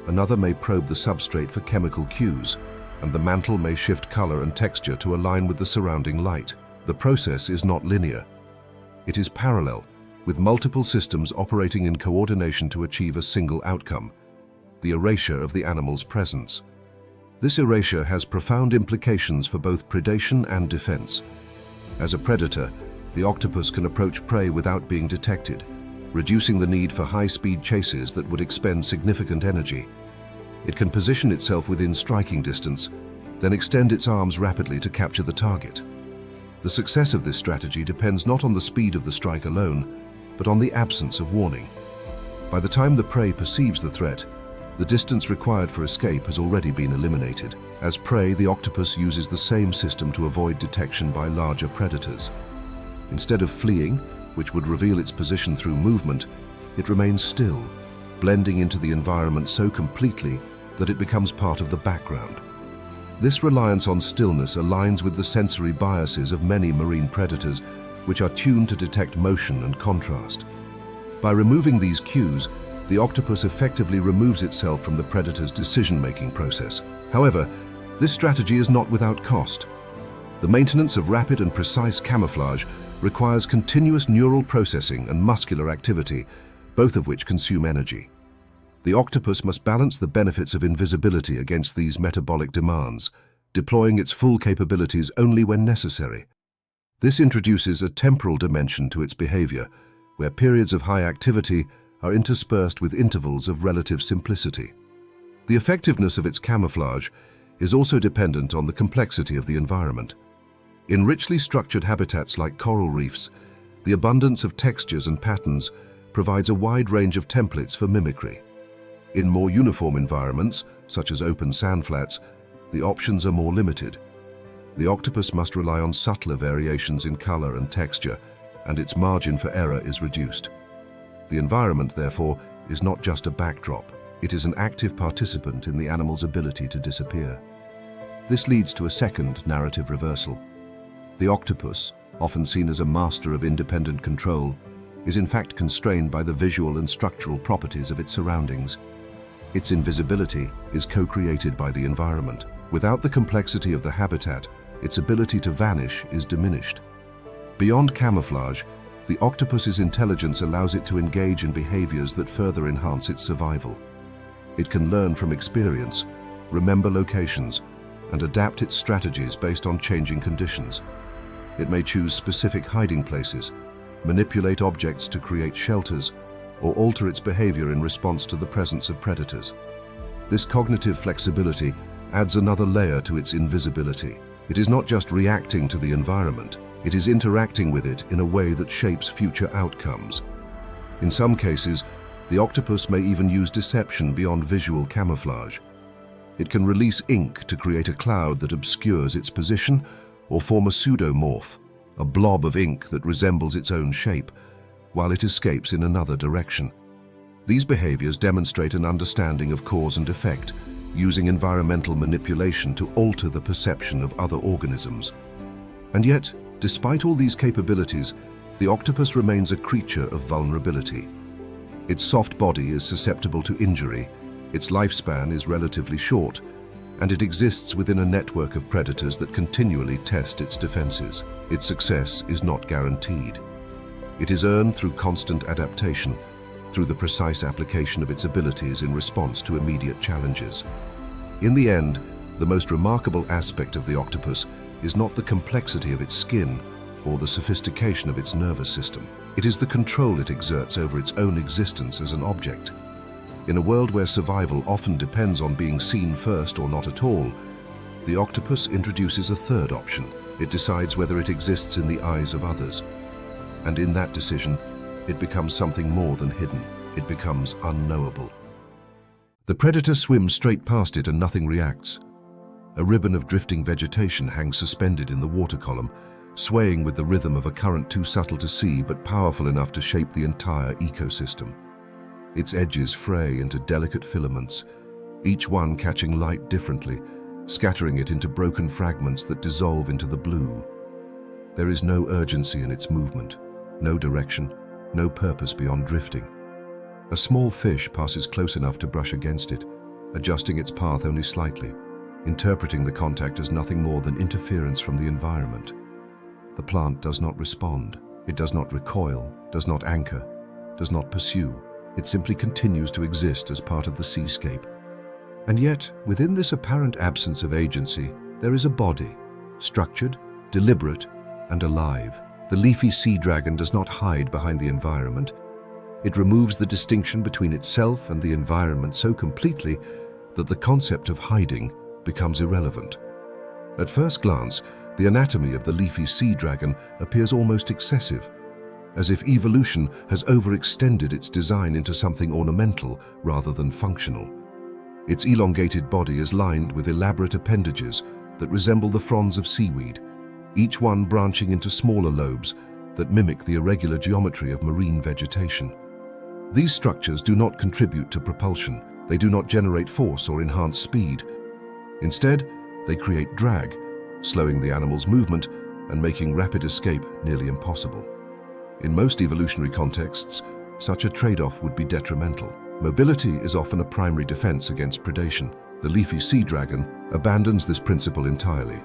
Speaker 1: another may probe the substrate for chemical cues, and the mantle may shift color and texture to align with the surrounding light. The process is not linear. It is parallel, with multiple systems operating in coordination to achieve a single outcome: the erasure of the animal's presence. This erasure has profound implications for both predation and defense. As a predator, the octopus can approach prey without being detected, reducing the need for high-speed chases that would expend significant energy. It can position itself within striking distance, then extend its arms rapidly to capture the target. The success of this strategy depends not on the speed of the strike alone, but on the absence of warning. By the time the prey perceives the threat, the distance required for escape has already been eliminated. As prey, the octopus uses the same system to avoid detection by larger predators. Instead of fleeing, which would reveal its position through movement, it remains still, blending into the environment so completely that it becomes part of the background. This reliance on stillness aligns with the sensory biases of many marine predators, which are tuned to detect motion and contrast. By removing these cues, the octopus effectively removes itself from the predator's decision-making process. However, this strategy is not without cost. The maintenance of rapid and precise camouflage requires continuous neural processing and muscular activity, both of which consume energy. The octopus must balance the benefits of invisibility against these metabolic demands, deploying its full capabilities only when necessary. This introduces a temporal dimension to its behavior, where periods of high activity are interspersed with intervals of relative simplicity. The effectiveness of its camouflage is also dependent on the complexity of the environment. In richly structured habitats like coral reefs, the abundance of textures and patterns provides a wide range of templates for mimicry. In more uniform environments, such as open sandflats, the options are more limited. The octopus must rely on subtler variations in color and texture, and its margin for error is reduced. The environment, therefore, is not just a backdrop. It is an active participant in the animal's ability to disappear. This leads to a second narrative reversal. The octopus, often seen as a master of independent control, is in fact constrained by the visual and structural properties of its surroundings. Its invisibility is co-created by the environment. Without the complexity of the habitat, its ability to vanish is diminished. Beyond camouflage, the octopus's intelligence allows it to engage in behaviors that further enhance its survival. It can learn from experience, remember locations, and adapt its strategies based on changing conditions. It may choose specific hiding places, manipulate objects to create shelters, or alter its behavior in response to the presence of predators. This cognitive flexibility adds another layer to its invisibility. It is not just reacting to the environment, it is interacting with it in a way that shapes future outcomes. In some cases, the octopus may even use deception beyond visual camouflage. It can release ink to create a cloud that obscures its position, or form a pseudomorph, a blob of ink that resembles its own shape, while it escapes in another direction. These behaviors demonstrate an understanding of cause and effect, using environmental manipulation to alter the perception of other organisms. And yet, despite all these capabilities, the octopus remains a creature of vulnerability. Its soft body is susceptible to injury, its lifespan is relatively short, and it exists within a network of predators that continually test its defenses. Its success is not guaranteed. It is earned through constant adaptation, through the precise application of its abilities in response to immediate challenges. In the end, the most remarkable aspect of the octopus is not the complexity of its skin or the sophistication of its nervous system. It is the control it exerts over its own existence as an object. In a world where survival often depends on being seen first or not at all, the octopus introduces a third option. It decides whether it exists in the eyes of others. And in that decision, it becomes something more than hidden. It becomes unknowable. The predator swims straight past it and nothing reacts. A ribbon of drifting vegetation hangs suspended in the water column, swaying with the rhythm of a current too subtle to see but powerful enough to shape the entire ecosystem. Its edges fray into delicate filaments, each one catching light differently, scattering it into broken fragments that dissolve into the blue. There is no urgency in its movement, no direction, no purpose beyond drifting. A small fish passes close enough to brush against it, adjusting its path only slightly, interpreting the contact as nothing more than interference from the environment. The plant does not respond. It does not recoil, does not anchor, does not pursue. It simply continues to exist as part of the seascape. And yet, within this apparent absence of agency, there is a body, structured, deliberate, and alive. The leafy sea dragon does not hide behind the environment. It removes the distinction between itself and the environment so completely that the concept of hiding becomes irrelevant. At first glance, the anatomy of the leafy sea dragon appears almost excessive, as if evolution has overextended its design into something ornamental rather than functional. Its elongated body is lined with elaborate appendages that resemble the fronds of seaweed, each one branching into smaller lobes that mimic the irregular geometry of marine vegetation. These structures do not contribute to propulsion. They do not generate force or enhance speed. Instead, they create drag, slowing the animal's movement and making rapid escape nearly impossible. In most evolutionary contexts, such a trade-off would be detrimental. Mobility is often a primary defense against predation. The leafy sea dragon abandons this principle entirely.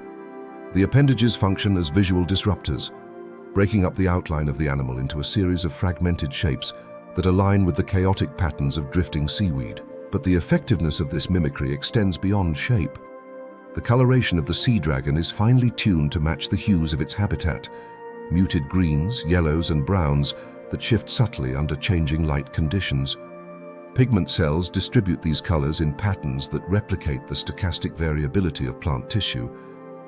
Speaker 1: The appendages function as visual disruptors, breaking up the outline of the animal into a series of fragmented shapes that align with the chaotic patterns of drifting seaweed. But the effectiveness of this mimicry extends beyond shape. The coloration of the sea dragon is finely tuned to match the hues of its habitat, muted greens, yellows, and browns that shift subtly under changing light conditions. Pigment cells distribute these colors in patterns that replicate the stochastic variability of plant tissue,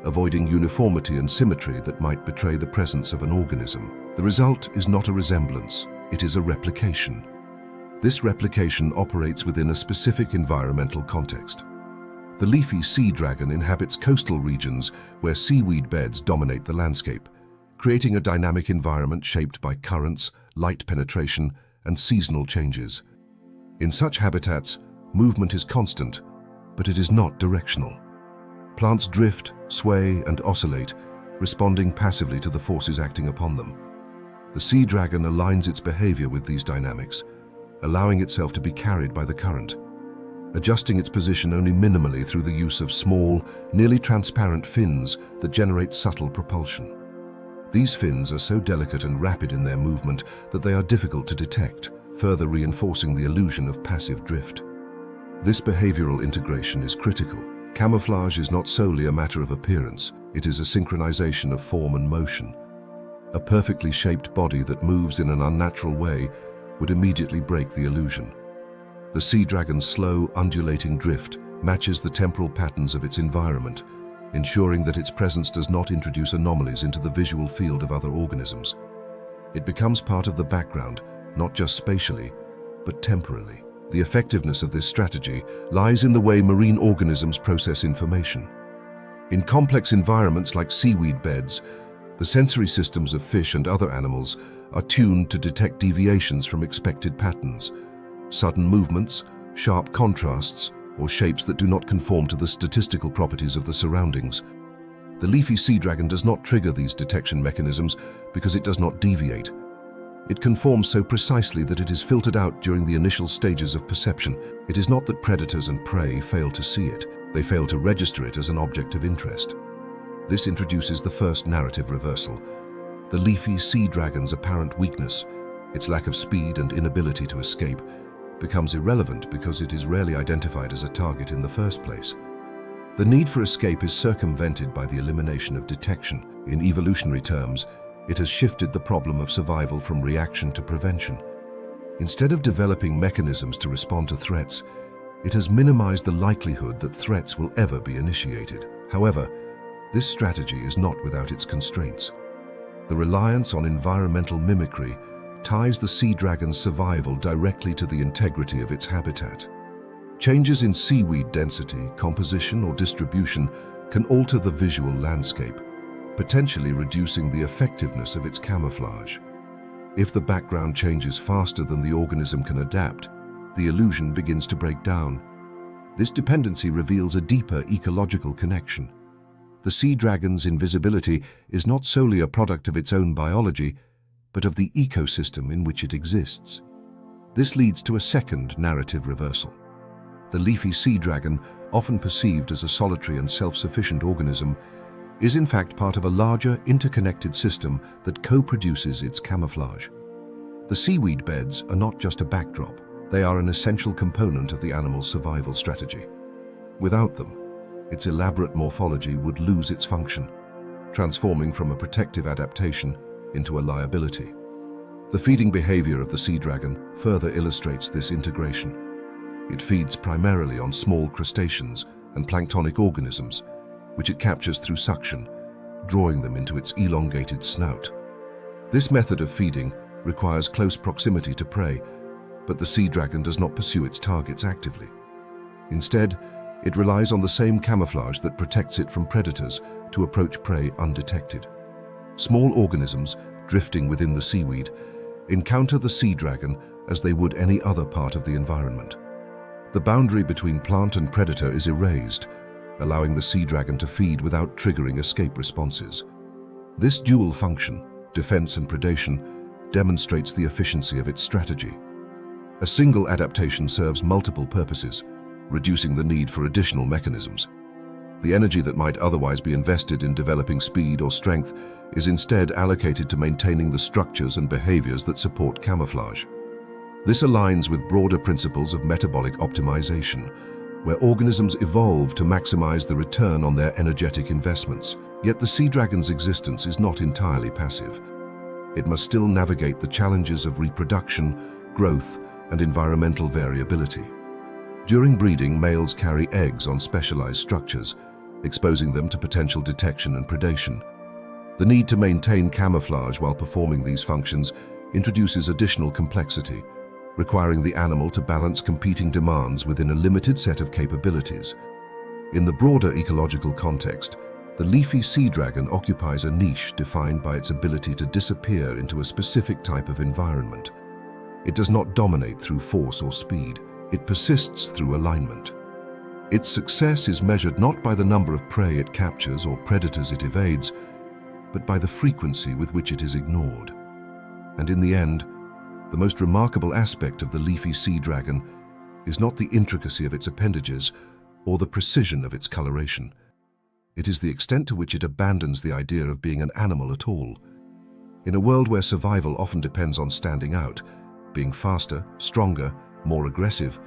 Speaker 1: avoiding uniformity and symmetry that might betray the presence of an organism. The result is not a resemblance, it is a replication. This replication operates within a specific environmental context. The leafy sea dragon inhabits coastal regions where seaweed beds dominate the landscape, creating a dynamic environment shaped by currents, light penetration, and seasonal changes. In such habitats, movement is constant, but it is not directional. Plants drift, sway, and oscillate, responding passively to the forces acting upon them. The sea dragon aligns its behavior with these dynamics, allowing itself to be carried by the current, adjusting its position only minimally through the use of small, nearly transparent fins that generate subtle propulsion. These fins are so delicate and rapid in their movement that they are difficult to detect, further reinforcing the illusion of passive drift. This behavioral integration is critical. Camouflage is not solely a matter of appearance, it is a synchronization of form and motion. A perfectly shaped body that moves in an unnatural way would immediately break the illusion. The sea dragon's slow, undulating drift matches the temporal patterns of its environment, ensuring that its presence does not introduce anomalies into the visual field of other organisms. It becomes part of the background, not just spatially, but temporally. The effectiveness of this strategy lies in the way marine organisms process information. In complex environments like seaweed beds, the sensory systems of fish and other animals are tuned to detect deviations from expected patterns, sudden movements, sharp contrasts, or shapes that do not conform to the statistical properties of the surroundings. The leafy sea dragon does not trigger these detection mechanisms because it does not deviate. It conforms so precisely that it is filtered out during the initial stages of perception. It is not that predators and prey fail to see it, they fail to register it as an object of interest. This introduces the first narrative reversal. The leafy sea dragon's apparent weakness, its lack of speed and inability to escape, becomes irrelevant because it is rarely identified as a target in the first place. The need for escape is circumvented by the elimination of detection. In evolutionary terms, it has shifted the problem of survival from reaction to prevention. Instead of developing mechanisms to respond to threats, it has minimized the likelihood that threats will ever be initiated. However, this strategy is not without its constraints. The reliance on environmental mimicry ties the sea dragon's survival directly to the integrity of its habitat. Changes in seaweed density, composition, or distribution can alter the visual landscape, potentially reducing the effectiveness of its camouflage. If the background changes faster than the organism can adapt, the illusion begins to break down. This dependency reveals a deeper ecological connection. The sea dragon's invisibility is not solely a product of its own biology, but of the ecosystem in which it exists. This leads to a second narrative reversal. The leafy sea dragon, often perceived as a solitary and self-sufficient organism, is in fact part of a larger, interconnected system that co-produces its camouflage. The seaweed beds are not just a backdrop, they are an essential component of the animal's survival strategy. Without them, its elaborate morphology would lose its function, transforming from a protective adaptation into a liability. The feeding behavior of the sea dragon further illustrates this integration. It feeds primarily on small crustaceans and planktonic organisms, which it captures through suction, drawing them into its elongated snout. This method of feeding requires close proximity to prey, but the sea dragon does not pursue its targets actively. Instead, it relies on the same camouflage that protects it from predators to approach prey undetected. Small organisms, drifting within the seaweed, encounter the sea dragon as they would any other part of the environment. The boundary between plant and predator is erased, allowing the sea dragon to feed without triggering escape responses. This dual function, defense and predation, demonstrates the efficiency of its strategy. A single adaptation serves multiple purposes, reducing the need for additional mechanisms. The energy that might otherwise be invested in developing speed or strength is instead allocated to maintaining the structures and behaviors that support camouflage. This aligns with broader principles of metabolic optimization, where organisms evolve to maximize the return on their energetic investments. Yet the sea dragon's existence is not entirely passive. It must still navigate the challenges of reproduction, growth, and environmental variability. During breeding, males carry eggs on specialized structures, exposing them to potential detection and predation. The need to maintain camouflage while performing these functions introduces additional complexity, requiring the animal to balance competing demands within a limited set of capabilities. In the broader ecological context, the leafy sea dragon occupies a niche defined by its ability to disappear into a specific type of environment. It does not dominate through force or speed, it persists through alignment. Its success is measured not by the number of prey it captures or predators it evades, but by the frequency with which it is ignored. And in the end, the most remarkable aspect of the leafy sea dragon is not the intricacy of its appendages or the precision of its coloration. It is the extent to which it abandons the idea of being an animal at all. In a world where survival often depends on standing out, being faster, stronger, more aggressive,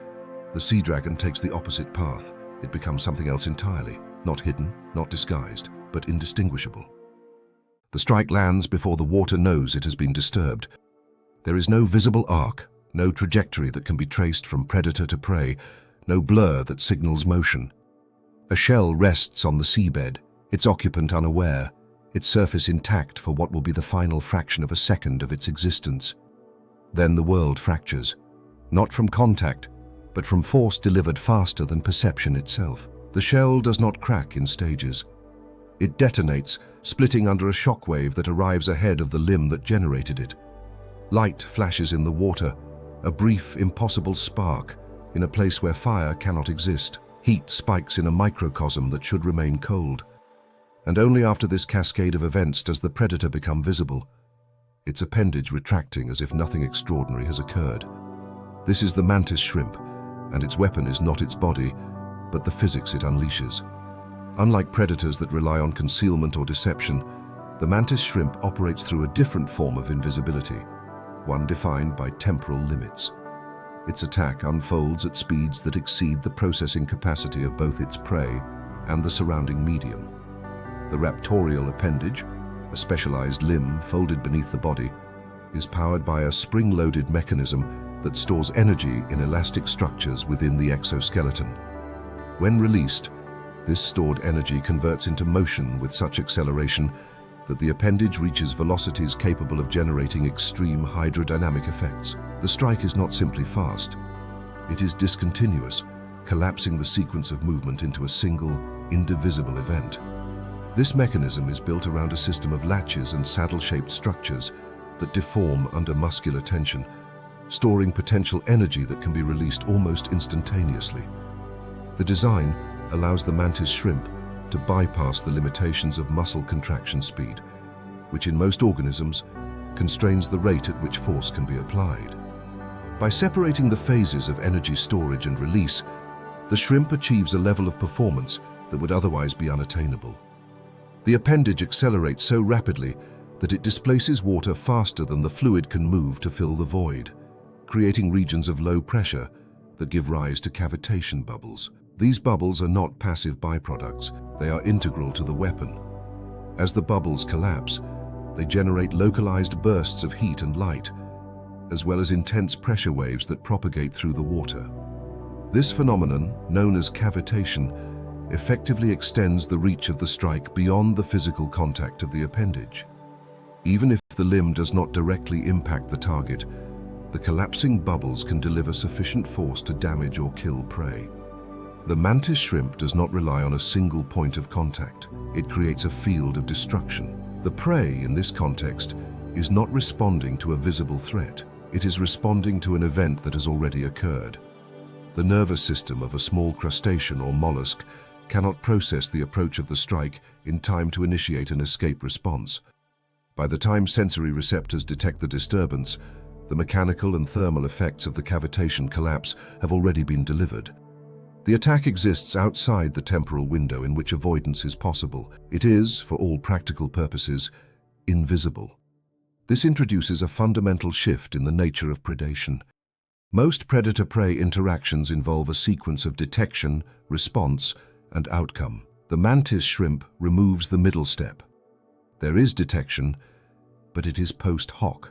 Speaker 1: the sea dragon takes the opposite path. It becomes something else entirely, not hidden, not disguised, but indistinguishable. The strike lands before the water knows it has been disturbed. There is no visible arc, no trajectory that can be traced from predator to prey, no blur that signals motion. A shell rests on the seabed, its occupant unaware, its surface intact for what will be the final fraction of a second of its existence. Then the world fractures, not from contact, but from force delivered faster than perception itself. The shell does not crack in stages. It detonates, splitting under a shockwave that arrives ahead of the limb that generated it. Light flashes in the water, a brief, impossible spark in a place where fire cannot exist. Heat spikes in a microcosm that should remain cold. And only after this cascade of events does the predator become visible, its appendage retracting as if nothing extraordinary has occurred. This is the mantis shrimp, and its weapon is not its body, but the physics it unleashes. Unlike predators that rely on concealment or deception, the mantis shrimp operates through a different form of invisibility, one defined by temporal limits. Its attack unfolds at speeds that exceed the processing capacity of both its prey and the surrounding medium. The raptorial appendage, a specialized limb folded beneath the body, is powered by a spring-loaded mechanism that stores energy in elastic structures within the exoskeleton. When released, this stored energy converts into motion with such acceleration that the appendage reaches velocities capable of generating extreme hydrodynamic effects. The strike is not simply fast. It is discontinuous, collapsing the sequence of movement into a single, indivisible event. This mechanism is built around a system of latches and saddle-shaped structures that deform under muscular tension, storing potential energy that can be released almost instantaneously. The design allows the mantis shrimp to bypass the limitations of muscle contraction speed, which in most organisms constrains the rate at which force can be applied. By separating the phases of energy storage and release, the shrimp achieves a level of performance that would otherwise be unattainable. The appendage accelerates so rapidly that it displaces water faster than the fluid can move to fill the void, creating regions of low pressure that give rise to cavitation bubbles. These bubbles are not passive byproducts, they are integral to the weapon. As the bubbles collapse, they generate localized bursts of heat and light, as well as intense pressure waves that propagate through the water. This phenomenon, known as cavitation, effectively extends the reach of the strike beyond the physical contact of the appendage. Even if the limb does not directly impact the target, the collapsing bubbles can deliver sufficient force to damage or kill prey. The mantis shrimp does not rely on a single point of contact. It creates a field of destruction. The prey, in this context, is not responding to a visible threat. It is responding to an event that has already occurred. The nervous system of a small crustacean or mollusk cannot process the approach of the strike in time to initiate an escape response. By the time sensory receptors detect the disturbance, the mechanical and thermal effects of the cavitation collapse have already been delivered. The attack exists outside the temporal window in which avoidance is possible. It is, for all practical purposes, invisible. This introduces a fundamental shift in the nature of predation. Most predator-prey interactions involve a sequence of detection, response, and outcome. The mantis shrimp removes the middle step. There is detection, but it is post hoc,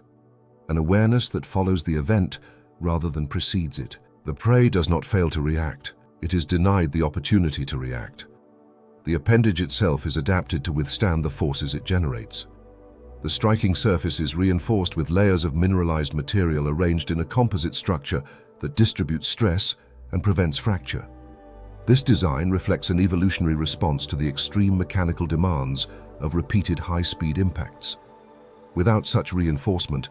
Speaker 1: an awareness that follows the event rather than precedes it. The prey does not fail to react. It is denied the opportunity to react. The appendage itself is adapted to withstand the forces it generates. The striking surface is reinforced with layers of mineralized material arranged in a composite structure that distributes stress and prevents fracture. This design reflects an evolutionary response to the extreme mechanical demands of repeated high-speed impacts. Without such reinforcement,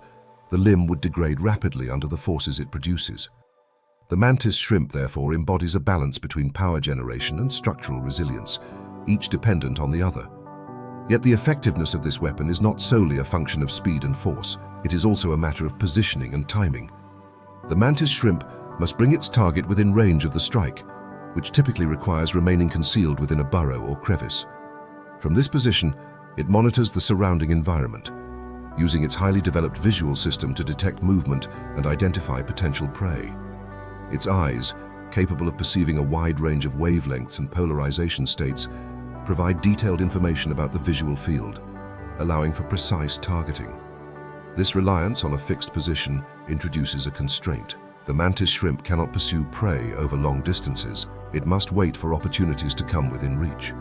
Speaker 1: the limb would degrade rapidly under the forces it produces. The mantis shrimp, therefore, embodies a balance between power generation and structural resilience, each dependent on the other. Yet the effectiveness of this weapon is not solely a function of speed and force. It is also a matter of positioning and timing. The mantis shrimp must bring its target within range of the strike, which typically requires remaining concealed within a burrow or crevice. From this position, it monitors the surrounding environment, using its highly developed visual system to detect movement and identify potential prey. Its eyes, capable of perceiving a wide range of wavelengths and polarization states, provide detailed information about the visual field, allowing for precise targeting. This reliance on a fixed position introduces a constraint. The mantis shrimp cannot pursue prey over long distances. It must wait for opportunities to come within reach.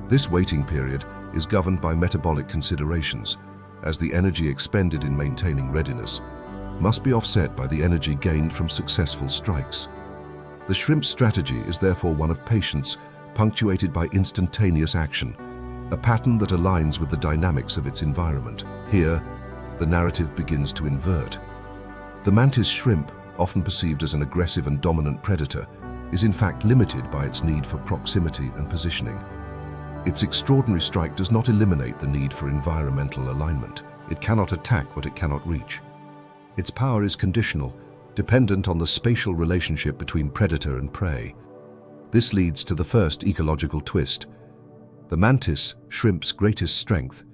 Speaker 1: This waiting period is governed by metabolic considerations, as the energy expended in maintaining readiness must be offset by the energy gained from successful strikes. The shrimp's strategy is therefore one of patience, punctuated by instantaneous action, a pattern that aligns with the dynamics of its environment. Here, the narrative begins to invert. The mantis shrimp, often perceived as an aggressive and dominant predator, is in fact limited by its need for proximity and positioning. Its extraordinary strike does not eliminate the need for environmental alignment. It cannot attack what it cannot reach. Its power is conditional, dependent on the spatial relationship between predator and prey. This leads to the first ecological twist. The mantis shrimp's greatest strength,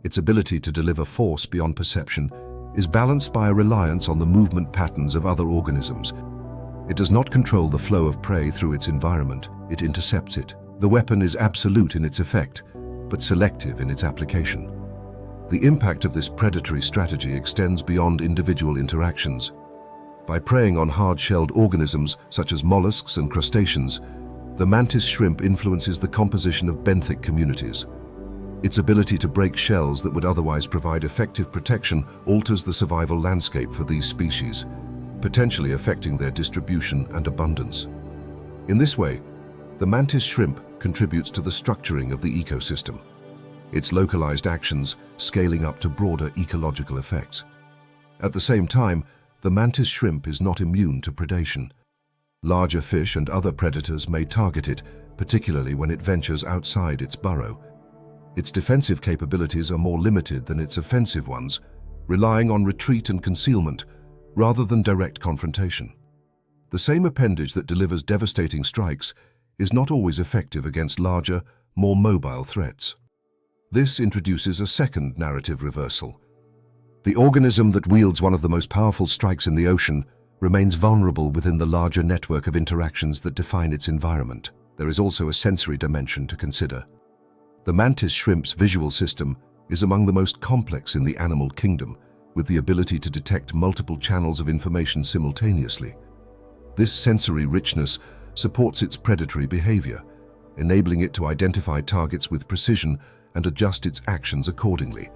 Speaker 1: its ability to deliver force beyond perception, is balanced by a reliance on the movement patterns of other organisms. It does not control the flow of prey through its environment, it intercepts it. The weapon is absolute in its effect, but selective in its application. The impact of this predatory strategy extends beyond individual interactions. By preying on hard-shelled organisms such as mollusks and crustaceans, the mantis shrimp influences the composition of benthic communities. Its ability to break shells that would otherwise provide effective protection alters the survival landscape for these species, potentially affecting their distribution and abundance. In this way, the mantis shrimp contributes to the structuring of the ecosystem, its localized actions scaling up to broader ecological effects. At the same time, the mantis shrimp is not immune to predation. Larger fish and other predators may target it, particularly when it ventures outside its burrow. Its defensive capabilities are more limited than its offensive ones, relying on retreat and concealment rather than direct confrontation. The same appendage that delivers devastating strikes is not always effective against larger, more mobile threats. This introduces a second narrative reversal. The organism that wields one of the most powerful strikes in the ocean remains vulnerable within the larger network of interactions that define its environment. There is also a sensory dimension to consider. The mantis shrimp's visual system is among the most complex in the animal kingdom, with the ability to detect multiple channels of information simultaneously. This sensory richness supports its predatory behavior, enabling it to identify targets with precision and adjust its actions accordingly.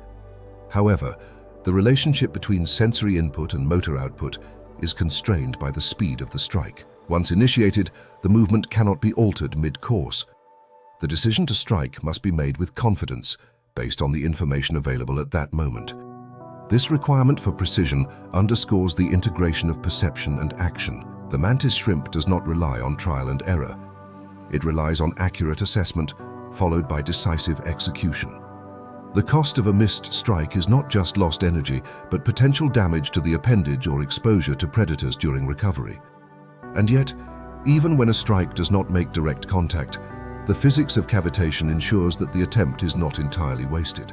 Speaker 1: However, the relationship between sensory input and motor output is constrained by the speed of the strike. Once initiated, the movement cannot be altered mid-course. The decision to strike must be made with confidence, based on the information available at that moment. This requirement for precision underscores the integration of perception and action. The mantis shrimp does not rely on trial and error. It relies on accurate assessment, followed by decisive execution. The cost of a missed strike is not just lost energy, but potential damage to the appendage or exposure to predators during recovery. And yet, even when a strike does not make direct contact, the physics of cavitation ensures that the attempt is not entirely wasted.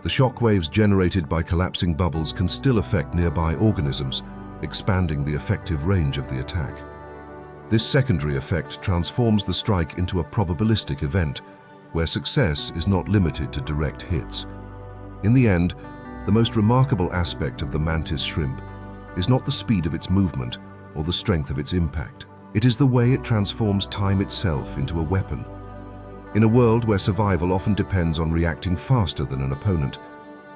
Speaker 1: The shock waves generated by collapsing bubbles can still affect nearby organisms, expanding the effective range of the attack. This secondary effect transforms the strike into a probabilistic event, where success is not limited to direct hits. In the end, the most remarkable aspect of the mantis shrimp is not the speed of its movement or the strength of its impact. It is the way it transforms time itself into a weapon. In a world where survival often depends on reacting faster than an opponent,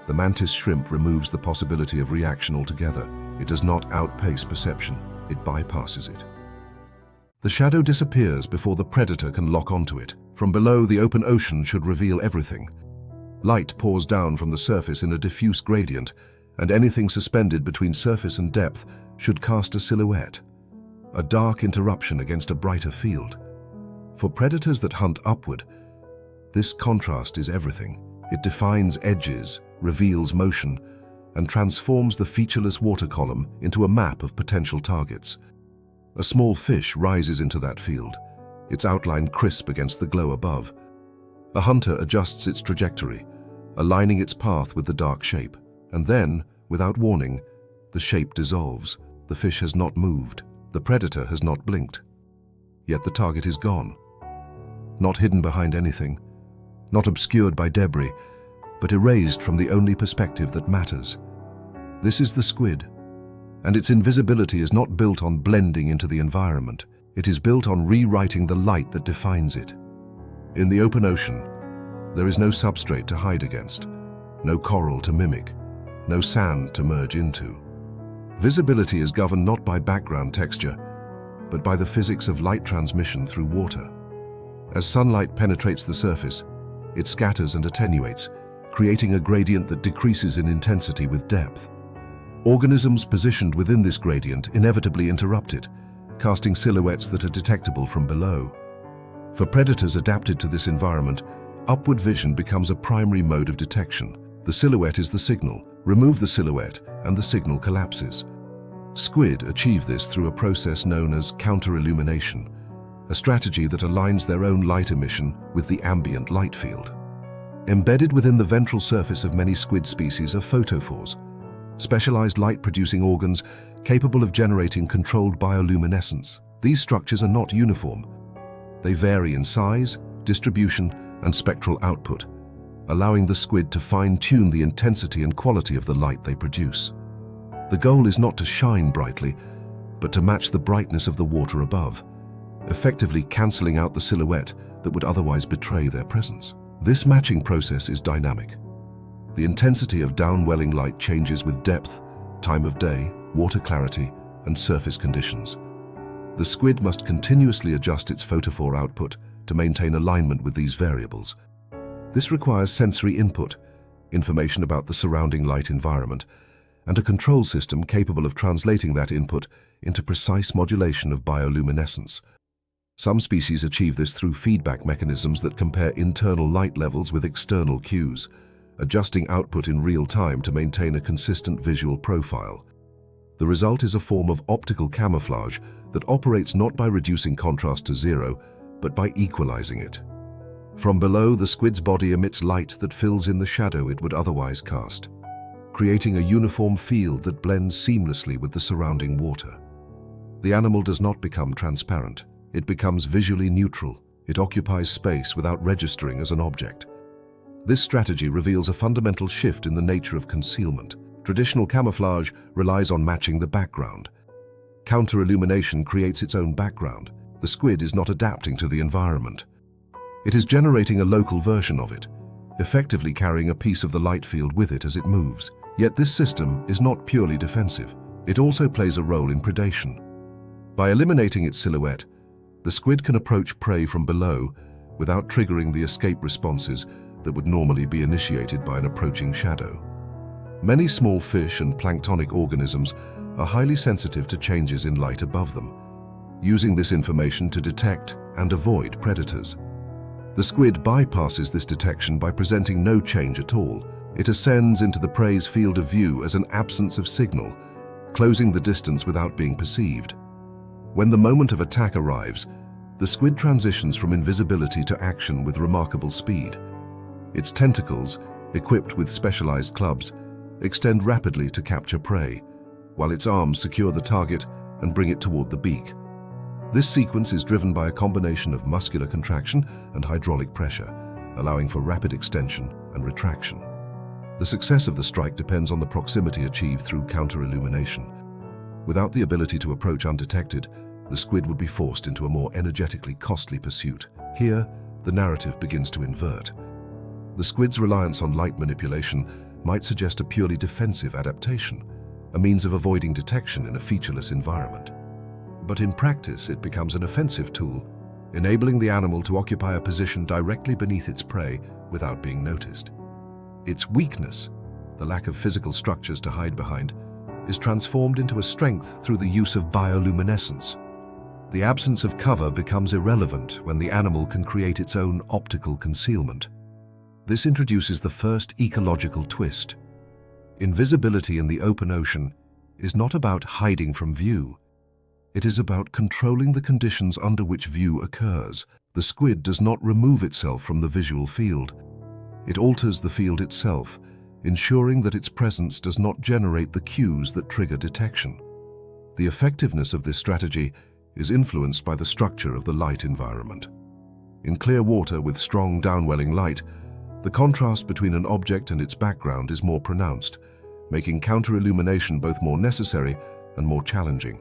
Speaker 1: the mantis shrimp removes the possibility of reaction altogether. It does not outpace perception, it bypasses it. The shadow disappears before the predator can lock onto it. From below, the open ocean should reveal everything. Light pours down from the surface in a diffuse gradient, and anything suspended between surface and depth should cast a silhouette, a dark interruption against a brighter field. For predators that hunt upward, this contrast is everything. It defines edges, reveals motion, and transforms the featureless water column into a map of potential targets. A small fish rises into that field, its outline crisp against the glow above. A hunter adjusts its trajectory, aligning its path with the dark shape. And then, without warning, the shape dissolves. The fish has not moved. The predator has not blinked. Yet the target is gone. Not hidden behind anything, not obscured by debris, but erased from the only perspective that matters. This is the squid, and its invisibility is not built on blending into the environment. It is built on rewriting the light that defines it. In the open ocean, there is no substrate to hide against, no coral to mimic, no sand to merge into. Visibility is governed not by background texture, but by the physics of light transmission through water. As sunlight penetrates the surface, it scatters and attenuates, creating a gradient that decreases in intensity with depth. Organisms positioned within this gradient inevitably interrupt it, casting silhouettes that are detectable from below. For predators adapted to this environment, upward vision becomes a primary mode of detection. The silhouette is the signal. Remove the silhouette, and the signal collapses. Squid achieve this through a process known as counter-illumination, a strategy that aligns their own light emission with the ambient light field. Embedded within the ventral surface of many squid species are photophores, specialized light-producing organs capable of generating controlled bioluminescence. These structures are not uniform. They vary in size, distribution, and spectral output, allowing the squid to fine-tune the intensity and quality of the light they produce. The goal is not to shine brightly, but to match the brightness of the water above, effectively cancelling out the silhouette that would otherwise betray their presence. This matching process is dynamic. The intensity of downwelling light changes with depth, time of day, water clarity, and surface conditions. The squid must continuously adjust its photophore output to maintain alignment with these variables. This requires sensory input, information about the surrounding light environment, and a control system capable of translating that input into precise modulation of bioluminescence. Some species achieve this through feedback mechanisms that compare internal light levels with external cues, adjusting output in real time to maintain a consistent visual profile. The result is a form of optical camouflage that operates not by reducing contrast to zero, but by equalizing it. From below, the squid's body emits light that fills in the shadow it would otherwise cast, creating a uniform field that blends seamlessly with the surrounding water. The animal does not become transparent. It becomes visually neutral. It occupies space without registering as an object. This strategy reveals a fundamental shift in the nature of concealment. Traditional camouflage relies on matching the background. Counter-illumination creates its own background. The squid is not adapting to the environment. It is generating a local version of it, effectively carrying a piece of the light field with it as it moves. Yet this system is not purely defensive. It also plays a role in predation. By eliminating its silhouette, the squid can approach prey from below without triggering the escape responses that would normally be initiated by an approaching shadow. Many small fish and planktonic organisms are highly sensitive to changes in light above them, using this information to detect and avoid predators. The squid bypasses this detection by presenting no change at all. It ascends into the prey's field of view as an absence of signal, closing the distance without being perceived. When the moment of attack arrives, the squid transitions from invisibility to action with remarkable speed. Its tentacles, equipped with specialized clubs, extend rapidly to capture prey, while its arms secure the target and bring it toward the beak. This sequence is driven by a combination of muscular contraction and hydraulic pressure, allowing for rapid extension and retraction. The success of the strike depends on the proximity achieved through counter-illumination. Without the ability to approach undetected, the squid would be forced into a more energetically costly pursuit. Here, the narrative begins to invert. The squid's reliance on light manipulation might suggest a purely defensive adaptation, a means of avoiding detection in a featureless environment. But in practice, it becomes an offensive tool, enabling the animal to occupy a position directly beneath its prey without being noticed. Its weakness, the lack of physical structures to hide behind, is transformed into a strength through the use of bioluminescence. The absence of cover becomes irrelevant when the animal can create its own optical concealment. This introduces the first ecological twist. Invisibility in the open ocean is not about hiding from view. It is about controlling the conditions under which view occurs. The squid does not remove itself from the visual field. It alters the field itself, ensuring that its presence does not generate the cues that trigger detection. The effectiveness of this strategy is influenced by the structure of the light environment. In clear water with strong downwelling light, the contrast between an object and its background is more pronounced, making counter-illumination both more necessary and more challenging.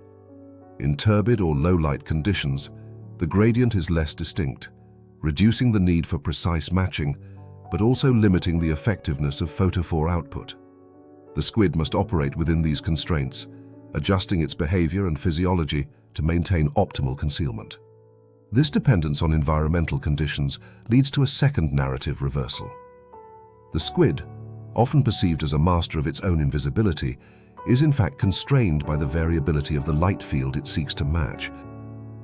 Speaker 1: In turbid or low-light conditions, the gradient is less distinct, reducing the need for precise matching, but also limiting the effectiveness of photophore output. The squid must operate within these constraints, adjusting its behavior and physiology to maintain optimal concealment. This dependence on environmental conditions leads to a second narrative reversal. The squid, often perceived as a master of its own invisibility, is in fact constrained by the variability of the light field it seeks to match.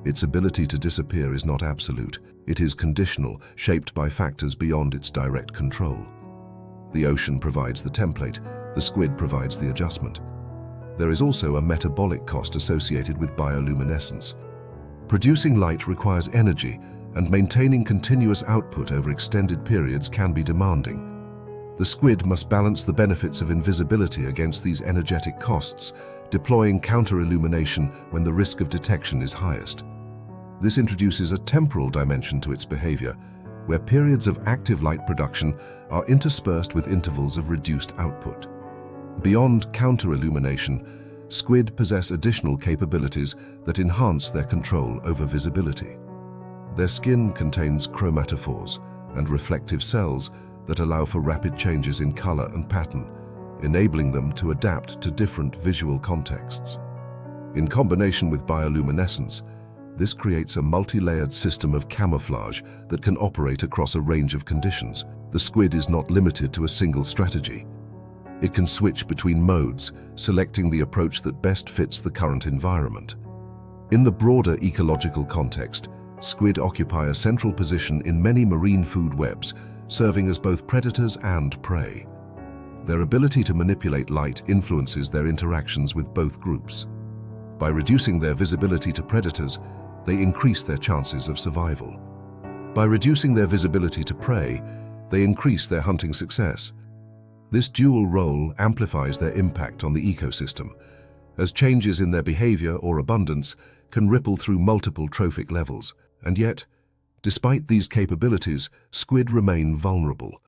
Speaker 1: Its ability to disappear is not absolute. It is conditional, shaped by factors beyond its direct control. The ocean provides the template, the squid provides the adjustment. There is also a metabolic cost associated with bioluminescence. Producing light requires energy, and maintaining continuous output over extended periods can be demanding. The squid must balance the benefits of invisibility against these energetic costs, deploying counter-illumination when the risk of detection is highest. This introduces a temporal dimension to its behavior, where periods of active light production are interspersed with intervals of reduced output. Beyond counter-illumination, squid possess additional capabilities that enhance their control over visibility. Their skin contains chromatophores and reflective cells that allow for rapid changes in color and pattern, enabling them to adapt to different visual contexts. In combination with bioluminescence, this creates a multi-layered system of camouflage that can operate across a range of conditions. The squid is not limited to a single strategy. It can switch between modes, selecting the approach that best fits the current environment. In the broader ecological context, squid occupy a central position in many marine food webs, serving as both predators and prey. Their ability to manipulate light influences their interactions with both groups. By reducing their visibility to predators, they increase their chances of survival. By reducing their visibility to prey, they increase their hunting success. This dual role amplifies their impact on the ecosystem, as changes in their behavior or abundance can ripple through multiple trophic levels. And yet, despite these capabilities, squid remain vulnerable.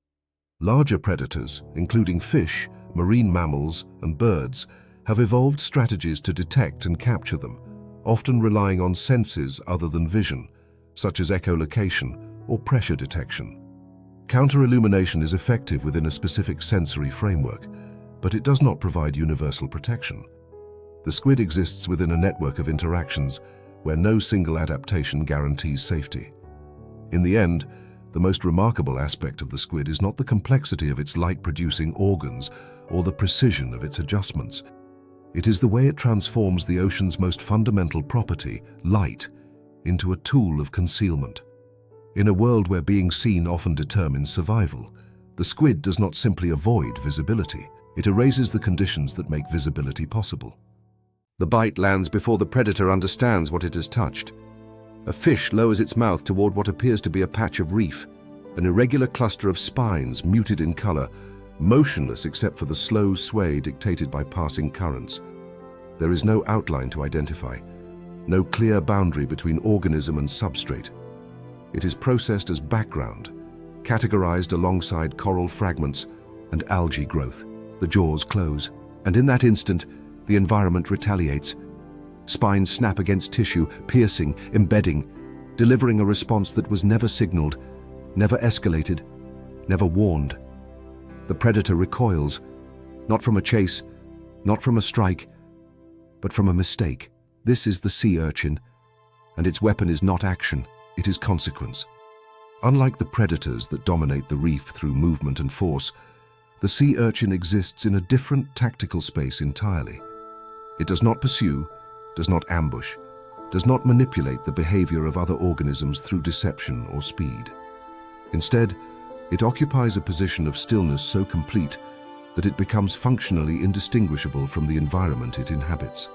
Speaker 1: Larger predators, including fish, marine mammals, and birds, have evolved strategies to detect and capture them, often relying on senses other than vision, such as echolocation or pressure detection. Counter-illumination is effective within a specific sensory framework, but it does not provide universal protection. The squid exists within a network of interactions where no single adaptation guarantees safety. In the end, the most remarkable aspect of the squid is not the complexity of its light-producing organs or the precision of its adjustments. It is the way it transforms the ocean's most fundamental property, light, into a tool of concealment. In a world where being seen often determines survival, the squid does not simply avoid visibility. It erases the conditions that make visibility possible. The bite lands before the predator understands what it has touched. A fish lowers its mouth toward what appears to be a patch of reef, an irregular cluster of spines muted in color, motionless except for the slow sway dictated by passing currents. There is no outline to identify, no clear boundary between organism and substrate. It is processed as background, categorized alongside coral fragments and algae growth. The jaws close, and in that instant, the environment retaliates. Spines snap against tissue, piercing, embedding, delivering a response that was never signaled, never escalated, never warned. The predator recoils, not from a chase, not from a strike, but from a mistake. This is the sea urchin, and its weapon is not action, it is consequence. Unlike the predators that dominate the reef through movement and force, the sea urchin exists in a different tactical space entirely. It does not pursue, does not ambush, does not manipulate the behavior of other organisms through deception or speed. Instead, it occupies a position of stillness so complete that it becomes functionally indistinguishable from the environment it inhabits.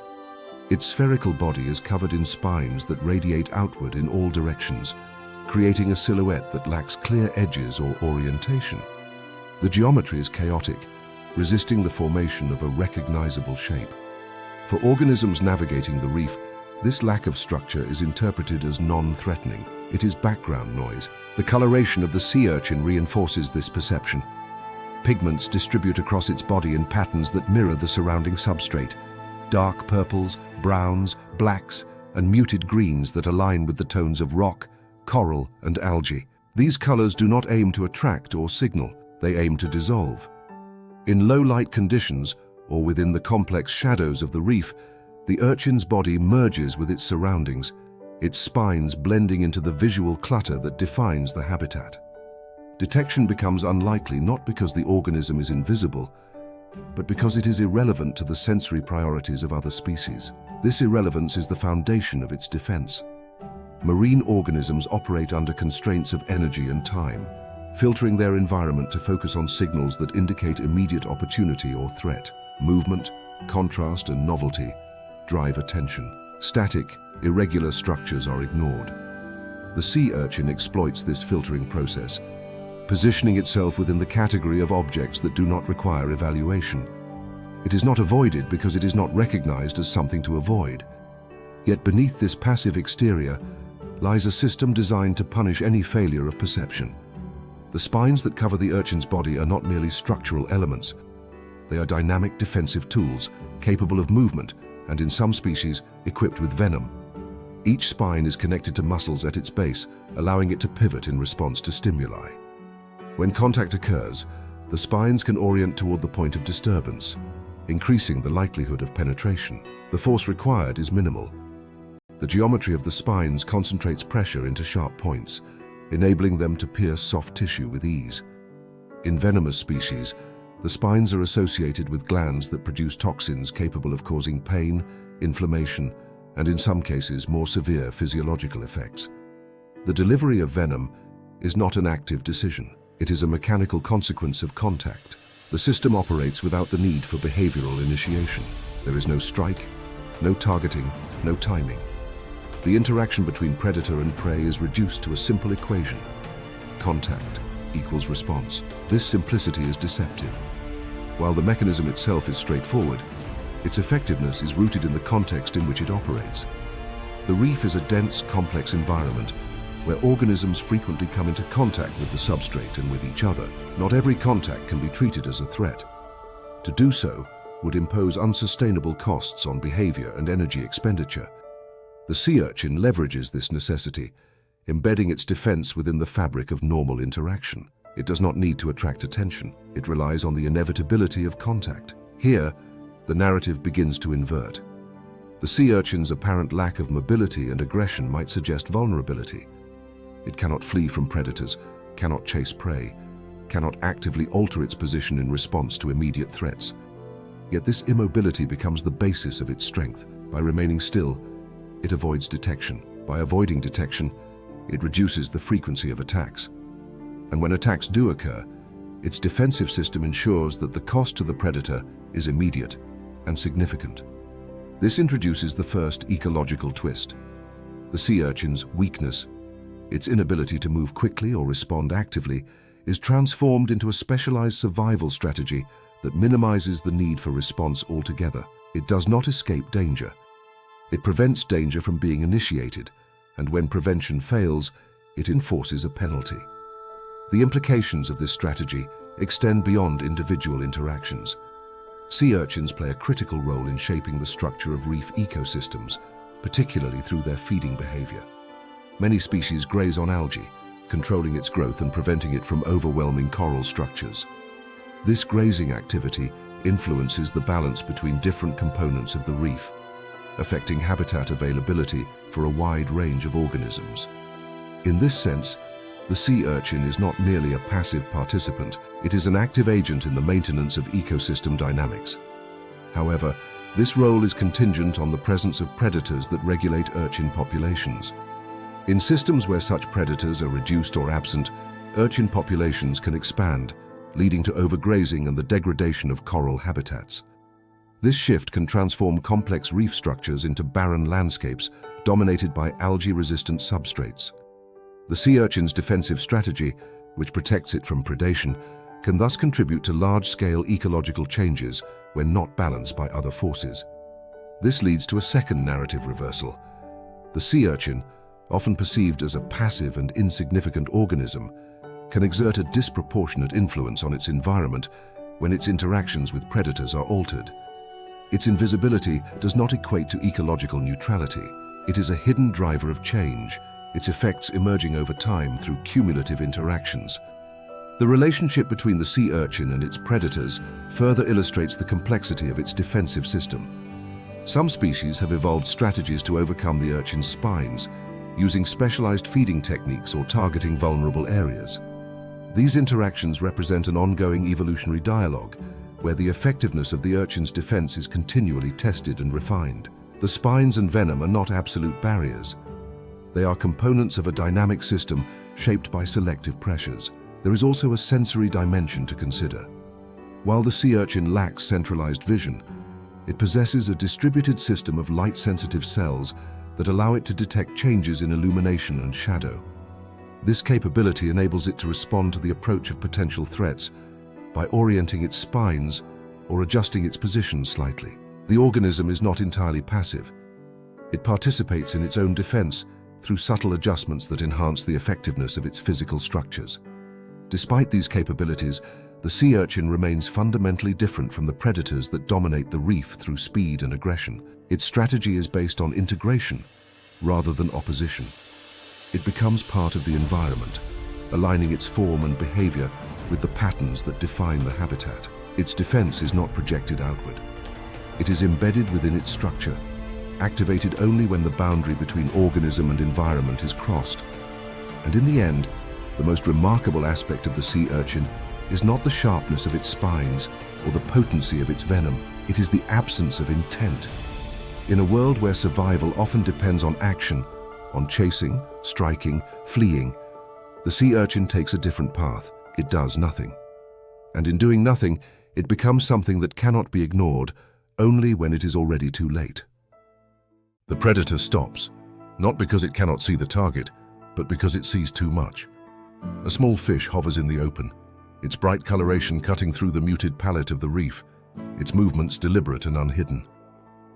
Speaker 1: Its spherical body is covered in spines that radiate outward in all directions, creating a silhouette that lacks clear edges or orientation. The geometry is chaotic, resisting the formation of a recognizable shape. For organisms navigating the reef, this lack of structure is interpreted as non-threatening. It is background noise. The coloration of the sea urchin reinforces this perception. Pigments distribute across its body in patterns that mirror the surrounding substrate. Dark purples, browns, blacks, and muted greens that align with the tones of rock, coral, and algae. These colors do not aim to attract or signal, they aim to dissolve. In low-light conditions, or within the complex shadows of the reef, the urchin's body merges with its surroundings, its spines blending into the visual clutter that defines the habitat. Detection becomes unlikely not because the organism is invisible, but because it is irrelevant to the sensory priorities of other species. This irrelevance is the foundation of its defense. Marine organisms operate under constraints of energy and time, filtering their environment to focus on signals that indicate immediate opportunity or threat. Movement, contrast, and novelty drive attention. Static, irregular structures are ignored. The sea urchin exploits this filtering process, positioning itself within the category of objects that do not require evaluation. It is not avoided because it is not recognized as something to avoid. Yet beneath this passive exterior lies a system designed to punish any failure of perception. The spines that cover the urchin's body are not merely structural elements. They are dynamic defensive tools, capable of movement, and in some species, equipped with venom. Each spine is connected to muscles at its base, allowing it to pivot in response to stimuli. When contact occurs, the spines can orient toward the point of disturbance, increasing the likelihood of penetration. The force required is minimal. The geometry of the spines concentrates pressure into sharp points, enabling them to pierce soft tissue with ease. In venomous species, The spines are associated with glands that produce toxins capable of causing pain, inflammation, and in some cases more severe physiological effects. The delivery of venom is not an active decision. It is a mechanical consequence of contact. The system operates without the need for behavioral initiation. There is no strike, no targeting, no timing. The interaction between predator and prey is reduced to a simple equation. Contact equals response. This simplicity is deceptive. While the mechanism itself is straightforward, its effectiveness is rooted in the context in which it operates. The reef is a dense, complex environment where organisms frequently come into contact with the substrate and with each other. Not every contact can be treated as a threat. To do so would impose unsustainable costs on behavior and energy expenditure. The sea urchin leverages this necessity, embedding its defense within the fabric of normal interaction. It does not need to attract attention. It relies on the inevitability of contact. Here, the narrative begins to invert. The sea urchin's apparent lack of mobility and aggression might suggest vulnerability. It cannot flee from predators, cannot chase prey, cannot actively alter its position in response to immediate threats. Yet this immobility becomes the basis of its strength. By remaining still, it avoids detection. By avoiding detection, it reduces the frequency of attacks. And when attacks do occur, its defensive system ensures that the cost to the predator is immediate and significant. This introduces the first ecological twist. The sea urchin's weakness, its inability to move quickly or respond actively, is transformed into a specialized survival strategy that minimizes the need for response altogether. It does not escape danger. It prevents danger from being initiated, and when prevention fails, it enforces a penalty. The implications of this strategy extend beyond individual interactions. Sea urchins play a critical role in shaping the structure of reef ecosystems, particularly through their feeding behavior. Many species graze on algae, controlling its growth and preventing it from overwhelming coral structures. This grazing activity influences the balance between different components of the reef, affecting habitat availability for a wide range of organisms. In this sense, the sea urchin is not merely a passive participant, it is an active agent in the maintenance of ecosystem dynamics. However, this role is contingent on the presence of predators that regulate urchin populations. In systems where such predators are reduced or absent, urchin populations can expand, leading to overgrazing and the degradation of coral habitats. This shift can transform complex reef structures into barren landscapes dominated by algae-resistant substrates. The sea urchin's defensive strategy, which protects it from predation, can thus contribute to large-scale ecological changes when not balanced by other forces. This leads to a second narrative reversal. The sea urchin, often perceived as a passive and insignificant organism, can exert a disproportionate influence on its environment when its interactions with predators are altered. Its invisibility does not equate to ecological neutrality. It is a hidden driver of change, its effects emerging over time through cumulative interactions. The relationship between the sea urchin and its predators further illustrates the complexity of its defensive system. Some species have evolved strategies to overcome the urchin's spines, using specialized feeding techniques or targeting vulnerable areas. These interactions represent an ongoing evolutionary dialogue, where the effectiveness of the urchin's defense is continually tested and refined. The spines and venom are not absolute barriers. They are components of a dynamic system shaped by selective pressures. There is also a sensory dimension to consider. While the sea urchin lacks centralized vision, it possesses a distributed system of light-sensitive cells that allow it to detect changes in illumination and shadow. This capability enables it to respond to the approach of potential threats by orienting its spines or adjusting its position slightly. The organism is not entirely passive. It participates in its own defense through subtle adjustments that enhance the effectiveness of its physical structures. Despite these capabilities, the sea urchin remains fundamentally different from the predators that dominate the reef through speed and aggression. Its strategy is based on integration rather than opposition. It becomes part of the environment, aligning its form and behavior with the patterns that define the habitat. Its defense is not projected outward. It is embedded within its structure, activated only when the boundary between organism and environment is crossed. And in the end, the most remarkable aspect of the sea urchin is not the sharpness of its spines or the potency of its venom, it is the absence of intent. In a world where survival often depends on action, on chasing, striking, fleeing, the sea urchin takes a different path. It does nothing. And in doing nothing, it becomes something that cannot be ignored only when it is already too late. The predator stops, not because it cannot see the target, but because it sees too much. A small fish hovers in the open, its bright coloration cutting through the muted palette of the reef, its movements deliberate and unhidden.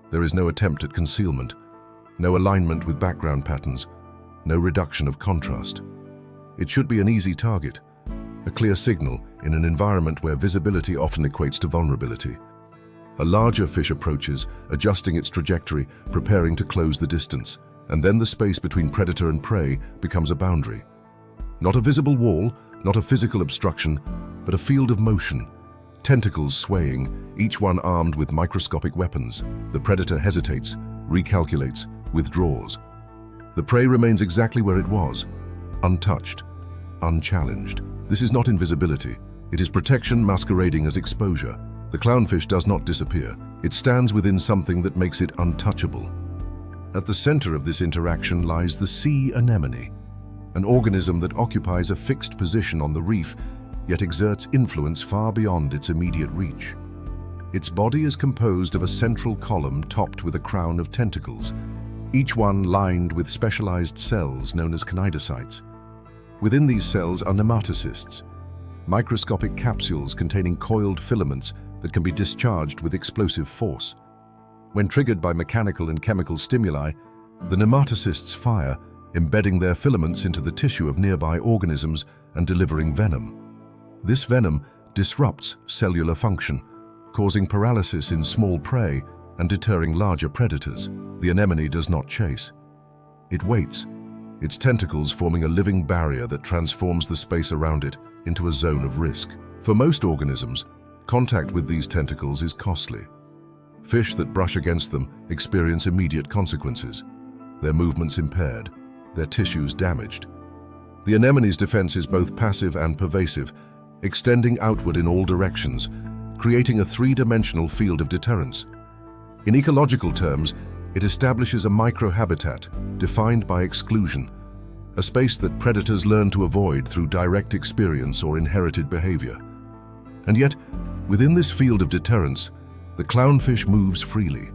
Speaker 1: There is no attempt at concealment, no alignment with background patterns, no reduction of contrast. It should be an easy target, a clear signal in an environment where visibility often equates to vulnerability. A larger fish approaches, adjusting its trajectory, preparing to close the distance, and then the space between predator and prey becomes a boundary. Not a visible wall, not a physical obstruction, but a field of motion, tentacles swaying, each one armed with microscopic weapons. The predator hesitates, recalculates, withdraws. The prey remains exactly where it was, untouched, unchallenged. This is not invisibility. It is protection masquerading as exposure. The clownfish does not disappear. It stands within something that makes it untouchable. At the center of this interaction lies the sea anemone, an organism that occupies a fixed position on the reef, yet exerts influence far beyond its immediate reach. Its body is composed of a central column topped with a crown of tentacles, each one lined with specialized cells known as cnidocytes. Within these cells are nematocysts, microscopic capsules containing coiled filaments that can be discharged with explosive force. When triggered by mechanical and chemical stimuli, the nematocysts fire, embedding their filaments into the tissue of nearby organisms and delivering venom. This venom disrupts cellular function, causing paralysis in small prey and deterring larger predators. The anemone does not chase. It waits, its tentacles forming a living barrier that transforms the space around it into a zone of risk. For most organisms, contact with these tentacles is costly. Fish that brush against them experience immediate consequences, their movements impaired, their tissues damaged. The anemone's defense is both passive and pervasive, extending outward in all directions, creating a three-dimensional field of deterrence. In ecological terms, it establishes a microhabitat defined by exclusion, a space that predators learn to avoid through direct experience or inherited behavior. And yet, within this field of deterrence, the clownfish moves freely.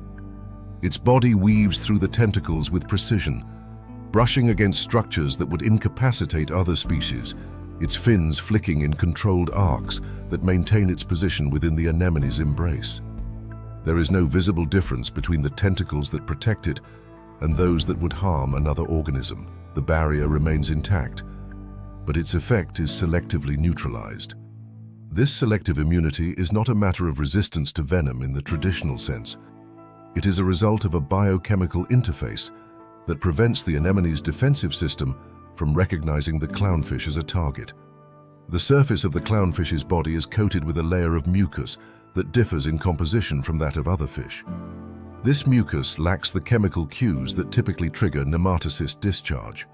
Speaker 1: Its body weaves through the tentacles with precision, brushing against structures that would incapacitate other species, its fins flicking in controlled arcs that maintain its position within the anemone's embrace. There is no visible difference between the tentacles that protect it and those that would harm another organism. The barrier remains intact, but its effect is selectively neutralized. This selective immunity is not a matter of resistance to venom in the traditional sense. It is a result of a biochemical interface that prevents the anemone's defensive system from recognizing the clownfish as a target. The surface of the clownfish's body is coated with a layer of mucus that differs in composition from that of other fish. This mucus lacks the chemical cues that typically trigger nematocyst discharge.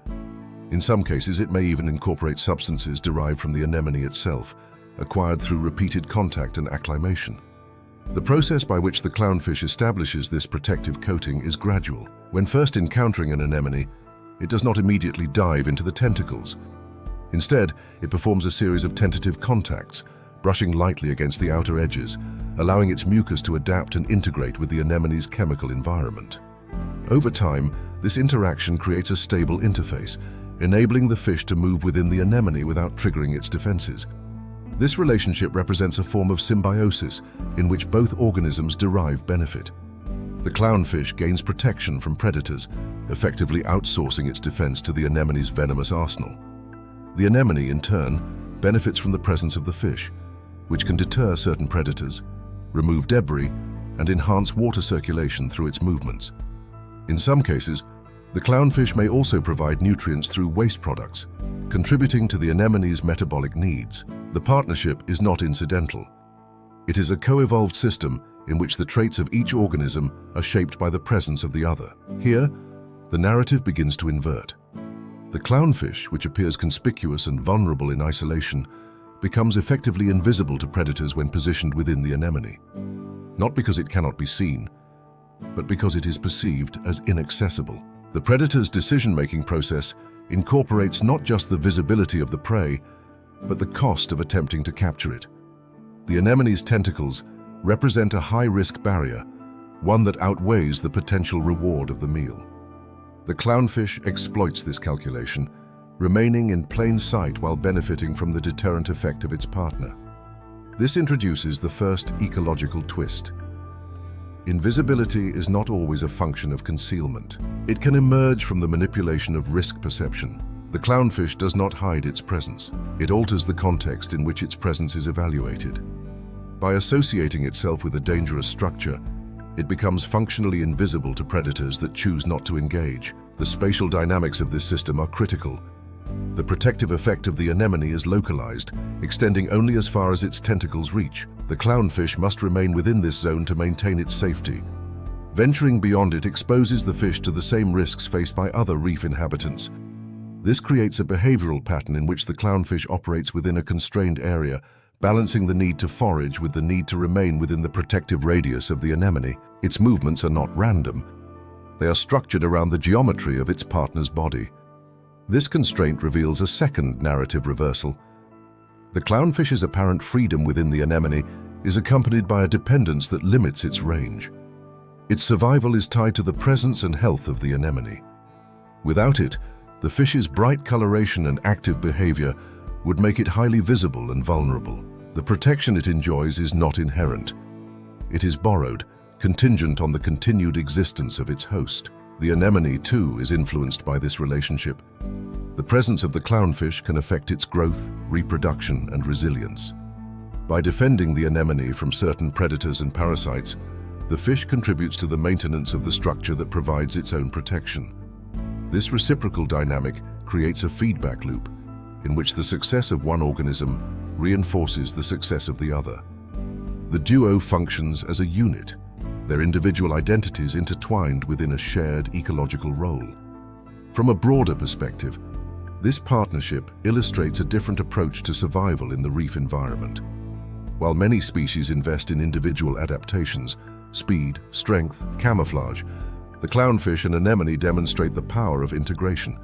Speaker 1: In some cases, it may even incorporate substances derived from the anemone itself, acquired through repeated contact and acclimation. The process by which the clownfish establishes this protective coating is gradual. When first encountering an anemone, it does not immediately dive into the tentacles. Instead, it performs a series of tentative contacts, brushing lightly against the outer edges, allowing its mucus to adapt and integrate with the anemone's chemical environment. Over time, this interaction creates a stable interface, enabling the fish to move within the anemone without triggering its defenses. This relationship represents a form of symbiosis in which both organisms derive benefit. The clownfish gains protection from predators, effectively outsourcing its defense to the anemone's venomous arsenal. The anemone, in turn, benefits from the presence of the fish, which can deter certain predators, remove debris, and enhance water circulation through its movements. In some cases, the clownfish may also provide nutrients through waste products, contributing to the anemone's metabolic needs. The partnership is not incidental. It is a co-evolved system in which the traits of each organism are shaped by the presence of the other. Here, the narrative begins to invert. The clownfish, which appears conspicuous and vulnerable in isolation, becomes effectively invisible to predators when positioned within the anemone. Not because it cannot be seen, but because it is perceived as inaccessible. The predator's decision-making process incorporates not just the visibility of the prey, but the cost of attempting to capture it. The anemone's tentacles represent a high-risk barrier, one that outweighs the potential reward of the meal. The clownfish exploits this calculation, remaining in plain sight while benefiting from the deterrent effect of its partner. This introduces the first ecological twist. Invisibility is not always a function of concealment. It can emerge from the manipulation of risk perception. The clownfish does not hide its presence. It alters the context in which its presence is evaluated. By associating itself with a dangerous structure, it becomes functionally invisible to predators that choose not to engage. The spatial dynamics of this system are critical. The protective effect of the anemone is localized, extending only as far as its tentacles reach. The clownfish must remain within this zone to maintain its safety. Venturing beyond it exposes the fish to the same risks faced by other reef inhabitants. This creates a behavioral pattern in which the clownfish operates within a constrained area, balancing the need to forage with the need to remain within the protective radius of the anemone. Its movements are not random. They are structured around the geometry of its partner's body. This constraint reveals a second narrative reversal. The clownfish's apparent freedom within the anemone is accompanied by a dependence that limits its range. Its survival is tied to the presence and health of the anemone. Without it, the fish's bright coloration and active behavior would make it highly visible and vulnerable. The protection it enjoys is not inherent. It is borrowed, contingent on the continued existence of its host. The anemone, too, is influenced by this relationship. The presence of the clownfish can affect its growth, reproduction, and resilience. By defending the anemone from certain predators and parasites, the fish contributes to the maintenance of the structure that provides its own protection. This reciprocal dynamic creates a feedback loop, in which the success of one organism reinforces the success of the other. The duo functions as a unit, their individual identities intertwined within a shared ecological role. From a broader perspective, this partnership illustrates a different approach to survival in the reef environment. While many species invest in individual adaptations, speed, strength, camouflage, the clownfish and anemone demonstrate the power of integration.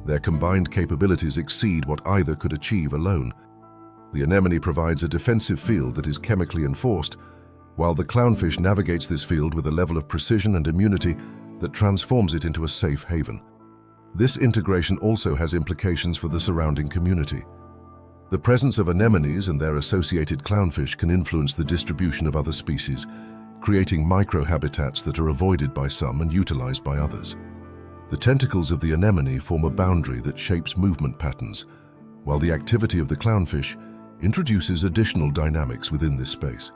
Speaker 1: Their combined capabilities exceed what either could achieve alone. The anemone provides a defensive field that is chemically enforced, while the clownfish navigates this field with a level of precision and immunity that transforms it into a safe haven. This integration also has implications for the surrounding community. The presence of anemones and their associated clownfish can influence the distribution of other species, creating microhabitats that are avoided by some and utilized by others. The tentacles of the anemone form a boundary that shapes movement patterns, while the activity of the clownfish introduces additional dynamics within this space.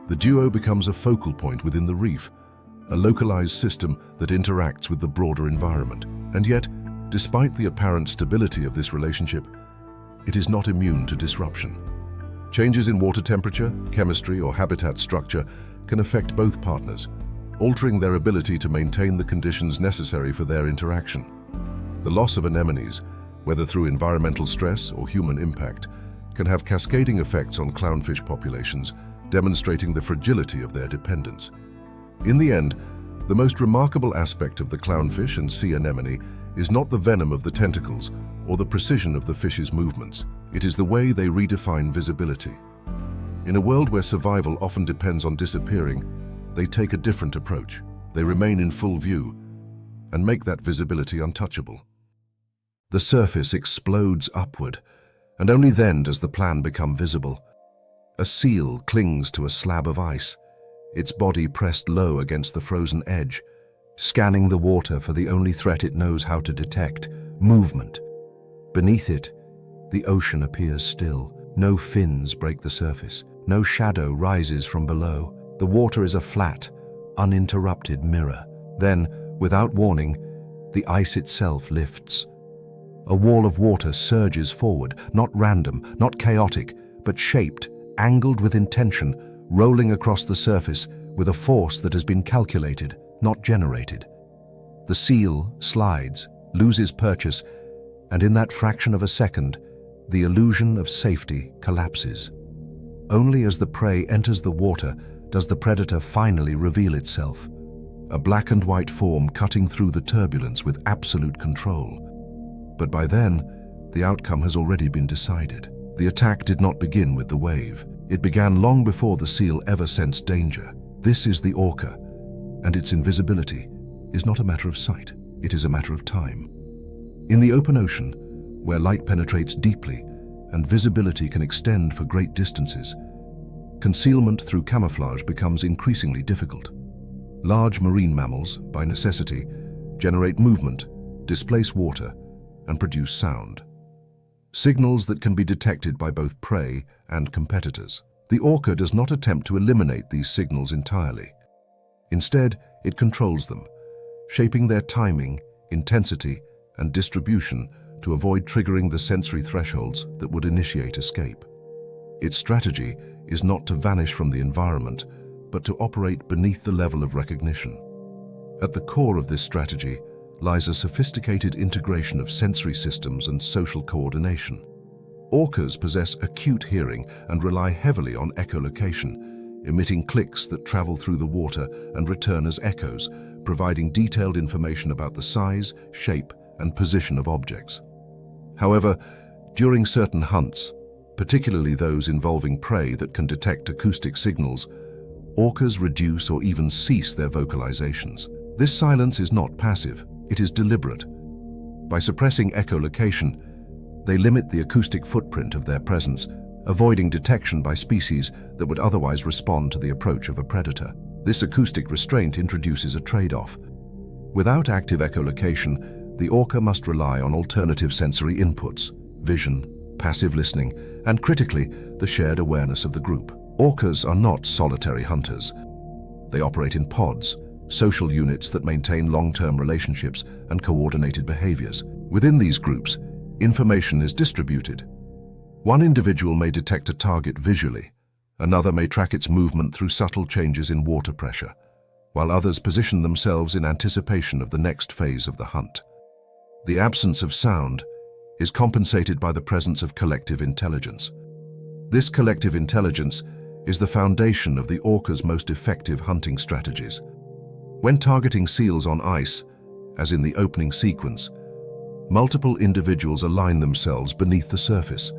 Speaker 1: The duo becomes a focal point within the reef, a localized system that interacts with the broader environment. And yet, despite the apparent stability of this relationship, it is not immune to disruption. Changes in water temperature, chemistry, or habitat structure can affect both partners, altering their ability to maintain the conditions necessary for their interaction. The loss of anemones, whether through environmental stress or human impact, can have cascading effects on clownfish populations, demonstrating the fragility of their dependence. In the end, the most remarkable aspect of the clownfish and sea anemone is not the venom of the tentacles or the precision of the fish's movements. It is the way they redefine visibility. In a world where survival often depends on disappearing, they take a different approach. They remain in full view and make that visibility untouchable. The surface explodes upward, and only then does the plan become visible. A seal clings to a slab of ice, its body pressed low against the frozen edge, scanning the water for the only threat it knows how to detect: movement. Beneath it, the ocean appears still. No fins break the surface. No shadow rises from below. The water is a flat, uninterrupted mirror. Then, without warning, the ice itself lifts. A wall of water surges forward, not random, not chaotic, but shaped, angled with intention, rolling across the surface with a force that has been calculated, not generated. The seal slides, loses purchase, and in that fraction of a second, The illusion of safety collapses. Only as the prey enters the water does the predator finally reveal itself, a black and white form cutting through the turbulence with absolute control. But by then, the outcome has already been decided. The attack did not begin with the wave. It began long before the seal ever sensed danger. This is the orca, and its invisibility is not a matter of sight, it is a matter of time. In the open ocean, where light penetrates deeply and visibility can extend for great distances, concealment through camouflage becomes increasingly difficult. Large marine mammals, by necessity, generate movement, displace water, and produce sound. Signals that can be detected by both prey and competitors. The orca does not attempt to eliminate these signals entirely. Instead, it controls them, shaping their timing, intensity, and distribution to avoid triggering the sensory thresholds that would initiate escape. Its strategy is not to vanish from the environment, but to operate beneath the level of recognition. At the core of this strategy lies a sophisticated integration of sensory systems and social coordination. Orcas possess acute hearing and rely heavily on echolocation, emitting clicks that travel through the water and return as echoes, providing detailed information about the size, shape, and position of objects. However, during certain hunts, particularly those involving prey that can detect acoustic signals, orcas reduce or even cease their vocalizations. This silence is not passive, it is deliberate. By suppressing echolocation, they limit the acoustic footprint of their presence, avoiding detection by species that would otherwise respond to the approach of a predator. This acoustic restraint introduces a trade-off. Without active echolocation, the orca must rely on alternative sensory inputs, vision, passive listening, and critically, the shared awareness of the group. Orcas are not solitary hunters. They operate in pods, social units that maintain long-term relationships and coordinated behaviors. Within these groups, information is distributed. One individual may detect a target visually, another may track its movement through subtle changes in water pressure, while others position themselves in anticipation of the next phase of the hunt. The absence of sound is compensated by the presence of collective intelligence. This collective intelligence is the foundation of the orca's most effective hunting strategies. When targeting seals on ice, as in the opening sequence, multiple individuals align themselves beneath the surface,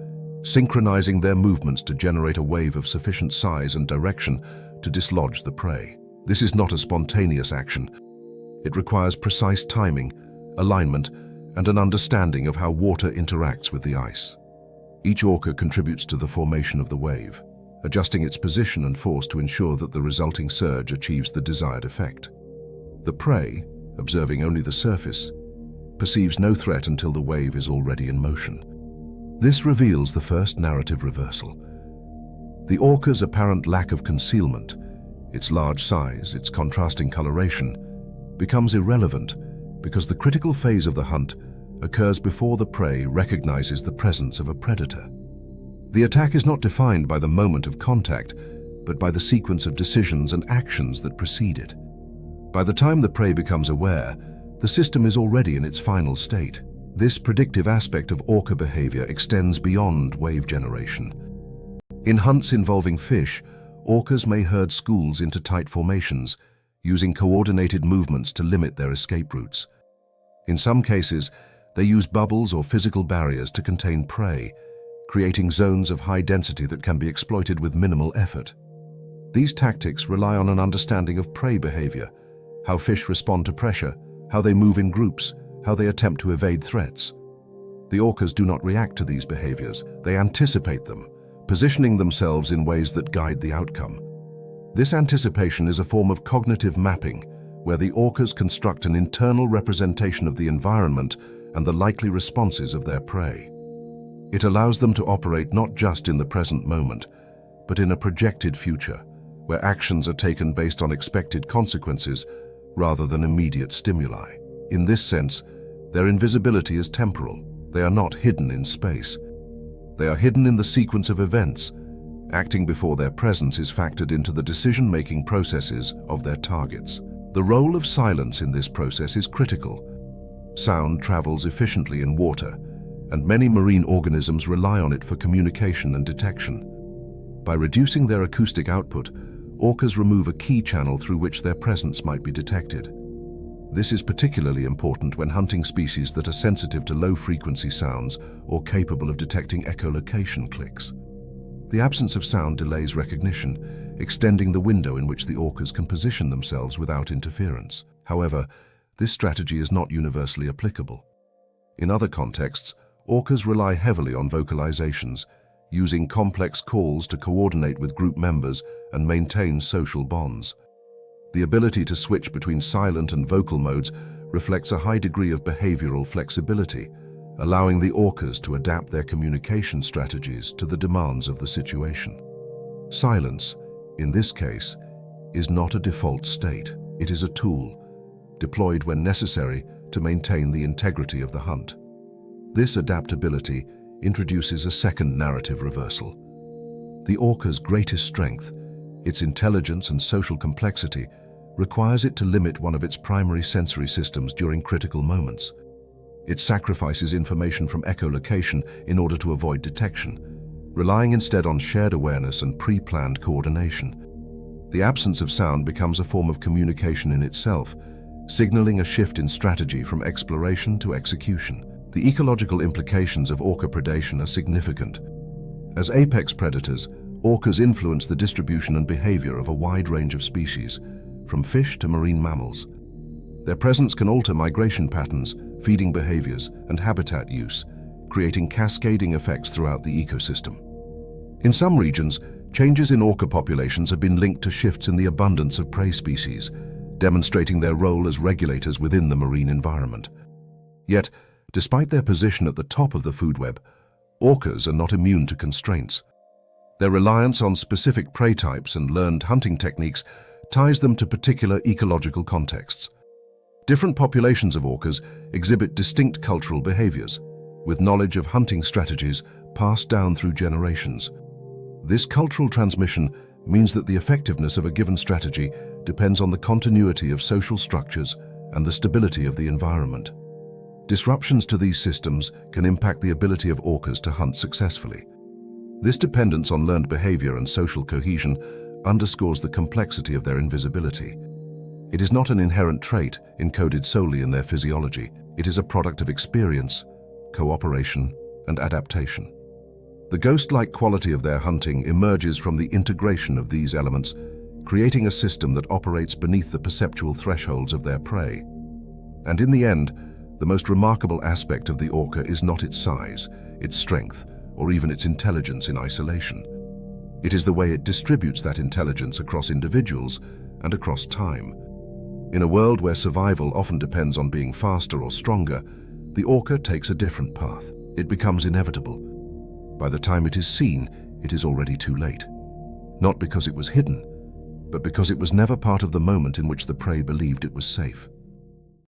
Speaker 1: synchronizing their movements to generate a wave of sufficient size and direction to dislodge the prey. This is not a spontaneous action. It requires precise timing, alignment, and an understanding of how water interacts with the ice. Each orca contributes to the formation of the wave, adjusting its position and force to ensure that the resulting surge achieves the desired effect. The prey, observing only the surface, perceives no threat until the wave is already in motion. This reveals the first narrative reversal. The orca's apparent lack of concealment, its large size, its contrasting coloration, becomes irrelevant because the critical phase of the hunt occurs before the prey recognizes the presence of a predator. The attack is not defined by the moment of contact, but by the sequence of decisions and actions that precede it. By the time the prey becomes aware, the system is already in its final state. This predictive aspect of orca behavior extends beyond wave generation. In hunts involving fish, orcas may herd schools into tight formations, using coordinated movements to limit their escape routes. In some cases, they use bubbles or physical barriers to contain prey, creating zones of high density that can be exploited with minimal effort. These tactics rely on an understanding of prey behavior, how fish respond to pressure, how they move in groups, how they attempt to evade threats. The orcas do not react to these behaviors, they anticipate them, positioning themselves in ways that guide the outcome. This anticipation is a form of cognitive mapping, where the orcas construct an internal representation of the environment and the likely responses of their prey. It allows them to operate not just in the present moment, but in a projected future, where actions are taken based on expected consequences rather than immediate stimuli. In this sense, their invisibility is temporal. They are not hidden in space. They are hidden in the sequence of events, acting before their presence is factored into the decision-making processes of their targets. The role of silence in this process is critical. Sound travels efficiently in water, and many marine organisms rely on it for communication and detection. By reducing their acoustic output, orcas remove a key channel through which their presence might be detected. This is particularly important when hunting species that are sensitive to low-frequency sounds or capable of detecting echolocation clicks. The absence of sound delays recognition, extending the window in which the orcas can position themselves without interference. However, this strategy is not universally applicable. In other contexts, orcas rely heavily on vocalizations, using complex calls to coordinate with group members and maintain social bonds. The ability to switch between silent and vocal modes reflects a high degree of behavioral flexibility, allowing the orcas to adapt their communication strategies to the demands of the situation. Silence, in this case, is not a default state. It is a tool, deployed when necessary to maintain the integrity of the hunt. This adaptability introduces a second narrative reversal. The orca's greatest strength, its intelligence and social complexity, requires it to limit one of its primary sensory systems during critical moments. It sacrifices information from echolocation in order to avoid detection, relying instead on shared awareness and pre-planned coordination. The absence of sound becomes a form of communication in itself, signaling a shift in strategy from exploration to execution. The ecological implications of orca predation are significant. As apex predators, orcas influence the distribution and behavior of a wide range of species, from fish to marine mammals. Their presence can alter migration patterns, feeding behaviors, and habitat use, creating cascading effects throughout the ecosystem. In some regions, changes in orca populations have been linked to shifts in the abundance of prey species, demonstrating their role as regulators within the marine environment. Yet, despite their position at the top of the food web, orcas are not immune to constraints. Their reliance on specific prey types and learned hunting techniques ties them to particular ecological contexts. Different populations of orcas exhibit distinct cultural behaviors, with knowledge of hunting strategies passed down through generations. This cultural transmission means that the effectiveness of a given strategy depends on the continuity of social structures and the stability of the environment. Disruptions to these systems can impact the ability of orcas to hunt successfully. This dependence on learned behavior and social cohesion underscores the complexity of their invisibility. It is not an inherent trait encoded solely in their physiology. It is a product of experience, cooperation, and adaptation. The ghost-like quality of their hunting emerges from the integration of these elements, creating a system that operates beneath the perceptual thresholds of their prey. And in the end, the most remarkable aspect of the orca is not its size, its strength, or even its intelligence in isolation. It is the way it distributes that intelligence across individuals and across time. In a world where survival often depends on being faster or stronger, the orca takes a different path. It becomes inevitable. By the time it is seen, it is already too late. Not because it was hidden, but because it was never part of the moment in which the prey believed it was safe.